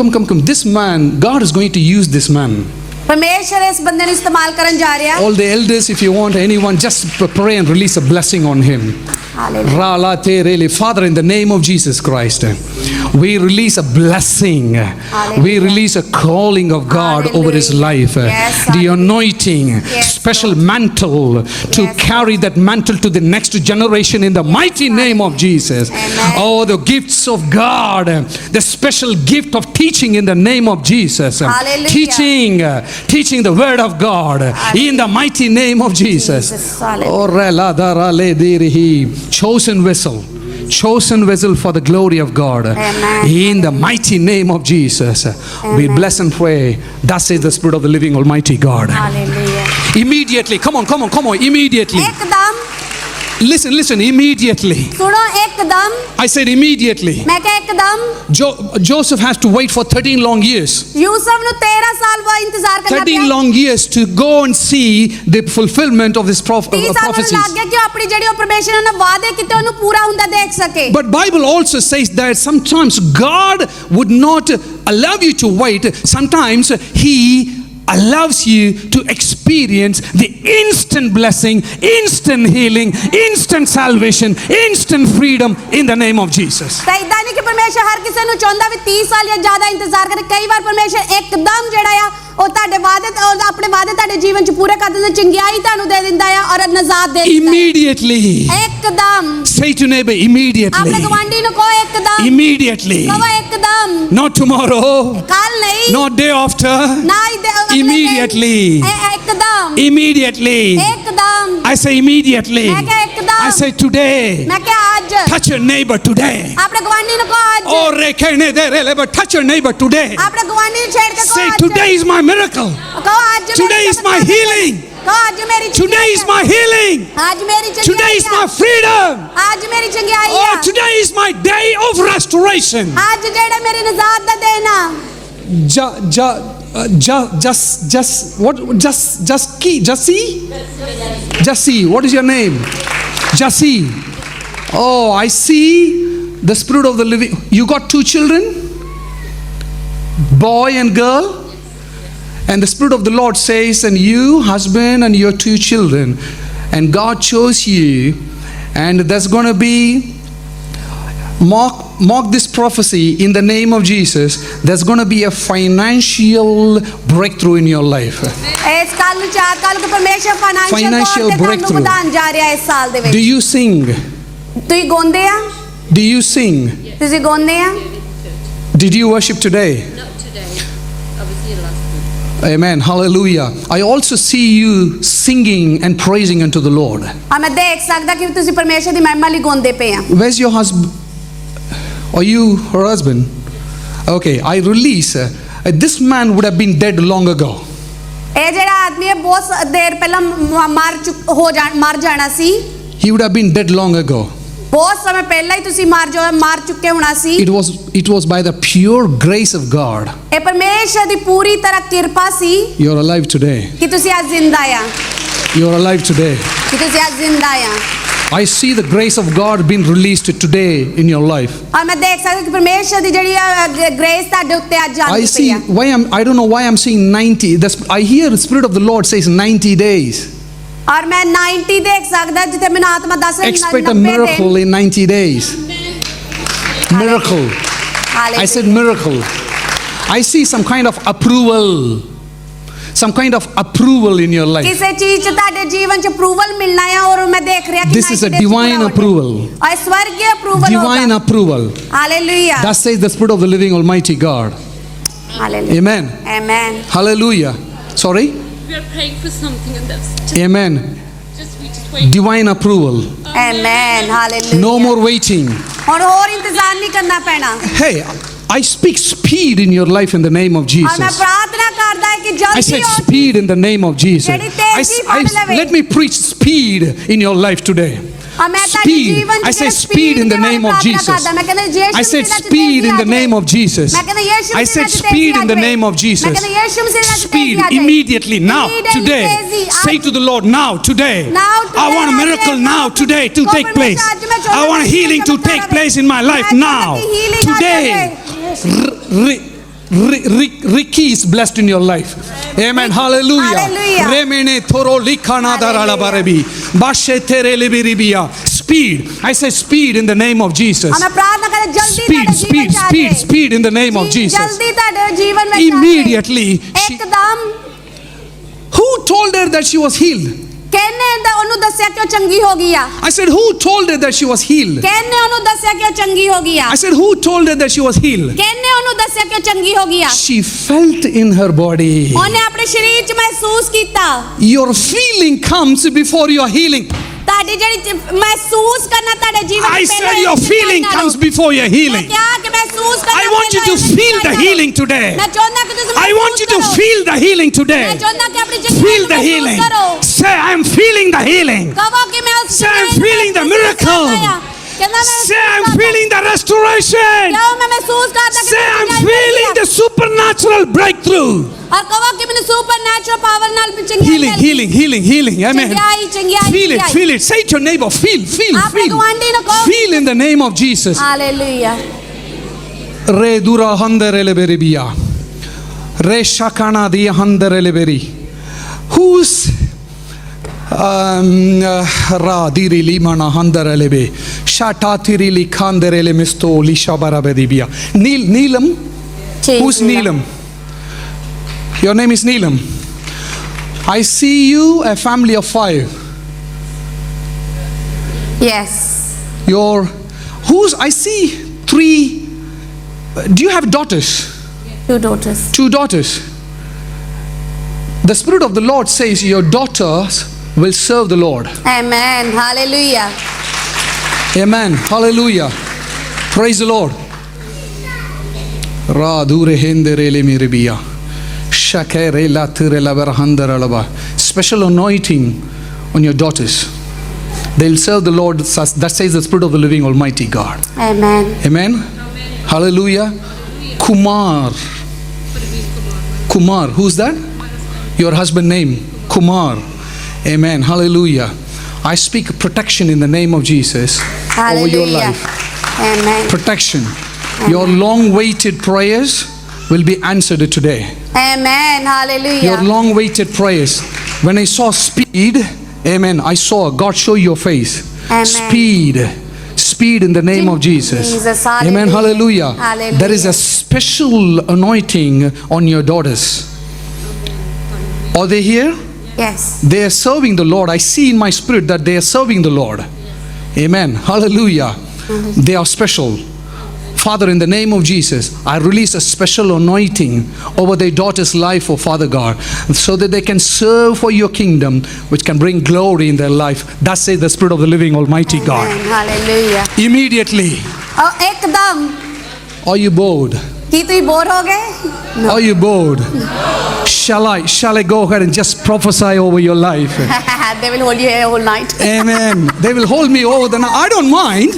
this man, God is going to use this man. ਪਰਮੇਸ਼ਰ ਇਸ ਬੰਦੇ ਨੂੰ ਇਸਤੇਮਾਲ ਕਰਨ ਜਾ ਰਿਹਾ All the elders, if you want, anyone, just pray and release a blessing on him. Hallelujah Father, in the name of Jesus Christ, we release a blessing. We release a calling of God over his life. Yes, The anointing, Yes, special mantle to Yes, carry that mantle to the next generation in the mighty name of Jesus. Amen. Oh, the gifts of God, the special gift of teaching in the name of Jesus. Hallelujah. Teaching the word of God in the mighty name of Jesus. Jesus, hallelujah. Oh, rela dara le dirihi. Chosen vessel for the glory of God. Amen. In the mighty name of Jesus. We Amen. bless and pray. Thus says the Spirit of the living Almighty God. Hallelujah Immediately, come on, immediately. ਇੱਕਦਮ Listen, immediately. ਸੁਣੋ ਇੱਕਦਮ I said immediately. ਮੈਂ ਕਿਹਾ ਇੱਕਦਮ Joseph has to wait for 13 long years. Yusuf ਨੂੰ 13 ਸਾਲ ਬਾਅਦ ਇੰਤਜ਼ਾਰ ਕਰਨਾ 13 ਪਿਆ long years to go and see the fulfillment of this 30 ਸਾਲ ਨੂੰ ਲੱਗ prophecies. ਗਿਆ ਕਿ ਉਹ ਆਪਣੀ ਜਿਹੜੀ ਉਹ ਪਰਮੇਸ਼ਰ ਨੇ ਵਾਅਦੇ ਕੀਤੇ ਉਹਨੂੰ ਪੂਰਾ ਹੁੰਦਾ ਦੇਖ ਸਕੇ But Bible also says that sometimes God would not allow you to wait. Sometimes He allows you to experience the instant blessing, instant healing, instant salvation, instant freedom in the name of Jesus. ਤਾਂ ਇਦਾਂ ਨਹੀਂ ਕਿ ਪਰਮੇਸ਼ਰ ਹਰ ਕਿਸੇ ਨੂੰ ਚਾਹੁੰਦਾ ਵੀ 30 ਸਾਲ ਜਾਂ ਜ਼ਿਆਦਾ ਇੰਤਜ਼ਾਰ ਕਰੇ ਕਈ ਵਾਰ ਪਰਮੇਸ਼ਰ ਇੱਕਦਮ ਜਿਹੜਾ ਆ ਉਹ ਤੁਹਾਡੇ ਵਾਅਦੇ ਔਰ ਆਪਣੇ ਵਾਅਦੇ ਤੁਹਾਡੇ ਜੀਵਨ 'ਚ ਪੂਰੇ ਕਰ ਦਿੰਦਾ ਚੰਗਿਆਈ ਤੁਹਾਨੂੰ ਦੇ ਦਿੰਦਾ ਆ ਔਰ ਨਜ਼ਾਤ ਦੇ ਦਿੰਦਾ Immediately. ਇੱਕਦਮ Say to neighbor, ਆਪਣੇ immediately. ਗਵਾਂਢੀ ਨੂੰ ਕਹੋ ਇੱਕਦਮ Immediately. ਕਹੋ ਇੱਕਦਮ Not tomorrow, ਕੱਲ ਨਹੀਂ not day after. ਨਾ ਹੀ ਅਗਲੇ ਦਿਨ। Immediately. ਇੱਕਦਮ Immediately. ਇੱਕਦਮ I say immediately. ਮੈਂ ਕਿਹਾ ਇੱਕਦਮ I say today. ਮੈਂ ਕਿਹਾ ਅੱਜ Touch your neighbor today. ਆਪਣੇ ਗਵਾਂਢੀ ਨੂੰ ਕਹੋ ਅੱਜ Oh, rekene de rele, but touch your neighbor today. ਆਪਣੇ ਗਵਾਂਢੀ ਨੂੰ ਛੇੜ ਕੇ ਕਹੋ Say ਅੱਜ today is my miracle. ਕਹੋ ਅੱਜ Today is my healing. ਕਹੋ ਅੱਜ ਮੇਰੀ Today is my healing. ਅੱਜ ਮੇਰੀ Today ਚੰਗਿਆਈ is my freedom. ਅੱਜ ਮੇਰੀ ਚੰਗਿਆਈ Oh, ਆ today is my day of restoration. ਅੱਜ ਜਿਹੜਾ ਮੇਰੀ ਨਜ਼ਾਤ ਦਾ ਦਿਨ ਆ Jassi, what is your name? Jassi. Oh, I see the Spirit of the living. You got 2 children, boy and girl. And the Spirit of the Lord says, and you, husband, and your 2 children, and God chose you, and there's going to be, mark this prophecy in the name of Jesus, there's going to be a financial breakthrough in your life. ਇਸ ਕੱਲ ਨੂੰ 4 ਕੱਲ ਨੂੰ ਪਰਮੇਸ਼ਰ Financial financial ਤੁਹਾਨੂੰ breakthrough. ਵਧਾਉਣ ਜਾ ਰਿਹਾ ਇਸ ਸਾਲ ਦੇ Do ਵਿੱਚ you sing? ਤੁਸੀਂ ਗਾਉਂਦੇ ਆ Do you sing? ਤੁਸੀਂ ਗਾਉਂਦੇ ਆ Did you worship today? Not today. I was here last week. Amen. Hallelujah. I also see you singing and praising unto the Lord. ਆ ਮੈਂ ਦੇਖ ਸਕਦਾ ਕਿ ਤੁਸੀਂ ਪਰਮੇਸ਼ਰ ਦੀ ਮਹਿਮਾ ਲਈ ਗਾਉਂਦੇ ਪਏ ਆ Where's your husband? Are you her husband? Okay, I release. This man would have been dead long ago. ਇਹ ਜਿਹੜਾ ਆਦਮੀ ਹੈ ਬਹੁਤ ਦੇਰ ਪਹਿਲਾਂ ਮਰ ਜਾਣਾ ਸੀ He would have been dead long ago. ਬਹੁਤ ਸਮੇਂ ਪਹਿਲਾਂ ਹੀ ਤੁਸੀਂ ਮਾਰ ਚੁੱਕੇ ਹੋਣਾ ਸੀ It was by the pure grace of God. ਇਹ ਪਰਮੇਸ਼ਰ ਦੀ ਪੂਰੀ ਤਰ੍ਹਾਂ ਕਿਰਪਾ ਸੀ You're alive today. ਕਿ ਤੁਸੀਂ ਅੱਜ ਜ਼ਿੰਦਾ ਆ You're alive today. ਕਿ ਤੁਸੀਂ ਅੱਜ ਜ਼ਿੰਦਾ ਆ I see the grace of God being released today in your life. ਔਰ ਮੈਂ ਦੇਖ ਸਕਦਾ ਕਿ ਪਰਮੇਸ਼ਰ ਦੀ ਜਿਹੜੀ ਗ੍ਰੇਸ ਤੁਹਾਡੇ ਉੱਤੇ ਅੱਜ I ਆਉਂਦੀ see ਪਈ ਆ I don't know why I'm seeing 90. I hear the Spirit of the Lord says 90 days. ਔਰ ਮੈਂ 90 ਦੇਖ ਸਕਦਾ ਜਿੱਥੇ ਮੈਨੂੰ ਆਤਮਾ ਦੱਸ ਰਹੀ Expect a miracle in 90 days. Miracle. I said miracle. I see some kind of approval. some kind of approval in your life. ਕਿਸੇ ਚੀਜ਼ 'ਚ ਤੁਹਾਡੇ ਜੀਵਨ 'ਚ ਅਪਰੂਵਲ ਮਿਲਣਾ ਆ ਔਰ ਮੈਂ ਦੇਖ ਰਿਹਾ ਕਿ This is a divine approval. ਔਰ ਸਵਰਗੀ approval Divine approval. Hallelujah That says the Spirit of the living Almighty God. Hallelujah Amen. Amen Hallelujah. Sorry? We are praying for something and that's just, Amen. we just wait. Divine approval. Amen hallelujah No more waiting. ਹੁਣ ਹੋਰ ਇੰਤਜ਼ਾਰ ਨਹੀਂ ਕਰਨਾ ਪੈਣਾ Hey, I speak speed in your life in the name of ਔਰ ਮੈਂ Jesus. ਪ੍ਰਾਰਥਨਾ ਕਰਦਾ ਹਾਂ ਕਿ I ਜਲਦੀ said ਹੋ speed in the name of Jesus. ਜਿਹੜੀ ਤੇਜ਼ੀ ਫੜ ਲਵੇ। Let me preach speed in your life today. ਔਰ ਮੈਂ ਤੁਹਾਡੇ Speed. ਜੀਵਨ 'ਚ I said ਜਿਹੜਾ speed in the ਦੇ ਬਾਰੇ name of ਪ੍ਰਾਰਥਨਾ Jesus. ਕਰਦਾ। ਮੈਂ ਕਹਿੰਦਾ ਯਿਸੂ I said Masih the speed in the ਤੇਜ਼ੀ name of Jesus. ਮੈਂ ਕਹਿੰਦਾ ਯਿਸੂ I Masih said the speed in the ਤੇਜ਼ੀ name of ਮੈਂ Jesus. ਕਹਿੰਦਾ ਯਿਸੂ ਮਸੀਹ ਦਾ Speed ਤੇਜ਼ੀ immediately now, Immediately today. ਤੇਜ਼ੀ Say to the Lord now, today. Now, today, I want a miracle ਅੱਜ now, today to ਕੋਈ take place. ਪਰਮੇਸ਼ਰ ਅੱਜ ਮੈਂ ਚਾਹੁੰਦਾ I want ਕਿ healing to ਚਮਤਕਾਰ take place in my life ਮੈਂ now. ਚਾਹੁੰਦਾ ਕਿ healing ਆ Today. ਜਾਵੇ। Ricky is blessed in your life. Amen. Hallelujah. Hallelujah. Remene thoro likhana darala barebi. Bashe tere libiribia. Speed. I say speed in the name of Jesus. ਮੈਂ ਪ੍ਰਾਰਥਨਾ ਕਰਦਾ ਜਲਦੀ Speed, ਤੁਹਾਡੇ speed, ਜੀਵਨ 'ਚ ਆ speed, ਜਾਏ। speed in the name of ਜੀ, Jesus. ਜਲਦੀ ਤੁਹਾਡੇ ਜੀਵਨ ਵਿੱਚ ਆ ਜਾਏ। Immediately, she- ਇੱਕਦਮ Who told her that she was healed? ਕਿਹਨੇ ਉਹਨੂੰ ਦੱਸਿਆ ਕਿ ਉਹ ਚੰਗੀ ਹੋ ਗਈ ਆ I said, who told her that she was healed? ਕਿਹਨੇ ਉਹਨੂੰ ਦੱਸਿਆ ਕਿ ਉਹ ਚੰਗੀ ਹੋ ਗਈ ਆ I said, who told her that she was healed? ਕਿਹਨੇ ਉਹਨੂੰ ਦੱਸਿਆ ਕਿ ਉਹ ਚੰਗੀ ਹੋ ਗਈ ਆ She felt in her body. ਉਹਨੇ ਆਪਣੇ ਸਰੀਰ 'ਚ ਮਹਿਸੂਸ ਕੀਤਾ Your feeling comes before your healing. ਤੁਹਾਡੀ ਜਿਹੜੀ ਮਹਿਸੂਸ ਕਰਨਾ ਤੁਹਾਡੇ ਜੀਵਨ I ਵਿੱਚ said, ਪਹਿਲਾਂ your feeling comes before your ਮੈਂ healing. ਕਿਹਾ ਕਿ ਮਹਿਸੂਸ ਕਰਨਾ I want you to ਪਹਿਲਾਂ feel the ਕਰੋ। healing today. ਮੈਂ ਚਾਹੁੰਦਾ ਕਿ ਤੁਸੀਂ I want you to ਮਹਿਸੂਸ ਕਰੋ। feel the healing ਮੈਂ today. ਚਾਹੁੰਦਾ ਕਿ ਆਪਣੀ ਜ਼ਿੰਦਗੀ Feel ਨੂੰ the ਮਹਿਸੂਸ healing. ਕਰੋ Say, I am feeling the healing. ਕਹੋ ਕਿ ਮੈਂ ਉਸ Say, I'm ਜ਼ਿੰਦਗੀ ਨੂੰ feeling the ਮਹਿਸੂਸ miracle. ਕਰਦਾ ਆ। ਕਹਿੰਦਾ ਮੈਂ Say, I'm feeling the restoration. ਕਹੋ ਮੈਂ ਮਹਿਸੂਸ ਕਰਦਾ ਕਿ Say, ਮੈਂ I'm ਚੰਗਿਆਈ ਮਿਲ feeling ਗਈ ਆ। the supernatural breakthrough. ਔਰ ਕਹੋ ਕਿ ਮੈਨੂੰ ਸੁਪਰਨੈਚੁਰਲ ਪਾਵਰ ਨਾਲ ਚੰਗਿਆਈ Healing, ਮਿਲ ਗਈ। healing, healing, healing. Amen. ਚੰਗਿਆਈ Feel it, feel it. Say to your neighbor, feel, feel, ਆਪਣੇ feel. ਗੁਆਂਢੀ ਨੂੰ ਕਹੋ Feel in the name of Jesus. Hallelujah Re dura handerele beribia. Re shakana dia handerele beri. Who's ra diri limana handerele be. Shatatiri li kanderele misto lishabara beribia. Neelam. Who's Neelam? Your name is Neelam. I see you a family of 5. Yes. I see 3. Do you have daughters? 2 daughters. 2 daughters. The Spirit of the Lord says your daughters will serve the Lord. Amen. Hallelujah. Amen. Hallelujah. Praise the Lord. Special anointing on your daughters. They'll serve the Lord. That says the Spirit of the living Almighty God. Amen. Amen. Hallelujah. Kumar. Kumar. Who's that? Your husband name. Kumar. Amen. Hallelujah. I speak protection in the name of Jesus over your Hallelujah. life. Amen. Protection. Your long-waited prayers will be answered today. Amen. Your Hallelujah. long-waited prayers. When I saw speed, amen, I saw God show your face. Amen. Speed in the name of Jesus. Jesus, Amen. hallelujah. Hallelujah. Hallelujah. There is a special anointing on your daughters. Are they here? Yes. They are serving the Lord. I see in my spirit that they are serving the Lord. Amen. Hallelujah. They are special. Father, in the name of Jesus, I release a special anointing over their daughter's life, oh Father God, so that they can serve for your kingdom, which can bring glory in their life. Thus says the Spirit of the living Almighty God. Amen. Hallelujah. Immediately, और एकदम are you bored? कि तुम bore हो गए Are you bored? Shall I go ahead and just prophesy over your life? they will hold you here all night Amen. They will hold me over the night. I don't mind.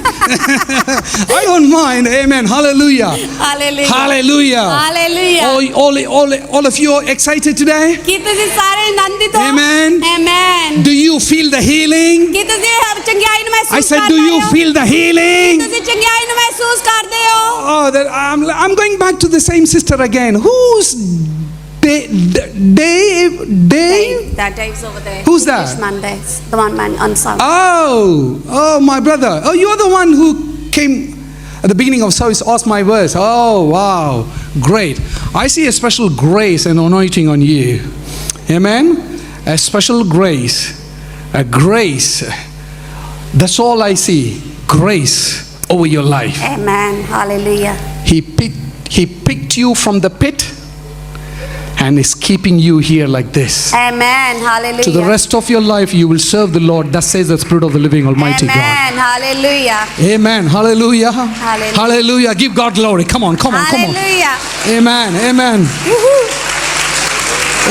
I don't mind. Amen. Hallelujah. Hallelujah. Hallelujah. Hallelujah. All of you are excited today? कि तुम सारे आनंदित हो Amen. Amen. Do you feel the healing? कि तुम चंगाई ਨੂੰ महसूस I said, कर do रहे you हो feel the healing? तुम चंगाई ਨੂੰ महसूस करते हो Oh, I'm going back to the same sister again. Who's Dave? That Dave's over there. Who's that? This man there. The one man on south. Oh, my brother. Oh, you're the one who came at the beginning of service, asked my verse. Oh, wow. Great. I see a special grace and anointing on you. Amen. A special grace. A grace. That's all I see. Grace over your life. Amen. Hallelujah. He picked you from the pit and is keeping you here like this. Amen. Hallelujah. To the rest of your life, you will serve the Lord. Thus says the Spirit of the living Almighty God. Amen. Hallelujah. Amen. Hallelujah. Hallelujah. Hallelujah. Give God glory. Come on. Hallelujah. Amen. Amen.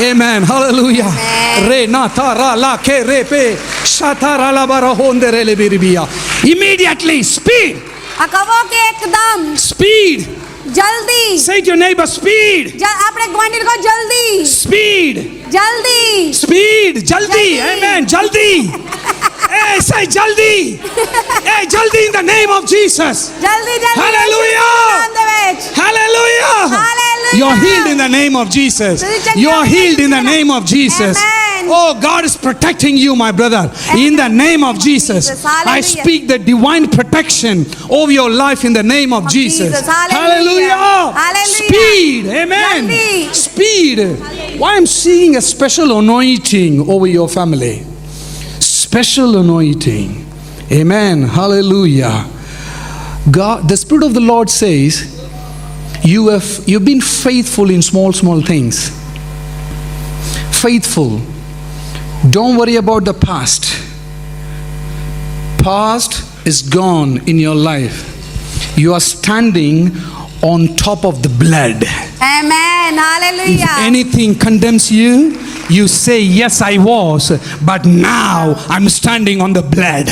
Amen. Hallelujah. Amen. Re na ta ra la ke re pe sha ta ra la ba ra honde re le biribia. Immediately, speed. कहो कि एकदम Speed. जल्दी Say to your neighbor, speed. अपने गवांढी को जल्दी Speed. जल्दी Speed. Jaldi. Jaldi. Amen. Jaldi. Hey, say jaldi. Hey, jaldi in the name of Jesus. जल्दी जल्दी Hallelujah. नाम दे विच Hallelujah. Hallelujah. You're healed in the name of Jesus. You're healed in the name of Jesus. Amen. Oh, God is protecting you, my brother. In the name of Jesus. Hallelujah. I speak the divine protection over your life in the name of Jesus. Jesus. Hallelujah. Hallelujah. Speed. Amen. Jaldi. Speed. Why I'm seeing a special anointing over your family. Special anointing. Amen. Hallelujah. God, the Spirit of the Lord says, you've been faithful in small things. Faithful. Don't worry about the past. Past is gone in your life. You are standing on top of the blood. Amen. Hallelujah. If anything condemns you, you say, yes, I was, but now I'm standing on the blood.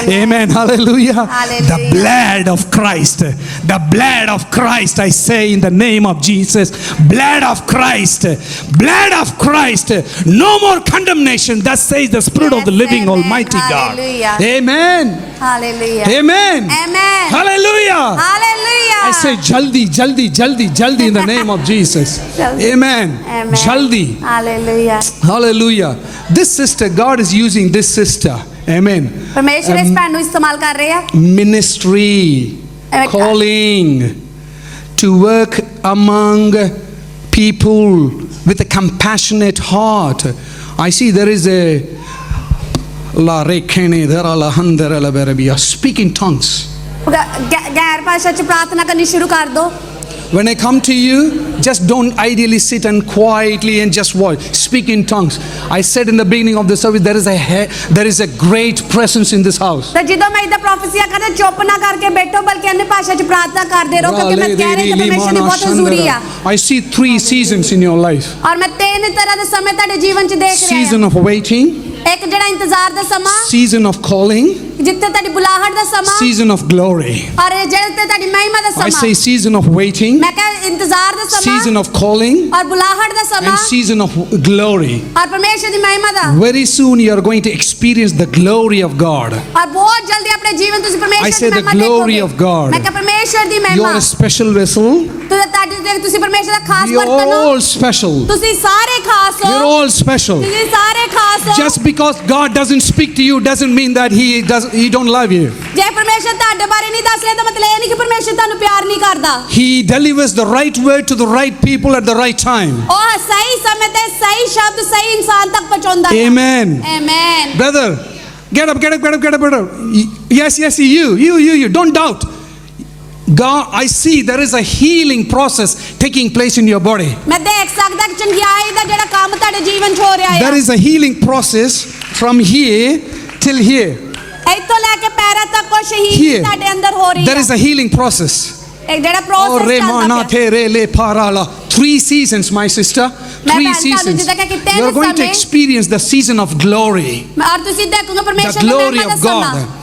Amen. Hallelujah. Hallelujah. The blood of Christ. The blood of Christ, I say in the name of Jesus. Blood of Christ. Blood of Christ. No more condemnation. Thus says the Spirit of the Yes, living amen. Almighty God. Hallelujah. Amen. Hallelujah. Amen. Amen. Hallelujah. Hallelujah. I say jaldi, jaldi, jaldi, jaldi in the name of Jesus. Jaldi. Amen. Amen. Jaldi. Hallelujah. Hallelujah. This sister, God is using this sister. Amen. परमेश्वर इस भैन ਨੂੰ इस्तेमाल कर रहे हैं Ministry, Amen. calling to work among people with a compassionate heart. I see there is a La rekene dera la handera la berabia. Speak in tongues. गैर भाषा च प्रार्थना करनी शुरू कर दो When I come to you, just don't ideally sit and quietly and just watch. Speak in tongues. I said in the beginning of the service, there is a great presence in this house. तो ਜਦੋਂ ਮੈਂ ਇਹਦਾ ਪ੍ਰੋਫੈਸੀਆ ਕਰਦਾ ਚੁੱਪ ਨਾ ਕਰਕੇ ਬੈਠੋ ਬਲਕਿ अन्य ਭਾषਾ ਚ ਪ੍ਰਾर्थना ਕਰਦੇ ਰਹੋ ਕਿਉਂਕਿ ਮੈਂ ਕਹਿ ਰਹੀ ਕਿ ਪਰਮੇਸ਼ਰ ਦੀ ਬਹੁਤ ਹਜ਼ੂਰੀ ਆ I see 3 seasons in your life. ਔਰ ਮੈਂ ਤਿੰਨ ਤਰ੍ਹਾਂ ਦੇ ਸਮੇਂ ਤੁਹਾਡੇ ਜੀਵਨ ਚ ਦੇਖ ਰਿਹਾ Season of waiting, ਹਾਂ ਇੱਕ ਜਿਹੜਾ ਇੰਤਜ਼ਾਰ ਦਾ ਸਮਾਂ season of calling, ਜਿੱਥੇ ਤੁਹਾਡੀ ਬੁਲਾਹਟ ਦਾ ਸਮਾਂ season of glory. ਔਰ ਜਿਹੜੇ ਤੇ ਤੁਹਾਡੀ ਮਹਿਮਾ ਦਾ I ਸਮਾਂ say season of waiting, ਮੈਂ ਕਹਾਂ ਇੰਤਜ਼ਾਰ ਦਾ ਸਮਾਂ season of calling, ਔਰ ਬੁਲਾਹਟ ਦਾ ਸਮਾਂ and season of glory. ਔਰ ਪਰਮੇਸ਼ਰ ਦੀ ਮਹਿਮਾ ਦਾ Very soon you are going to experience the glory of God. ਔਰ ਬਹੁਤ ਜਲਦੀ ਆਪਣੇ ਜੀਵਨ ਤੁਸੀਂ I ਪਰਮੇਸ਼ਰ say ਦੀ the ਮਹਿਮਾ glory ਦੇਖੋਗੇ of God. ਮੈਂ ਕਹਾਂ ਪਰਮੇਸ਼ਰ ਦੀ You ਮਹਿਮਾ are a special vessel. ਤੁਸੀਂ ਪਰਮੇਸ਼ਰ ਦਾ ਖਾਸ We are ਬਰਤਨ ਹੋ all special. ਤੁਸੀਂ ਸਾਰੇ ਖਾਸ ਹੋ We're all special. ਤੁਸੀਂ ਸਾਰੇ ਖਾਸ ਹੋ Just because God doesn't speak to you doesn't mean that He don't love you. ਜੇ ਪਰਮੇਸ਼ਰ ਤੁਹਾਡੇ ਬਾਰੇ ਨਹੀਂ ਦੱਸ ਰਿਹਾ ਤਾਂ ਮਤਲਬ ਇਹ ਨਹੀਂ ਕਿ ਪਰਮੇਸ਼ਰ ਤੁਹਾਨੂੰ ਪਿਆਰ ਨਹੀਂ ਕਰਦਾ He delivers the right word to the right people at the right time. ਉਹ ਸਹੀ ਸਮੇਂ ਤੇ ਸਹੀ ਸ਼ਬਦ ਸਹੀ ਇਨਸਾਨ ਤੱਕ ਪਹੁੰਚਾਉਂਦਾ ਹੈ Amen. Amen Brother, get up, brother. Yes, you. Don't doubt. God, I see there is a healing process taking place in your body. ਮੈਂ ਦੇਖ ਸਕਦਾ ਕਿ ਚੰਗਿਆਈ ਦਾ ਜਿਹੜਾ ਕੰਮ ਤੁਹਾਡੇ ਜੀਵਨ 'ਚ ਹੋ ਰਿਹਾ There ਹੈ is a healing process from here till here. ਇੱਥੋਂ ਲੈ ਕੇ ਪੈਰਾਂ ਤੱਕ ਉਹ ਸ਼ਹੀਦੀ Here. ਤੁਹਾਡੇ ਅੰਦਰ ਹੋ ਰਹੀ There ਹੈ is a healing process. ਇੱਕ ਜਿਹੜਾ Oh, ਪ੍ਰੋਸੈਸ ਚੱਲਦਾ remana ਪਿਆ the re le parala. 3 seasons, my sister. 3 ਭੈਣ ਤੁਹਾਨੂੰ seasons. ਜਿੱਦਾਂ ਕਿ ਤਿੰਨ You're going to ਸਮੇਂ- experience the season of glory. ਔਰ ਤੁਸੀਂ ਦੇਖੋਗੇ The ਪਰਮੇਸ਼ਰ ਦੀ glory ਮਹਿਮਾ of ਦਾ ਸਮਾਂ God.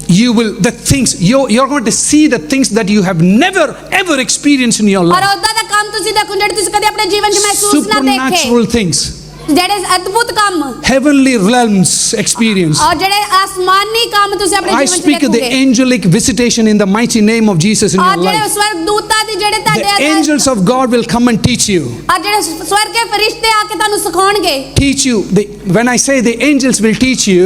You will, the things, you're going to see the things that you have never ever experienced in your ਔਰ life. ਉਹਦਾ ਦਾ ਕੰਮ ਤੁਸੀਂ ਦੇਖੋ ਜਿਹੜੇ ਤੁਸੀਂ ਕਦੇ ਆਪਣੇ ਜੀਵਨ 'ਚ ਮਹਿਸੂਸ ਨਾ ਦੇਖੇ Supernatural things. ਜਿਹੜੇ ਅਦਭੁਤ ਕੰਮ Heavenly realms experience. ਔਰ ਜਿਹੜੇ ਆਸਮਾਨੀ ਕੰਮ ਤੁਸੀਂ ਆਪਣੇ I ਜੀਵਨ 'ਚ speak of the ਦੇਖੋਗੇ angelic visitation in the mighty name of Jesus in ਔਰ your ਜਿਹੜੇ life. ਸਵਰਗਦੂਤਾਂ ਦੀ ਜਿਹੜੇ The ਤੁਹਾਡੇ angels of God will come and teach you. ਔਰ ਜਿਹੜੇ ਸਵਰਗ ਦੇ ਫਰਿਸ਼ਤੇ ਆ ਕੇ ਤੁਹਾਨੂੰ ਸਿਖਾਉਣਗੇ Teach you. When I say the angels will teach you,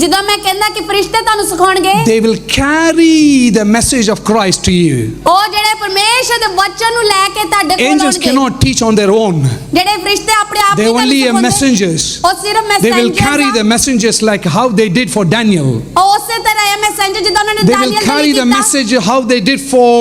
ਜਦੋਂ ਮੈਂ ਕਹਿੰਦਾ ਕਿ ਫਰਿਸ਼ਤੇ ਤੁਹਾਨੂੰ ਸਿਖਾਉਣਗੇ they will carry the message of Christ to you. ਉਹ ਜਿਹੜੇ ਪਰਮੇਸ਼ਰ ਦੇ ਵਚਨ ਨੂੰ ਲੈ ਕੇ ਤੁਹਾਡੇ ਕੋਲ Angels ਆਉਣਗੇ cannot teach on their own. ਜਿਹੜੇ ਫਰਿਸ਼ਤੇ ਆਪਣੇ ਆਪ They're ਨਹੀਂ only ਕਰ ਸਕਦੇ messengers. ਉਹ ਸਿਰਫ They will carry the messengers like how they did for Daniel. ਉਸੇ ਤਰ੍ਹਾਂ ਇਹ ਮੈਸੇਂਜਰ ਜਿੱਦਾਂ ਉਹਨਾਂ ਨੇ They will ਦਾਨੀਏਲ carry the message how they did for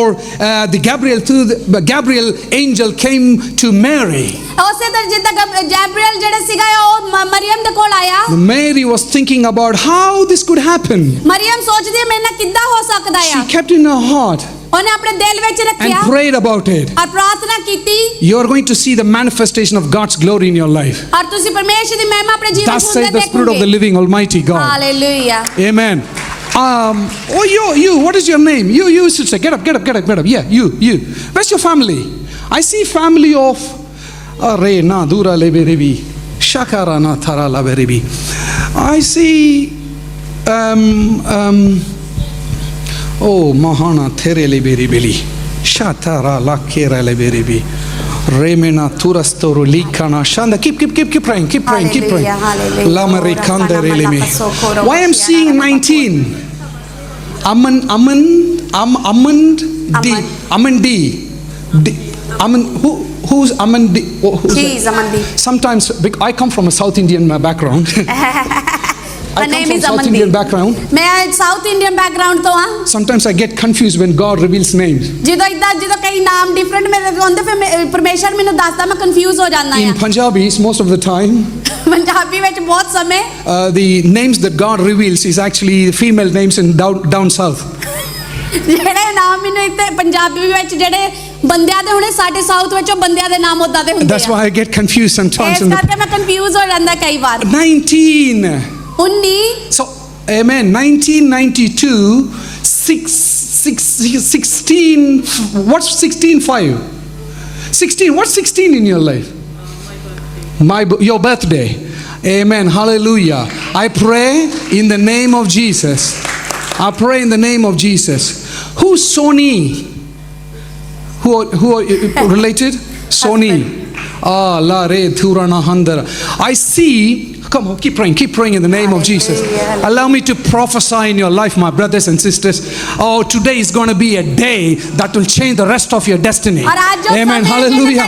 the Gabriel. Through the Gabriel angel came to Mary. ਉਸੇ ਤਰ੍ਹਾਂ ਜਿੱਦਾਂ ਜੈਬਰੀਅਲ ਜਿਹੜਾ ਸੀਗਾ ਉਹ ਮਰੀਮ ਦੇ ਕੋਲ ਆਇਆ Mary was thinking about how this could happen. Mariam ਸੋਚਦੀ ਹੈ ਮੇਰੇ ਨਾਲ ਕਿੱਦਾਂ ਹੋ ਸਕਦਾ She ਆ kept in her heart ਉਹਨੇ ਆਪਣੇ ਦਿਲ ਵਿੱਚ and ਰੱਖਿਆ prayed about it. ਔਰ ਪ੍ਰਾਰਥਨਾ ਕੀਤੀ You are going to see the manifestation of God's glory in your life. ਔਰ ਤੁਸੀਂ ਪਰਮੇਸ਼ਰ ਦੀ ਮਹਿਮਾ ਆਪਣੇ ਜੀਵਨ Thus ਵਿੱਚ says the Spirit of the living Almighty God. Hallelujah Amen. Oh, you. What is your name? You sister. Get up. Yeah, you. Where's your family? I see family of Re na dura leberebi, shakara na thara leberebi. I see. Oh, mahana there leberebeli, shatara la kera leberebi. Remena turastoro likana shanda. Keep praying. Hallelujah. Lamarikanda releme. Why I'm seeing 19? Who's Amandi? She's Amandi. Sometimes I come from a South Indian background. I come from South Indian background. मैं south Indian background तो हाँ Sometimes I get confused when God reveals names. Jido कई नाम different मेरे होंदे फिर परमेश्वर मैंने दसदा मैं कंफ्यूज हो जाना In है Punjabis, most of the time, Punjabi ਵਿੱਚ ਬਹੁਤ ਸਮੇਂ the names that God reveals is actually female names in down south. ਜਿਹੜੇ ਨਾਮ ਮੈਨੂੰ ਇੱਥੇ ਪੰਜਾਬੀ ਵਿੱਚ ਜਿਹੜੇ ਬੰਦਿਆਂ ਦੇ ਹੁਣੇ ਸਾਡੇ ਸਾਊਥ ਵਿੱਚ ਉਹ ਬੰਦਿਆਂ ਦੇ ਨਾਮ ਉਦਾਂ ਦੇ ਹੁੰਦੇ That's why I get confused sometimes. ਇਸ ਕਰਕੇ ਮੈਂ ਕੰਫਿਊਜ਼ ਹੋ ਜਾਂਦਾ ਕਈ ਵਾਰ 19. 19 So, amen. 1992, 16. What's 16:5? 16. What's 16 in your life? Your birthday. Amen. Hallelujah. I pray in the name of Jesus. I pray in the name of Jesus. Who's Sony? Who are related? Sony. Ah, la re thurana handara. I see. Come on, keep praying in the name of Jesus. Allow me to prophesy in your life, my brothers and sisters. Oh, today is going to be a day that will change the rest of your destiny. Amen. Hallelujah.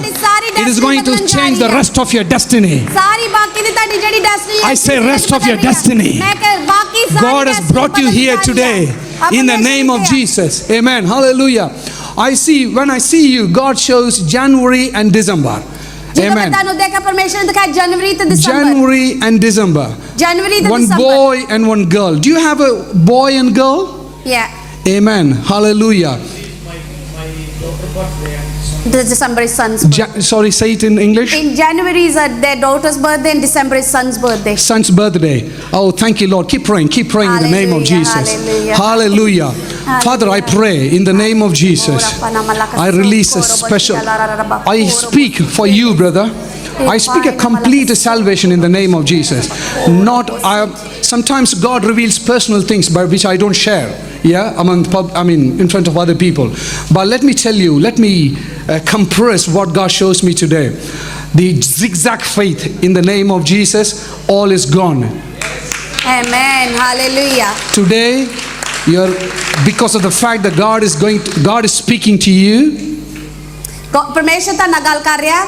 It is going to change the rest of your destiny. I say rest of your destiny. God has brought you here today in the name of Jesus. Amen. Hallelujah. When I see you, God shows January and December. Amen. January and December. One boy and one girl. Do you have a boy and girl? Yeah. Amen. Hallelujah. December is son's birthday. Sorry, say it in English. In January is their daughter's birthday and December is son's birthday. Son's birthday. Oh, thank you, Lord. Keep praying in the name of Jesus. Hallelujah. Father, I pray in the name of Jesus. I release a special. I speak for you, brother. I speak a complete salvation in the name of Jesus. Sometimes God reveals personal things by which I don't share. Yeah, in front of other people. But let me tell you, let me compress what God shows me today. The zigzag faith in the name of Jesus, all is gone. Amen. Hallelujah. Today, because of the fact that God is speaking to you. परमेश्वर ता नगल कर रहा है.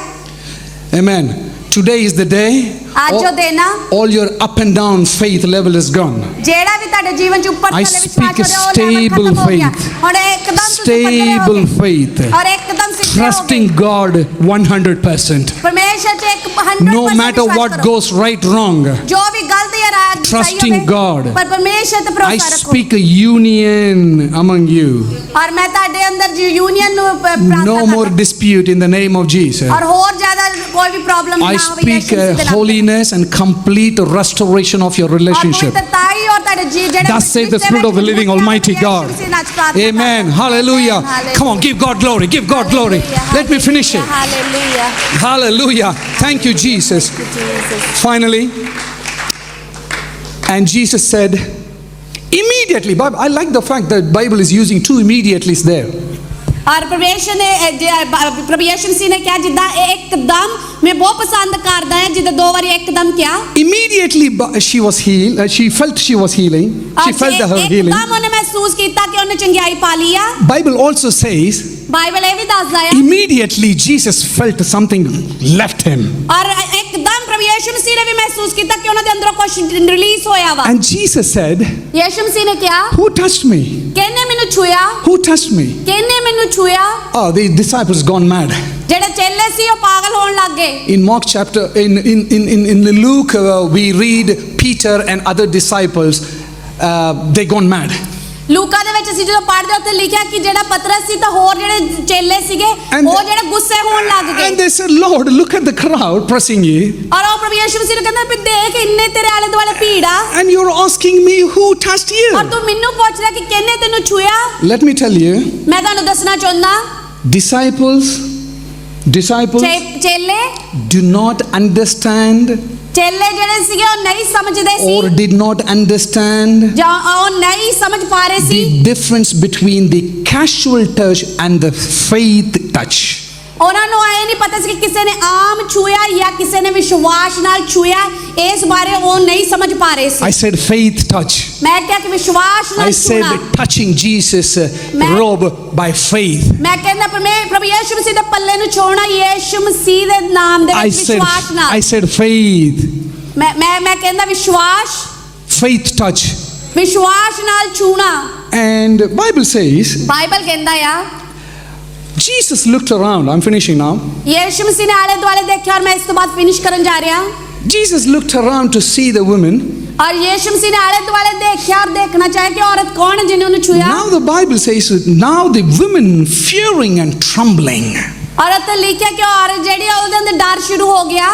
Amen. Today is the day. All your up and down faith level is gone. I speak a stable faith. Trusting God 100%. No matter what goes right, wrong. Trusting God. I speak a union among you. No more dispute in the name of Jesus. I speak holiness and complete restoration of your relationship. Thus says the Spirit of the living Almighty God. Amen. Hallelujah. Come on, give God glory. Give God glory. Let me finish it. Hallelujah. Thank you, Jesus. Finally, and Jesus said, immediately. I like the fact that Bible is using two immediatelys there. और प्रभु यीशु मसीह ने क्या जिदा एकदम मैं बहुत पसंद करदा है जिदा दो बारी एकदम क्या immediately she was healed. She felt she was healing. She felt her healing. एकदम उन्हें महसूस किया कि उन्हें चंगाई पा लिया. Bible also says ਬਾਈਬਲ ਇਹ ਵੀ ਦੱਸਦਾ ਆ Immediately Jesus felt something left him. ਔਰ ਇੱਕਦਮ ਪ੍ਰਭੂ ਯਿਸੂ ਮਸੀਹ ਨੇ ਵੀ ਮਹਿਸੂਸ ਕੀਤਾ ਕਿ ਉਹਨਾਂ ਦੇ ਅੰਦਰੋਂ ਕੁਝ ਰਿਲੀਜ਼ ਹੋਇਆ ਵਾ And Jesus said, ਯਿਸੂ ਮਸੀਹ ਨੇ ਕਿਹਾ who touched me? ਕਿਹਨੇ ਮੈਨੂੰ ਛੂਇਆ Who touched me? ਕਿਹਨੇ ਮੈਨੂੰ ਛੂਇਆ Oh, the disciples gone mad. ਜਿਹੜੇ ਚੇਲੇ ਸੀ ਉਹ ਪਾਗਲ ਹੋਣ ਲੱਗ ਗਏ In Mark chapter, in Luke, we read Peter and other disciples, they gone mad. ਲੂਕਾ ਦੇ ਵਿੱਚ ਅਸੀਂ ਜਦੋਂ ਪੜ੍ਹਦੇ ਉੱਥੇ ਲਿਖਿਆ ਕਿ ਜਿਹੜਾ ਪਤਰਸ ਸੀ ਤਾਂ ਹੋਰ ਜਿਹੜੇ ਚੇਲੇ ਸੀਗੇ And- ਉਹ ਜਿਹੜੇ ਗੁੱਸੇ ਹੋਣ ਲੱਗ ਗਏ And they said, Lord, look at the crowd pressing you. ਔਰ ਉਹ ਪ੍ਰਭੂ ਯਿਸੂ ਮਸੀਹ ਨੂੰ ਕਹਿੰਦਾ ਵੀ ਦੇਖ ਇੰਨੇ ਤੇਰੇ ਆਲੇ ਦੁਆਲੇ ਭੀੜ ਆ And you're asking me who touched you. ਔਰ ਤੂੰ ਮੈਨੂੰ ਪੁੱਛਦਾ ਕਿ ਕਿਹਨੇ ਤੈਨੂੰ ਛੂਇਆ Let me tell you, ਮੈਂ ਤੁਹਾਨੂੰ ਦੱਸਣਾ ਚਾਹੁੰਦਾ disciples ਚੇਲੇ do not understand ਚੇਲੇ ਜਿਹੜੇ ਸੀਗੇ ਉਹ ਨਹੀਂ ਸਮਝਦੇ ਸੀ or did not understand ਜਾਂ ਉਹ ਨਹੀਂ ਸਮਝ ਪਾ ਰਹੇ ਸੀ the difference between the casual touch and the faith touch. ਉਹਨਾਂ ਨੂੰ ਇਹ ਨਹੀਂ ਪਤਾ ਸੀ ਕਿ ਕਿਸੇ ਨੇ ਆਮ ਛੂਇਆ ਜਾਂ ਕਿਸੇ ਨੇ ਵਿਸ਼ਵਾਸ ਨਾਲ ਛੂਇਆ ਇਸ ਬਾਰੇ ਉਹ ਨਹੀਂ ਸਮਝ ਪਾ ਰਹੇ ਸੀ I said faith touch. ਮੈਂ ਕਿਹਾ ਕਿ ਵਿਸ਼ਵਾਸ I ਨਾਲ said ਛੂਣਾ touching Jesus' Man- robe by faith. ਮੈਂ ਕਹਿੰਦਾ ਪ੍ਰਭੂ ਯਿਸੂ ਮਸੀਹ ਦੇ ਪੱਲੇ ਨੂੰ ਛੋਣਾ ਯਿਸੂ ਮਸੀਹ ਦੇ ਨਾਮ ਦੇ ਵਿੱਚ ਵਿਸ਼ਵਾਸ ਨਾਲ I said faith. ਮੈਂ ਕਹਿੰਦਾ ਵਿਸ਼ਵਾਸ Faith touch. ਵਿਸ਼ਵਾਸ ਨਾਲ ਛੂਣਾ And Bible says, ਬਾਈਬਲ ਕਹਿੰਦਾ ਆ Jesus looked around. I'm finishing now. ਯਿਸੂ ਮਸੀਹ ਨੇ ਆਲੇ ਦੁਆਲੇ ਦੇਖਿਆ ਔਰ ਮੈਂ ਇਸ ਤੋਂ ਬਾਅਦ ਫਿਨਿਸ਼ ਕਰਨ ਜਾ ਰਿਹਾ Jesus looked around to see the woman. ਔਰ ਯਿਸੂ ਮਸੀਹ ਨੇ ਆਲੇ ਦੁਆਲੇ ਦੇਖਿਆ ਔਰ ਦੇਖਣਾ ਚਾਹਿਆ ਕਿ ਔਰਤ ਕੌਣ ਹੈ ਜਿਹਨੇ ਉਹਨੂੰ ਛੂਇਆ Now the Bible says, now the women fearing and trembling. ਔਰਤ ਤੇ ਲਿਖਿਆ ਕਿ ਔਰਤ ਜਿਹੜੀ ਆ ਉਹਦੇ ਅੰਦਰ ਡਰ ਸ਼ੁਰੂ ਹੋ ਗਿਆ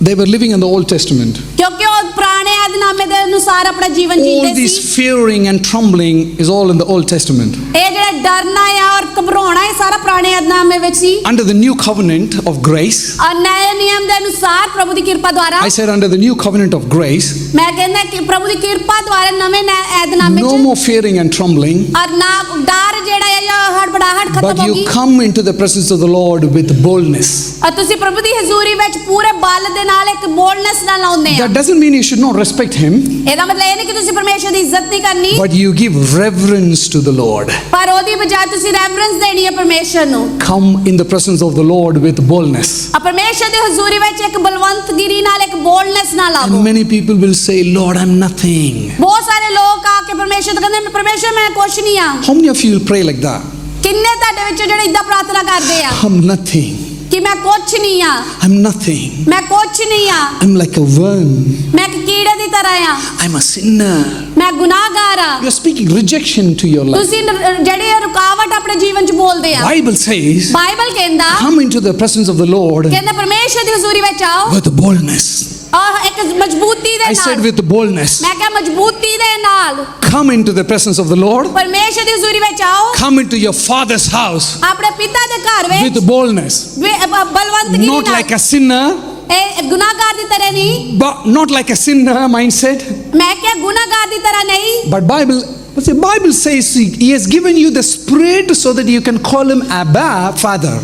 They were living in the Old Testament. ਕਿਉਂਕਿ ਉਹ ਪੁਰਾਣੇ ਏਧਨਾਮੇ ਦੇ ਅਨੁਸਾਰ ਆਪਣਾ ਜੀਵਨ All ਜੀਂਦੇ this C fearing and trembling is all in the Old Testament. ਇਹ ਜਿਹੜਾ ਡਰਨਾ ਆ ਔਰ ਘਬਰਾਉਣਾ ਇਹ ਸਾਰਾ ਪੁਰਾਣੇ ਏਧਨਾਮੇ ਵਿੱਚ ਸੀ Under the new covenant of grace, ਔਰ ਨਵੇਂ ਨਿਯਮ ਦੇ ਅਨੁਸਾਰ ਪ੍ਰਭੂ ਦੀ ਕਿਰਪਾ ਦੁਆਰਾ I said under the new covenant of grace, ਮੈਂ ਕਹਿੰਦਾ ਕਿ ਪ੍ਰਭੂ ਦੀ ਕਿਰਪਾ ਦੁਆਰਾ ਨਵੇਂ ਏਧਨਾਮੇ no ਚ more fearing and trembling, ਔਰ ਨਾ ਡਰ ਜਿਹੜਾ ਹੈ ਜਾਂ ਹੜਬੜਾਹਟ but ਖਤਮ ਹੋ you ਗਈ come into the presence of the Lord with boldness. ਔਰ ਤੁਸੀਂ ਪ੍ਰਭੂ ਦੀ ਹਜ਼ੂਰੀ ਵਿੱਚ ਪੂਰੇ ਬਲ ਦੇ ਨਾਲ ਇੱਕ ਬੋਲਡਨੈਸ ਨਾਲ ਆਉਂਦੇ ਆ That doesn't mean you should not respect Him, ਇਹਦਾ ਮਤਲਬ ਇਹ ਨਹੀਂ ਕਿ ਤੁਸੀਂ ਪਰਮੇਸ਼ਰ ਦੀ ਇੱਜ਼ਤ ਨਹੀਂ ਕਰਨੀ but you give reverence to the Lord. ਪਰ ਉਹਦੀ ਬਜਾਏ ਤੁਸੀਂ ਰੈਵਰੈਂਸ ਦੇਣੀ ਹੈ ਪਰਮੇਸ਼ਰ ਨੂੰ Come in the presence of the Lord with boldness. ਆ ਪਰਮੇਸ਼ਰ ਦੀ ਹਜ਼ੂਰੀ ਵਿੱਚ ਇੱਕ ਬਲਵੰਤਗਿਰੀ ਨਾਲ ਇੱਕ ਬੋਲਡਨੈਸ ਨਾਲ And ਆਵੋ many people will say, Lord, I'm nothing. ਬਹੁਤ ਸਾਰੇ ਲੋਕ ਆ ਕੇ ਪਰਮੇਸ਼ਰ ਤੋਂ ਕਹਿੰਦੇ ਪਰਮੇਸ਼ਰ ਮੈਂ ਕੁਛ ਨਹੀਂ ਆ How many of you will pray like that? ਕਿੰਨੇ ਤੁਹਾਡੇ ਵਿੱਚੋਂ ਜਿਹੜੇ ਇਦਾਂ ਪ੍ਰਾਰਥਨਾ ਕਰਦੇ ਆ I'm nothing. ਕਿ ਮੈਂ ਕੁਛ ਨਹੀਂ ਆ I'm nothing. ਮੈਂ ਕੁਛ ਨਹੀਂ ਆ I'm like a worm. ਮੈਂ ਇੱਕ ਕੀੜੇ ਦੀ ਤਰ੍ਹਾਂ ਆ I'm a sinner. ਮੈਂ ਗੁਨਾਹਗਾਰ ਆ You're speaking rejection to your life. ਤੁਸੀਂ ਜਿਹੜੀ ਇਹ ਰੁਕਾਵਟ ਆਪਣੇ ਜੀਵਨ 'ਚ ਬੋਲਦੇ ਆ Bible says, ਬਾਈਬਲ ਕਹਿੰਦਾ come into the presence of the Lord ਕਹਿੰਦਾ ਪਰਮੇਸ਼ਰ ਦੀ ਹਜ਼ੂਰੀ ਵਿੱਚ ਆਓ with boldness. ਔਰ ਇੱਕ ਮਜ਼ਬੂਤੀ ਦੇ I said ਨਾਲ with boldness. ਮੈਂ ਕਿਹਾ ਮਜ਼ਬੂਤੀ ਦੇ ਨਾਲ Come into the presence of the Lord. ਪਰਮੇਸ਼ਰ ਦੀ ਹਜ਼ੂਰੀ ਵਿੱਚ ਆਓ Come into your Father's house ਆਪਣੇ ਪਿਤਾ ਦੇ ਘਰ ਵਿੱਚ with boldness. ਬਲਵੰਤਗਿਰੀ Not like ਨਾਲ a sinner, ਇਹ ਗੁਨਾਹਗਾਰ ਦੀ ਤਰ੍ਹਾਂ ਨਹੀਂ but not like a sinner mindset. ਮੈਂ ਕਿਹਾ ਗੁਨਾਹਗਾਰ ਦੀ ਤਰ੍ਹਾਂ ਨਹੀਂ But the Bible says He has given you the Spirit so that you can call Him Abba, Father.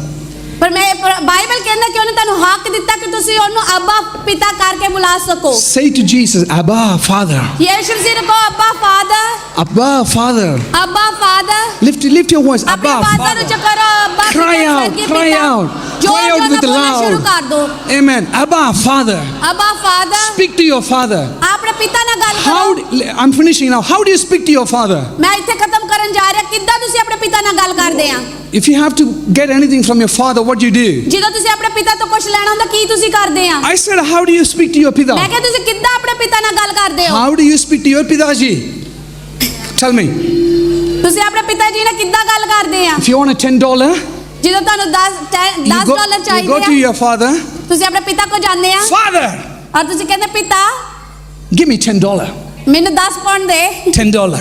ਪਰ ਬਾਈਬਲ ਕਹਿੰਦਾ ਕਿ ਉਹਨੇ ਤੁਹਾਨੂੰ ਹੱਕ ਦਿੱਤਾ ਕਿ ਤੁਸੀਂ ਉਹਨੂੰ ਅੱਬਾ ਪਿਤਾ ਕਰਕੇ ਬੁਲਾ ਸਕੋ Say to Jesus, Abba, Father. ਯਿਸੂ ਮਸੀਹ ਨੂੰ ਕਹੋ ਅੱਬਾ ਫਾਦਰ Abba, Father. ਅੱਬਾ ਫਾਦਰ Lift your voice. ਆਪਣੇ Abba, ਫਾਦਰ ਨੂੰ Father. ਚੱਕਰੋ ਅੱਬਾ Cry ਪਿਤਾ, out, ਸਵਰਗੀ cry ਪਿਤਾ। out. ਜ਼ੋਰ Cry out ਜ਼ੋਰ with ਨਾਲ ਬੋਲਣਾ ਸ਼ੁਰੂ loud. ਕਰ ਦੋ Amen. Abba, Father. ਅੱਬਾ father Speak to your Father. ਆਪਣੇ ਪਿਤਾ ਨਾਲ ਗੱਲ How? ਕਰੋ I'm finishing now. How do you speak to your Father? ਮੈਂ ਇੱਥੇ ਖਤਮ ਕਰਨ ਜਾ ਰਿਹਾ ਕਿੱਦਾਂ ਤੁਸੀਂ ਆਪਣੇ ਪਿਤਾ ਨਾਲ ਗੱਲ ਕਰਦੇ ਆ If you have to get anything from your father, what do you do? ਜਦੋਂ ਤੁਸੀਂ ਆਪਣੇ ਪਿਤਾ ਤੋਂ ਕੁਝ ਲੈਣਾ ਹੁੰਦਾ ਕੀ ਤੁਸੀਂ ਕਰਦੇ ਆ I said, how do you speak to your pita? ਮੈਂ ਕਿਹਾ ਤੁਸੀਂ ਕਿੱਦਾਂ ਆਪਣੇ ਪਿਤਾ ਨਾਲ ਗੱਲ ਕਰਦੇ ਹੋ How do you speak to your pitaji? Tell me. ਤੁਸੀਂ ਆਪਣੇ ਪਿਤਾ ਜੀ ਨਾਲ ਕਿੱਦਾਂ ਗੱਲ ਕਰਦੇ ਆ If you want a $10, ਜਦੋਂ ਤੁਹਾਨੂੰ 10 you go ਡਾਲਰ to ਚਾਹੀਦੇ ਆ your father. ਤੁਸੀਂ ਆਪਣੇ ਪਿਤਾ ਕੋਲ ਜਾਂਦੇ ਆ Father, ਔਰ ਤੁਸੀਂ ਕਹਿੰਦੇ ਪਿਤਾ give me $10. ਮੈਨੂੰ 10 ਪਾਉਂਡ ਦੇ $10.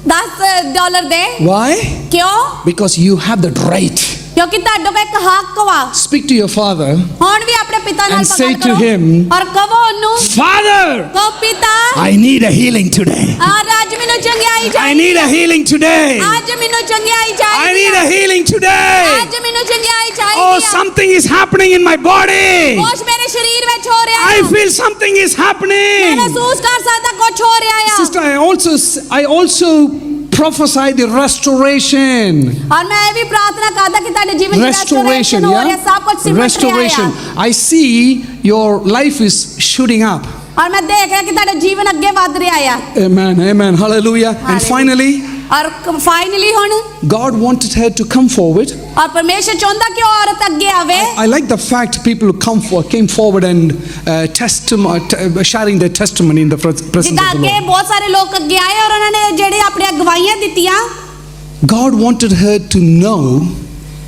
10 ਡਾਲਰ ਦੇ Why? ਕਿਉਂ Because you have that right. ਕਿਉਂਕਿ ਤੁਹਾਡੇ ਕੋਲ ਇੱਕ ਹੱਕ ਵਾ Speak to your father. ਹੁਣ ਵੀ ਆਪਣੇ ਪਿਤਾ ਨਾਲ And say ਗੱਲ to ਕਰੋ him, ਔਰ ਕਹੋ ਉਹਨੂੰ Father, ਕਹੋ ਪਿਤਾ I need a healing today. ਅੱਜ ਮੈਨੂੰ ਚੰਗਿਆਈ I ਚਾਹੀਦੀ need a healing today. ਅੱਜ ਮੈਨੂੰ ਚੰਗਿਆਈ I ਚਾਹੀਦੀ need a healing today. ਅੱਜ ਮੈਨੂੰ ਚੰਗਿਆਈ Oh, ਚਾਹੀਦੀ ਆ something is happening in my body. ਕੁਛ ਮੇਰੇ ਸਰੀਰ ਵਿੱਚ ਹੋ ਰਿਹਾ I ਆ feel something is ਮੈਂ happening. ਮਹਿਸੂਸ ਕਰ ਸਕਦਾ ਕੁਛ ਹੋ ਰਿਹਾ ਆ Sister, I also prophesy the restoration. और मैं ये भी प्रार्थना करदा कि ਤੁਹਾਡੇ ਜੀਵਨ ਚ Restoration, हो रहा yeah? सब कुछ सिमट Restoration. ਰਿਹਾ I see your life is shooting up. और मैं देख रहा कि ਤੁਹਾਡਾ ਜੀਵਨ ਅੱਗੇ ਵਧ ਰਿਹਾ ਆ Amen, amen, hallelujah. And Hallelujah. finally, और फाइनली ਹੁਣ God wanted her to come forward. और परमेश्वर चाਹੁੰਦਾ कि ਉਹ ਔਰਤ ਅੱਗੇ ਆਵੇ I like the fact people who came forward and sharing their testimony in the presence ਜਿੱਦਾਂ of the ਅੱਗੇ Lord. ਬਹੁਤ ਸਾਰੇ ਲੋਕ ਅੱਗੇ ਆਏ ਔਰ ਉਹਨਾਂ ਨੇ ਜਿਹੜੇ ਆਪਣੀਆਂ ਗਵਾਹੀਆਂ ਦਿੱਤੀਆਂ God wanted her to know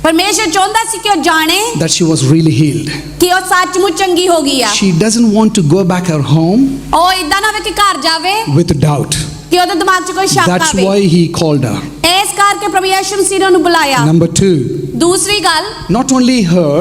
ਪਰਮੇਸ਼ਰ ਚਾਹੁੰਦਾ ਸੀ ਕਿ ਉਹ ਜਾਣੇ that she was really healed. ਕਿ ਉਹ ਸੱਚਮੁੱਚ ਚੰਗੀ ਹੋ ਗਈ ਆ She doesn't want to go back her home ਉਹ ਇਦਾਂ ਨਾ ਹੋਵੇ ਕਿ ਘਰ ਜਾਵੇ with doubt. ਕਿ ਉਹਦੇ ਦਿਮਾਗ 'ਚ ਕੋਈ ਸ਼ੱਕ That's ਆਵੇ why he called her. ਇਸ ਕਰਕੇ ਪ੍ਰਭੂ ਯਿਸੂ ਮਸੀਹ ਨੇ ਉਹਨੂੰ ਬੁਲਾਇਆ Number 2, ਦੂਸਰੀ ਗੱਲ not only her,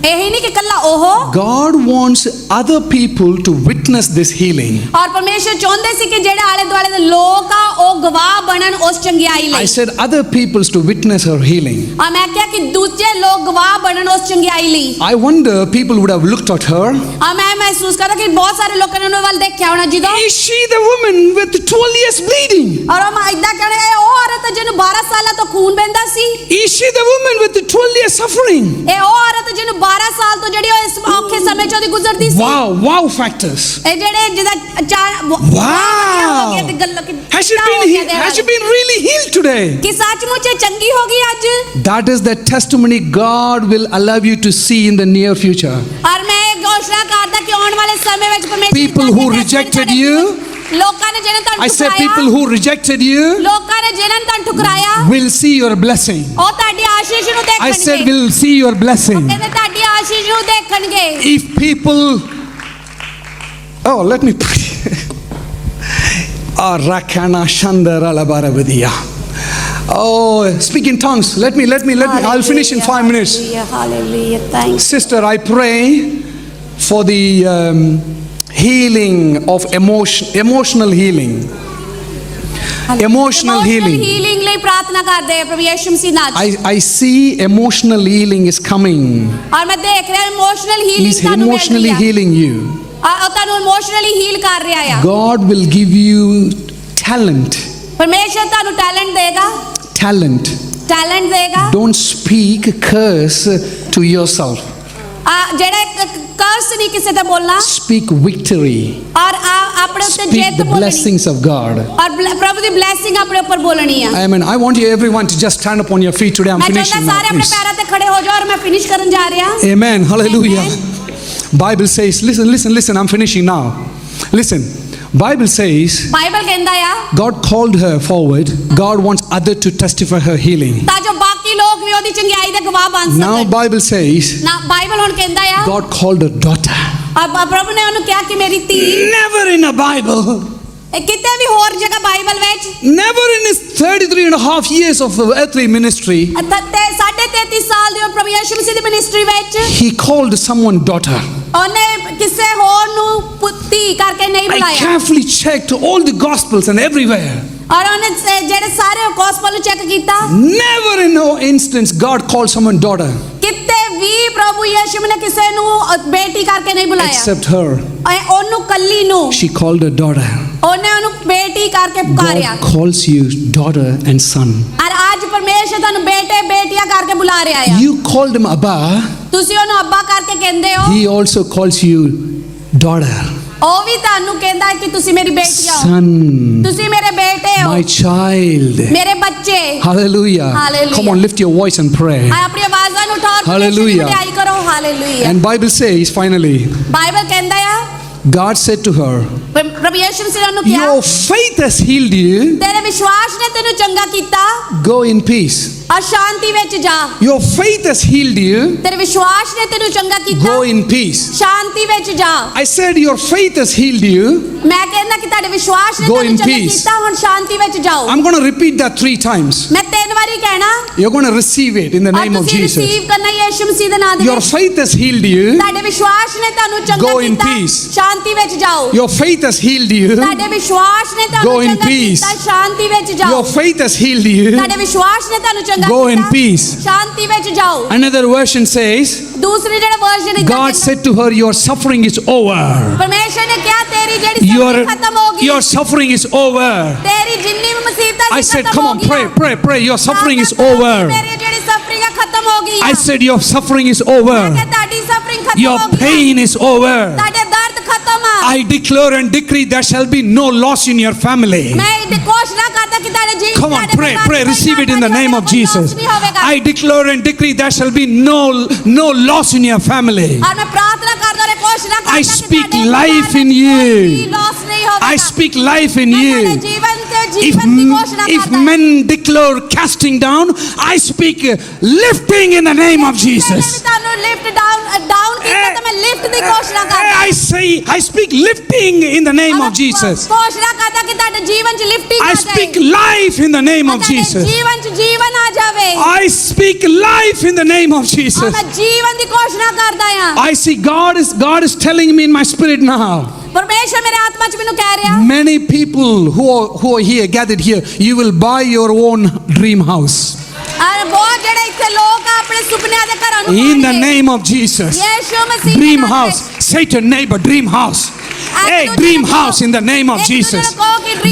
ਇਹੀ ਨਹੀਂ ਕਿ ਇਕੱਲਾ ਉਹ God wants other people to witness this healing. ਔਰ ਪਰਮੇਸ਼ਰ ਚਾਹੁੰਦੇ ਸੀ ਕਿ ਜਿਹੜੇ ਆਲੇ ਦੁਆਲੇ ਦੇ ਲੋਕ ਆ ਉਹ ਗਵਾਹ ਬਣਨ ਉਸ ਚੰਗਿਆਈ I ਲਈ said other peoples to witness her healing. ਔਰ ਮੈਂ ਕਿਹਾ ਕਿ ਦੂਜੇ ਲੋਕ ਗਵਾਹ ਬਣਨ ਉਸ ਚੰਗਿਆਈ ਲਈ I wonder people would have looked at her. ਔਰ ਮੈਂ ਮਹਿਸੂਸ ਕਰਦਾ ਕਿ ਬਹੁਤ ਸਾਰੇ ਲੋਕਾਂ ਨੇ ਉਹਨਾਂ ਵੱਲ ਦੇਖਿਆ ਹੋਣਾ ਜਦੋਂ Is she the woman with 12 years bleeding? ਔਰ ਉਹ ਮੈਂ ਇਦਾਂ ਕਹਿੰਦੇ ਇਹ ਉਹ ਔਰਤ ਹੈ ਜਿਹਨੂੰ 12 ਸਾਲਾਂ ਤੋਂ ਖੂਨ ਵਹਿੰਦਾ ਸੀ Is she the woman with the 12 years suffering? ਇਹ ਉਹ ਔਰਤ ਜਿਹਨੂੰ 12 ਸਾਲ ਤੋਂ ਜਿਹੜੀ ਉਹ ਇਸ ਔਖੇ ਸਮੇਂ ਚੋਂ ਦੀ ਗੁਜ਼ਰਦੀ ਸੀ Wow factors. ਇਹ ਜਿਹੜੇ ਜਿਹਦਾ ਚਾਰ Wow. Has she been really healed today? ਕਿ ਸੱਚਮੁੱਚ ਇਹ ਚੰਗੀ ਹੋ ਗਈ ਅੱਜ That is the testimony God will allow you to see in the near future. ਔਰ ਮੈਂ ਇਹ ਘੋਸ਼ਣਾ ਕਰਦਾ ਕਿ ਆਉਣ ਵਾਲੇ ਸਮੇਂ ਵਿੱਚ ਪਰਮੇਸ਼ਰ People who rejected you, ਲੋਕਾਂ ਨੇ ਜਿਹਨਾਂ ਤੁਹਾਨੂੰ I said people ਠੁਕਰਾਇਆ who rejected you ਲੋਕਾਂ ਨੇ ਜਿਹਨਾਂ ਨੇ ਤੁਹਾਨੂੰ ਠੁਕਰਾਇਆ will see your blessing. ਉਹ ਤੁਹਾਡੀ ਆਸ਼ੀਸ਼ ਨੂੰ I said ਦੇਖਣਗੇ will see your blessing. ਕਹਿੰਦੇ ਤੁਹਾਡੀ ਆਸ਼ੀਸ਼ ਨੂੰ ਦੇਖਣਗੇ If people, oh, let me pray. Rakana Shandara Labarabadiya. Oh, speak in tongues. Let me. I'll finish in 5 minutes. Hallelujah. Thanks. Sister, I pray for the healing of emotional healing. Emotional healing. healing ਲਈ ਪ੍ਰਾਰਥਨਾ ਕਰਦੇ ਆ ਪ੍ਰਭੂ ਯਿਸੂ ਮਸੀਹ ਨਾਮ I see emotional healing is coming. ਔਰ ਮੈਂ ਦੇਖ ਰਿਹਾ ਇਮੋਸ਼ਨਲ ਹੀਲਿੰਗ He's ਤੁਹਾਨੂੰ ਮਿਲ emotionally ਰਹੀ ਆ healing you. ਉਹ ਤੁਹਾਨੂੰ ਇਮੋਸ਼ਨਲੀ ਹੀਲ ਕਰ ਰਿਹਾ ਆ God will give you talent. ਪਰਮੇਸ਼ਰ ਤੁਹਾਨੂੰ ਟੈਲੈਂਟ ਦੇਗਾ Talent. ਟੈਲੈਂਟ ਦੇਗਾ Don't speak curse to yourself. ਜਿਹੜਾ ਕਰਸ ਨਹੀਂ ਕਿਸੇ ਤੇ ਬੋਲਣਾ Speak victory. ਔਰ ਆਪਣੇ ਉੱਤੇ Speak ਜਿੱਤ the ਬੋਲਣੀ blessings of God. ਔਰ ਪ੍ਰਭੂ ਦੀ ਬਲੇਸਿੰਗ ਆਪਣੇ ਉੱਪਰ ਬੋਲਣੀ ਆ Amen. I want you everyone to just stand up on your feet today. I'm ਮੈਂ finishing ਚਾਹੁੰਦਾ now, ਸਾਰੇ ਆਪਣੇ please. ਪੈਰਾਂ ਤੇ ਖੜੇ ਹੋ ਜਾਓ ਔਰ ਮੈਂ ਫਿਨਿਸ਼ ਕਰਨ ਜਾ ਰਿਹਾ Amen. Hallelujah. Bible says, listen, I'm finishing now. Listen. Bible says Bible ਕਹਿੰਦਾ ਆ God called her forward. God wants other to testify her healing. ਤਾਂ ਜੋ ਬਾਕੀ ਲੋਕ ਵੀ ਉਹਦੀ ਚੰਗਿਆਈ ਦੇ ਗਵਾਹ ਬਣ Now ਸਕਣ Bible says ਨਾ ਬਾਈਬਲ ਹੁਣ ਕਹਿੰਦਾ ਆ God called her daughter. ਪ੍ਰਭੂ ਨੇ ਉਹਨੂੰ ਕਿਹਾ ਕਿ ਮੇਰੀ ਧੀ Never in a Bible. ਕਿਤੇ ਵੀ ਹੋਰ ਜਗ੍ਹਾ ਬਾਈਬਲ ਵਿੱਚ Never in his 33 and a half years of earthly ministry, 33 ਸਾਲ ਦੀ ਪ੍ਰਭੂ ਯਿਸੂ ਮਸੀਹ ਦੀ ਮਿਨਿਸਟਰੀ ਵਿੱਚ he called someone daughter. ਉਹਨੇ ਕਿਸੇ ਹੋਰ ਨੂੰ ਪੁੱਤੀ ਕਰਕੇ ਨਹੀਂ I ਬੁਲਾਇਆ carefully checked all the gospels and everywhere. ਔਰ ਉਹਨੇ ਜਿਹੜੇ ਸਾਰੇ ਗੋਸਪਲ ਨੂੰ ਚੈੱਕ ਕੀਤਾ Never in no instance God called someone daughter ਕਿਤੇ ਵੀ ਪ੍ਰਭੂ ਯਿਸੂ ਨੇ ਕਿਸੇ ਨੂੰ ਬੇਟੀ ਕਰਕੇ ਨਹੀਂ ਬੁਲਾਇਆ except her. ਉਹਨੂੰ ਕੱਲੀ ਨੂੰ She called her daughter. ਉਹਨੇ ਉਹਨੂੰ ਬੇਟੀ ਕਰਕੇ ਪੁਕਾਰਿਆ God calls you daughter and son. ਔਰ ਅੱਜ ਪਰਮੇਸ਼ਰ ਤੁਹਾਨੂੰ ਬੇਟੇ ਬੇਟੀਆਂ ਕਰਕੇ ਬੁਲਾ ਰਿਹਾ ਆ You called him Abba. ਤੁਸੀਂ ਉਹਨੂੰ ਅੱਬਾ ਕਰਕੇ ਕਹਿੰਦੇ ਹੋ He also calls you daughter, ਉਹ ਵੀ ਤੁਹਾਨੂੰ ਕਹਿੰਦਾ ਹੈ ਕਿ ਤੁਸੀਂ ਮੇਰੀ ਬੇਟੀ ਹੋ son, ਤੁਸੀਂ ਮੇਰੇ ਬੇਟੇ ਹੋ my child. ਮੇਰੇ ਬੱਚੇ Hallelujah. Hallelujah. Come on, lift your voice and pray. ਆਪਣੀ ਆਵਾਜ਼ਾਂ ਨੂੰ ਉਠਾਓ ਔਰ Hallelujah. ਵਡਿਆਈ ਕਰੋ hallelujah And Bible says finally, Bible ਕਹਿੰਦਾ ਆ God said to her, ਪ੍ਰਭੂ ਯਿਸੂ ਮਸੀਹ ਨੂੰ ਕਿਹਾ your faith has healed you. ਤੇਰੇ ਵਿਸ਼ਵਾਸ ਨੇ ਤੈਨੂੰ ਚੰਗਾ ਕੀਤਾ Go in peace. ਔਰ ਸ਼ਾਂਤੀ ਵਿੱਚ ਜਾ Your faith has healed you. ਤੇਰੇ ਵਿਸ਼ਵਾਸ ਨੇ ਤੈਨੂੰ ਚੰਗਾ ਕੀਤਾ Go in peace. ਸ਼ਾਂਤੀ ਵਿੱਚ ਜਾ I said your faith has healed you. ਮੈਂ ਕਹਿੰਦਾ ਕਿ ਤੁਹਾਡੇ ਵਿਸ਼ਵਾਸ ਨੇ Go ਤੈਨੂੰ in ਚੰਗਾ peace. ਕੀਤਾ ਹੁਣ ਸ਼ਾਂਤੀ ਵਿੱਚ ਜਾਓ I'm going to repeat that 3 times. ਮੈਂ 3 ਵਾਰੀ ਕਹਿਣਾ You're going to receive it in the ਔਰ name of ਤੁਸੀਂ Jesus. ਰਿਸੀਵ ਕਰਨਾ ਯਿਸੂ ਮਸੀਹ ਦੇ ਨਾਮ ਦੇ Your ਵਿੱਚ faith has healed you. ਤੁਹਾਡੇ ਵਿਸ਼ਵਾਸ ਨੇ ਤੁਹਾਨੂੰ ਚੰਗਾ Go in ਕੀਤਾ peace. ਸ਼ਾਂਤੀ ਵਿੱਚ ਜਾਓ Your faith faith has healed you. ਤੁਹਾਡੇ ਵਿਸ਼ਵਾਸ ਨੇ Go ਤੁਹਾਨੂੰ in ਚੰਗਾ peace. ਕੀਤਾ, ਸ਼ਾਂਤੀ ਵਿੱਚ ਜਾਓ। Your faith has healed you. ਤੁਹਾਡੇ ਵਿਸ਼ਵਾਸ ਨੇ ਤੁਹਾਨੂੰ ਚੰਗਾ Go in ਕੀਤਾ, peace. ਸ਼ਾਂਤੀ ਵਿੱਚ ਜਾਓ। Another version says, ਦੂਸਰੀ ਜਿਹੜਾ version God said to her, your suffering is over. ਪਰਮੇਸ਼ਰ ਨੇ ਕਿਹਾ ਤੇਰੀ ਜਿਹੜੀ Your, ਸਫਰ ਖਤਮ ਹੋ ਗਈ, your suffering is over. ਤੇਰੀ ਜਿੰਨੀ ਵੀ ਮੁਸੀਬਤਾਂ I ਸੀ said, ਖਤਮ come ਹੋ on, ਗਈਆਂ। pray, pray, pray. Your suffering is ਮੇਰੀ over. ਜਿਹੜੀ ਸਫਰਿੰਗ ਆ ਖਤਮ ਹੋ ਗਈ I said, your suffering is over. ਤੁਹਾਡੀ ਸਫਰਿੰਗ ਖਤਮ Your ਹੋ ਗਈ, pain is over. ਤੁਹਾਡੇ ਦਰਦ ਖਤਮ ਆ। I declare and decree there shall be no loss in your family. ਮੈਂ ਇਹ ਘੋਸ਼ਣਾ ਕਰਦਾ ਕਿ ਤੁਹਾਡੇ ਜੀਵਨ Come on, pray, pray. Receive it in the name of Jesus. I declare and decree there shall be no loss in your family. ਔਰ ਮੈਂ ਪ੍ਰਾਰਥਨਾ ਕਰਦਾ ਹਾਂ, ਘੋਸ਼ਣਾ ਕਰਦਾ I ਕਿ speak ਤੁਹਾਡੇ life ਜੀਵਨ in ਵਿੱਚ you. ਕੋਈ loss ਨਹੀਂ ਹੋਵੇਗਾ। I speak life in ਮੈਂ ਤੁਹਾਡੇ you. ਜੀਵਨ ਤੇ If, ਜੀਵਨ ਦੀ ਘੋਸ਼ਣਾ if ਕਰਦਾ ਹਾਂ। men declare casting down, I speak lifting in the name of Jesus. ਮੈਂ ਤੁਹਾਨੂੰ ਲਿਫਟ ਡਾਊਨ ਕੀਤਾ ਤੇ ਮੈਂ ਲਿਫਟ ਦੀ ਘੋਸ਼ਣਾ ਕਰਦਾ। I speak lifting in the name of Jesus. ਘੋਸ਼ਣਾ ਕਰਦਾ ਕਿ ਤੁਹਾਡੇ ਜੀਵਨ 'ਚ ਲਿਫਟਿੰਗ I ਆ ਜਾਏ। speak life in the name of ਤੁਹਾਡੇ Jesus. ਜੀਵਨ 'ਚ ਜੀਵਨ ਆ ਜਾਵੇ। I speak life in the name of ਔਰ Jesus. ਮੈਂ ਜੀਵਨ ਦੀ ਘੋਸ਼ਣਾ ਕਰਦਾ ਹਾਂ। I see God is telling me in my spirit now. ਪਰਮੇਸ਼ਰ ਮੇਰੇ ਆਤਮਾ 'ਚ ਮੈਨੂੰ ਕਹਿ ਰਿਹਾ, Many people who are here, gathered here, you will buy your own dream house. ਔਰ ਬਹੁਤ ਜਿਹੜੇ ਇੱਥੇ ਲੋਕ ਆ ਆਪਣੇ ਸੁਪਨਿਆਂ ਦੇ ਘਰਾਂ ਨੂੰ In the ਪਾਉਣਗੇ। name of Jesus. ਯਿਸੂ ਮਸੀਹ ਦੇ Dream ਨਾਮ house. ਵਿੱਚ। Say to your neighbor, dream house. Hey, dream house in the name of Jesus.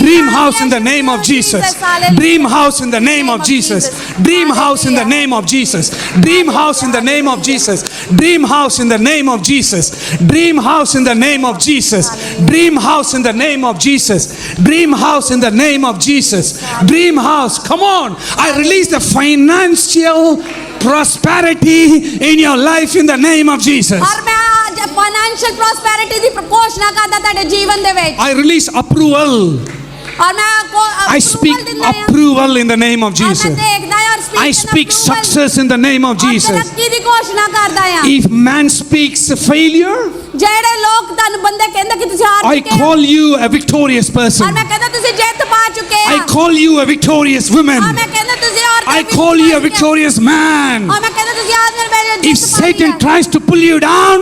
Dream house in the name of Jesus. Dream house in the name of Jesus. Dream house in the name of Jesus. Dream house in the name of Jesus. Dream house in the name of Jesus. Dream house in the name of Jesus. Dream house in the name of Jesus. Dream house in the name of Jesus. Dream house. Come on. I release the financial prosperity in your life in the name of Jesus. ਔਰ ਮੈਂ financial prosperity ਦੀ ਘੋਸ਼ਣਾ ਕਰਦਾ ਤੁਹਾਡੇ ਜੀਵਨ ਦੇ ਵਿੱਚ। I release approval. ਔਰ ਮੈਂ I speak approval in the name of Jesus. I speak success in the name of Jesus. ਤਰੱਕੀ ਦੀ ਘੋਸ਼ਣਾ ਕਰਦਾ ਹਾਂ। If man speaks failure, ਜਿਹੜੇ ਲੋਕ ਤੁਹਾਨੂੰ ਬੰਦੇ ਕਹਿੰਦੇ ਕਿ ਤੁਸੀਂ ਹਾਰ I ਚੁੱਕੇ ਹੋ, call you a victorious ਔਰ person. ਮੈਂ ਕਹਿੰਦਾ ਤੁਸੀਂ ਜਿੱਤ ਪਾ ਚੁੱਕੇ I ਆ। call you a victorious woman. ਔਰ ਮੈਂ ਕਹਿੰਦਾ ਤੁਸੀਂ ਔਰਤਾਂ I ਵਿੱਚ call you a ਜਿੱਤ ਪਾ victorious man. ਔਰ ਮੈਂ ਕਹਿੰਦਾ ਤੁਸੀਂ ਆਦਮੀ ਵਿੱਚ If ਜਿੱਤ ਪਾ Satan tries to pull you down,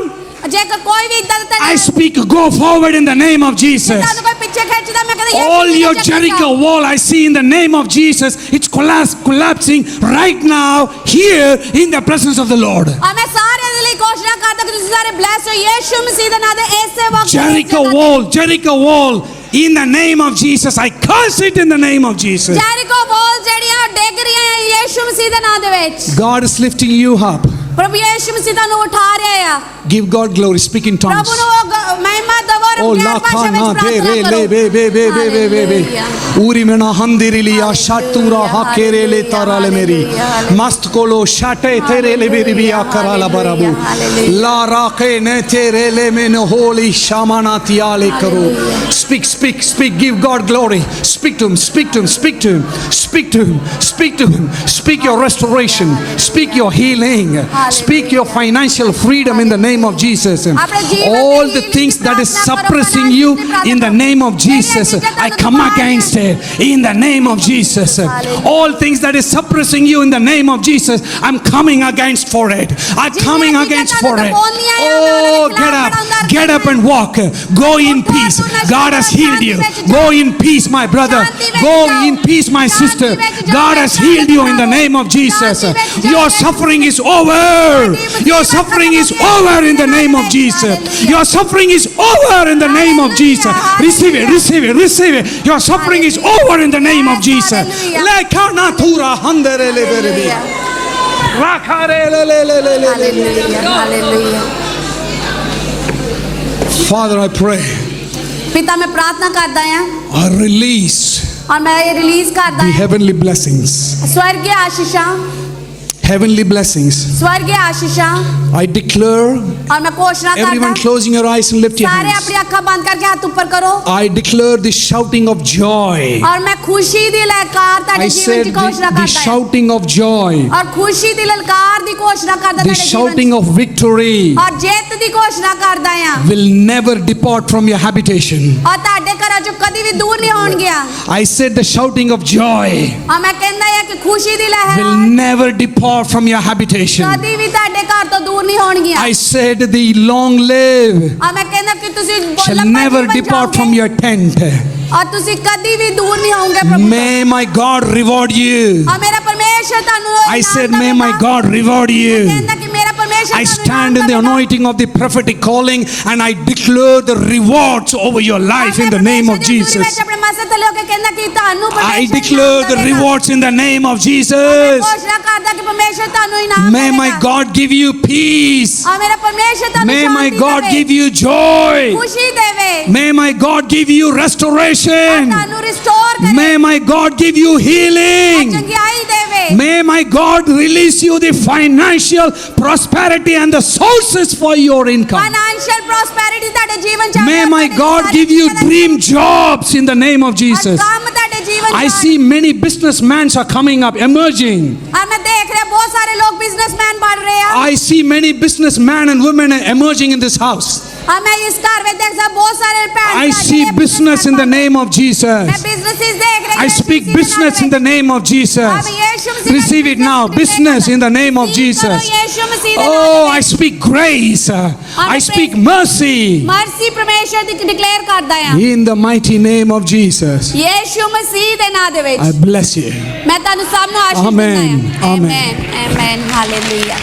ਜੇਕਰ ਕੋਈ ਵੀ ਇਦਾਂ ਦਾ I speak go forward in the name of Jesus. ਤੁਹਾਨੂੰ ਕੋਈ ਪਿੱਛੇ ਖਿੱਚਦਾ, ਮੈਂ ਕਹਿੰਦਾ All your Jericho wall I see in the name of Jesus, it's collapsing right now here in the presence of the Lord. ਔਰ ਮੈਂ ਸਾਰਿਆਂ ਦੇ ਲਈ ਘੋਸ਼ਣਾ ਕਰਦਾ ਕਿ ਤੁਸੀਂ ਸਾਰੇ ਬਲੈਸ ਹੋ ਯਿਸੂ ਮਸੀਹ ਦੇ ਨਾਮ ਦੇ ਇਸੇ ਵਕਤ Jericho wall, in the name of Jesus, I curse it in the name of Jesus. ਜੈਰਿਕੋ ਵਾਲ ਜਿਹੜੀਆਂ ਡਿੱਗ ਰਹੀਆਂ ਆ ਯਿਸੂ ਮਸੀਹ ਦੇ ਨਾਮ ਦੇ ਵਿੱਚ। God is lifting you up. ਪ੍ਰਭੂ ਯਿਸੂ ਮਸੀਹ ਤੁਹਾਨੂੰ ਉਠਾ ਰਿਹਾ ਆ। Give God glory. Speak in tongues. ਪ੍ਰਭੂ ਨੂੰ ਮਹਿਮਾ ਦਵੋ ਔਰ Oh ਗਿਆਨ ਭਾਸ਼ਾ ਵਿੱਚ lakana de ਪ੍ਰਾਰਥਨਾ re ਕਰੋ। le be uri mena handirilia shatura hakere le tarale meri mast kolo shate tere le beri biya karala barabu la rake ne tere le men holy shamana tiale karo. Speak. Give God glory. Speak to him. Speak your restoration. Speak your healing. Speak your financial freedom in the name of Jesus. All the things that is suppressing you in the name of Jesus, I come against it in the name of Jesus. All things that is suppressing you in the name of Jesus, I'm coming against for it. I'm coming against for it. Oh, get up and walk. Go in peace. God has healed you. Go in peace, my brother. Go in peace, my sister. God has healed you in the name of Jesus. Your suffering is over. Your suffering is over in the name of Jesus. Your suffering is over in the name of Jesus. Receive it. Your suffering is over in the name of Jesus. Lekana thura handere le berebe. Rakare le. Father, I pray. पिता मैं प्रार्थना करता हूँ I release और मैं ये release करता the हूँ heavenly blessings. स्वर्गीय आशीषां Heavenly blessings. स्वर्गीय आशीषां I declare, और मैं घोषणा करता everyone हूँ closing your eyes and lift your सारे hands. अपनी आंखें बंद करके हाथ ऊपर करो I declare the shouting of joy. और मैं खुशी दी ललकार I ताड़े said जीवन की घोषणा the करता हूँ shouting of joy, और खुशी दी ललकार दी घोषणा करता the ताड़े जीवन shouting of victory और जीत दी घोषणा करता हूँ will never depart from your habitation. और ताड़े घरां चों कदी भी दूर नहीं होण गया I said the shouting of joy और मैं कहंदा है कि खुशी दी लहर will never depart from your habitation. कदी भी ताड़े घर तो दूर नहीं होण गया I said the long live और मैं कहंदा ਕਿ ਤੁਸੀਂ shall ਲੰਬਾ never ਜੀਵਨ depart from ਜਾਓਗੇ your tent. ਔਰ ਤੁਸੀਂ ਕਦੀ ਵੀ ਦੂਰ ਨਹੀਂ ਹੋਵੋਗੇ ਪ੍ਰਭੂ ਤੋਂ। May my God reward you. ਔਰ ਮੇਰਾ ਪਰਮੇਸ਼ਰ ਤੁਹਾਨੂੰ I ਇਨਾਮ said, may my ਦੇਵੇਗਾ। God reward you. ਕਹਿੰਦਾ ਕਿ ਮੇਰਾ ਪਰਮੇਸ਼ਰ I ਤੁਹਾਨੂੰ stand in ਇਨਾਮ the ਦੇਵੇਗਾ। anointing of the prophetic calling and I declare the rewards over your life in the name of Jesus. ਆਪਣੇ ਮਸਤ ਥੱਲੇ ਹੋ ਕੇ ਕਹਿੰਦਾ ਕਿ ਤੁਹਾਨੂੰ I ਪਰਮੇਸ਼ਰ declare ਇਨਾਮ the ਦੇਵੇਗਾ। rewards in the name of ਮੈਂ Jesus. ਘੋਸ਼ਣਾ ਕਰਦਾ ਕਿ ਪਰਮੇਸ਼ਰ ਤੁਹਾਨੂੰ ਇਨਾਮ May my ਦੇਵੇਗਾ। God give you peace. ਔਰ ਮੇਰਾ ਪਰਮੇਸ਼ਰ ਤੁਹਾਨੂੰ May my ਸ਼ਾਂਤੀ God ਦੇਵੇ, give you joy. ਖੁਸ਼ੀ ਦੇਵੇ, May my God give you restoration. ਤੁਹਾਨੂੰ ਰਿਸਟੋਰ ਕਰੇ, May my God give you healing. ਚੰਗਿਆਈ ਦੇਵੇ। May my God release you the financial prosperity and the sources for your income. Financial prosperity ਤੁਹਾਡੇ ਜੀਵਨ ਚ ਆਵੇ, May my ਤੁਹਾਡੇ God ਸਾਰੇ give you Jeevan the dream jobs in the name of Jesus. ਕੰਮ ਤੁਹਾਡੇ ਜੀਵਨ I ਚ see many businessmen are coming up, emerging. ਆ ਮੈਂ ਦੇਖ ਰਿਹਾ ਬਹੁਤ ਸਾਰੇ ਲੋਕ ਬਿਜ਼ਨਸਮੈਨ ਬਣ ਰਹੇ ਆ। I see many businessmen and women are emerging in this house. ਆ ਮੈਂ ਇਸ ਘਰ ਵਿੱਚ ਦੇਖਦਾ ਬਹੁਤ ਸਾਰੇ ਭੈਣ I see business in the name of ਮੈਂ Jesus. ਬਿਜ਼ਨੈਸਿਸ ਦੇਖ ਰਿਹਾ। I speak business in the name of Jesus. Receive it now. Business in the name of Jesus. Oh, I speak grace. I speak mercy. Mercy ਪਰਮੇਸ਼ਰ ਦੀ declare ਕਰਦਾ ਆ In the mighty name of Jesus. Yishu ਮਸੀਹ ਦੇ ਨਾਮ ਦੇ ਵਿੱਚ I bless you. ਮੈਂ ਤੁਹਾਨੂੰ ਸਭ ਨੂੰ ਆਸ਼ੀਰਵਾਦ Amen. ਦਿੰਦਾ ਹਾਂ। Amen. Amen amen hallelujah.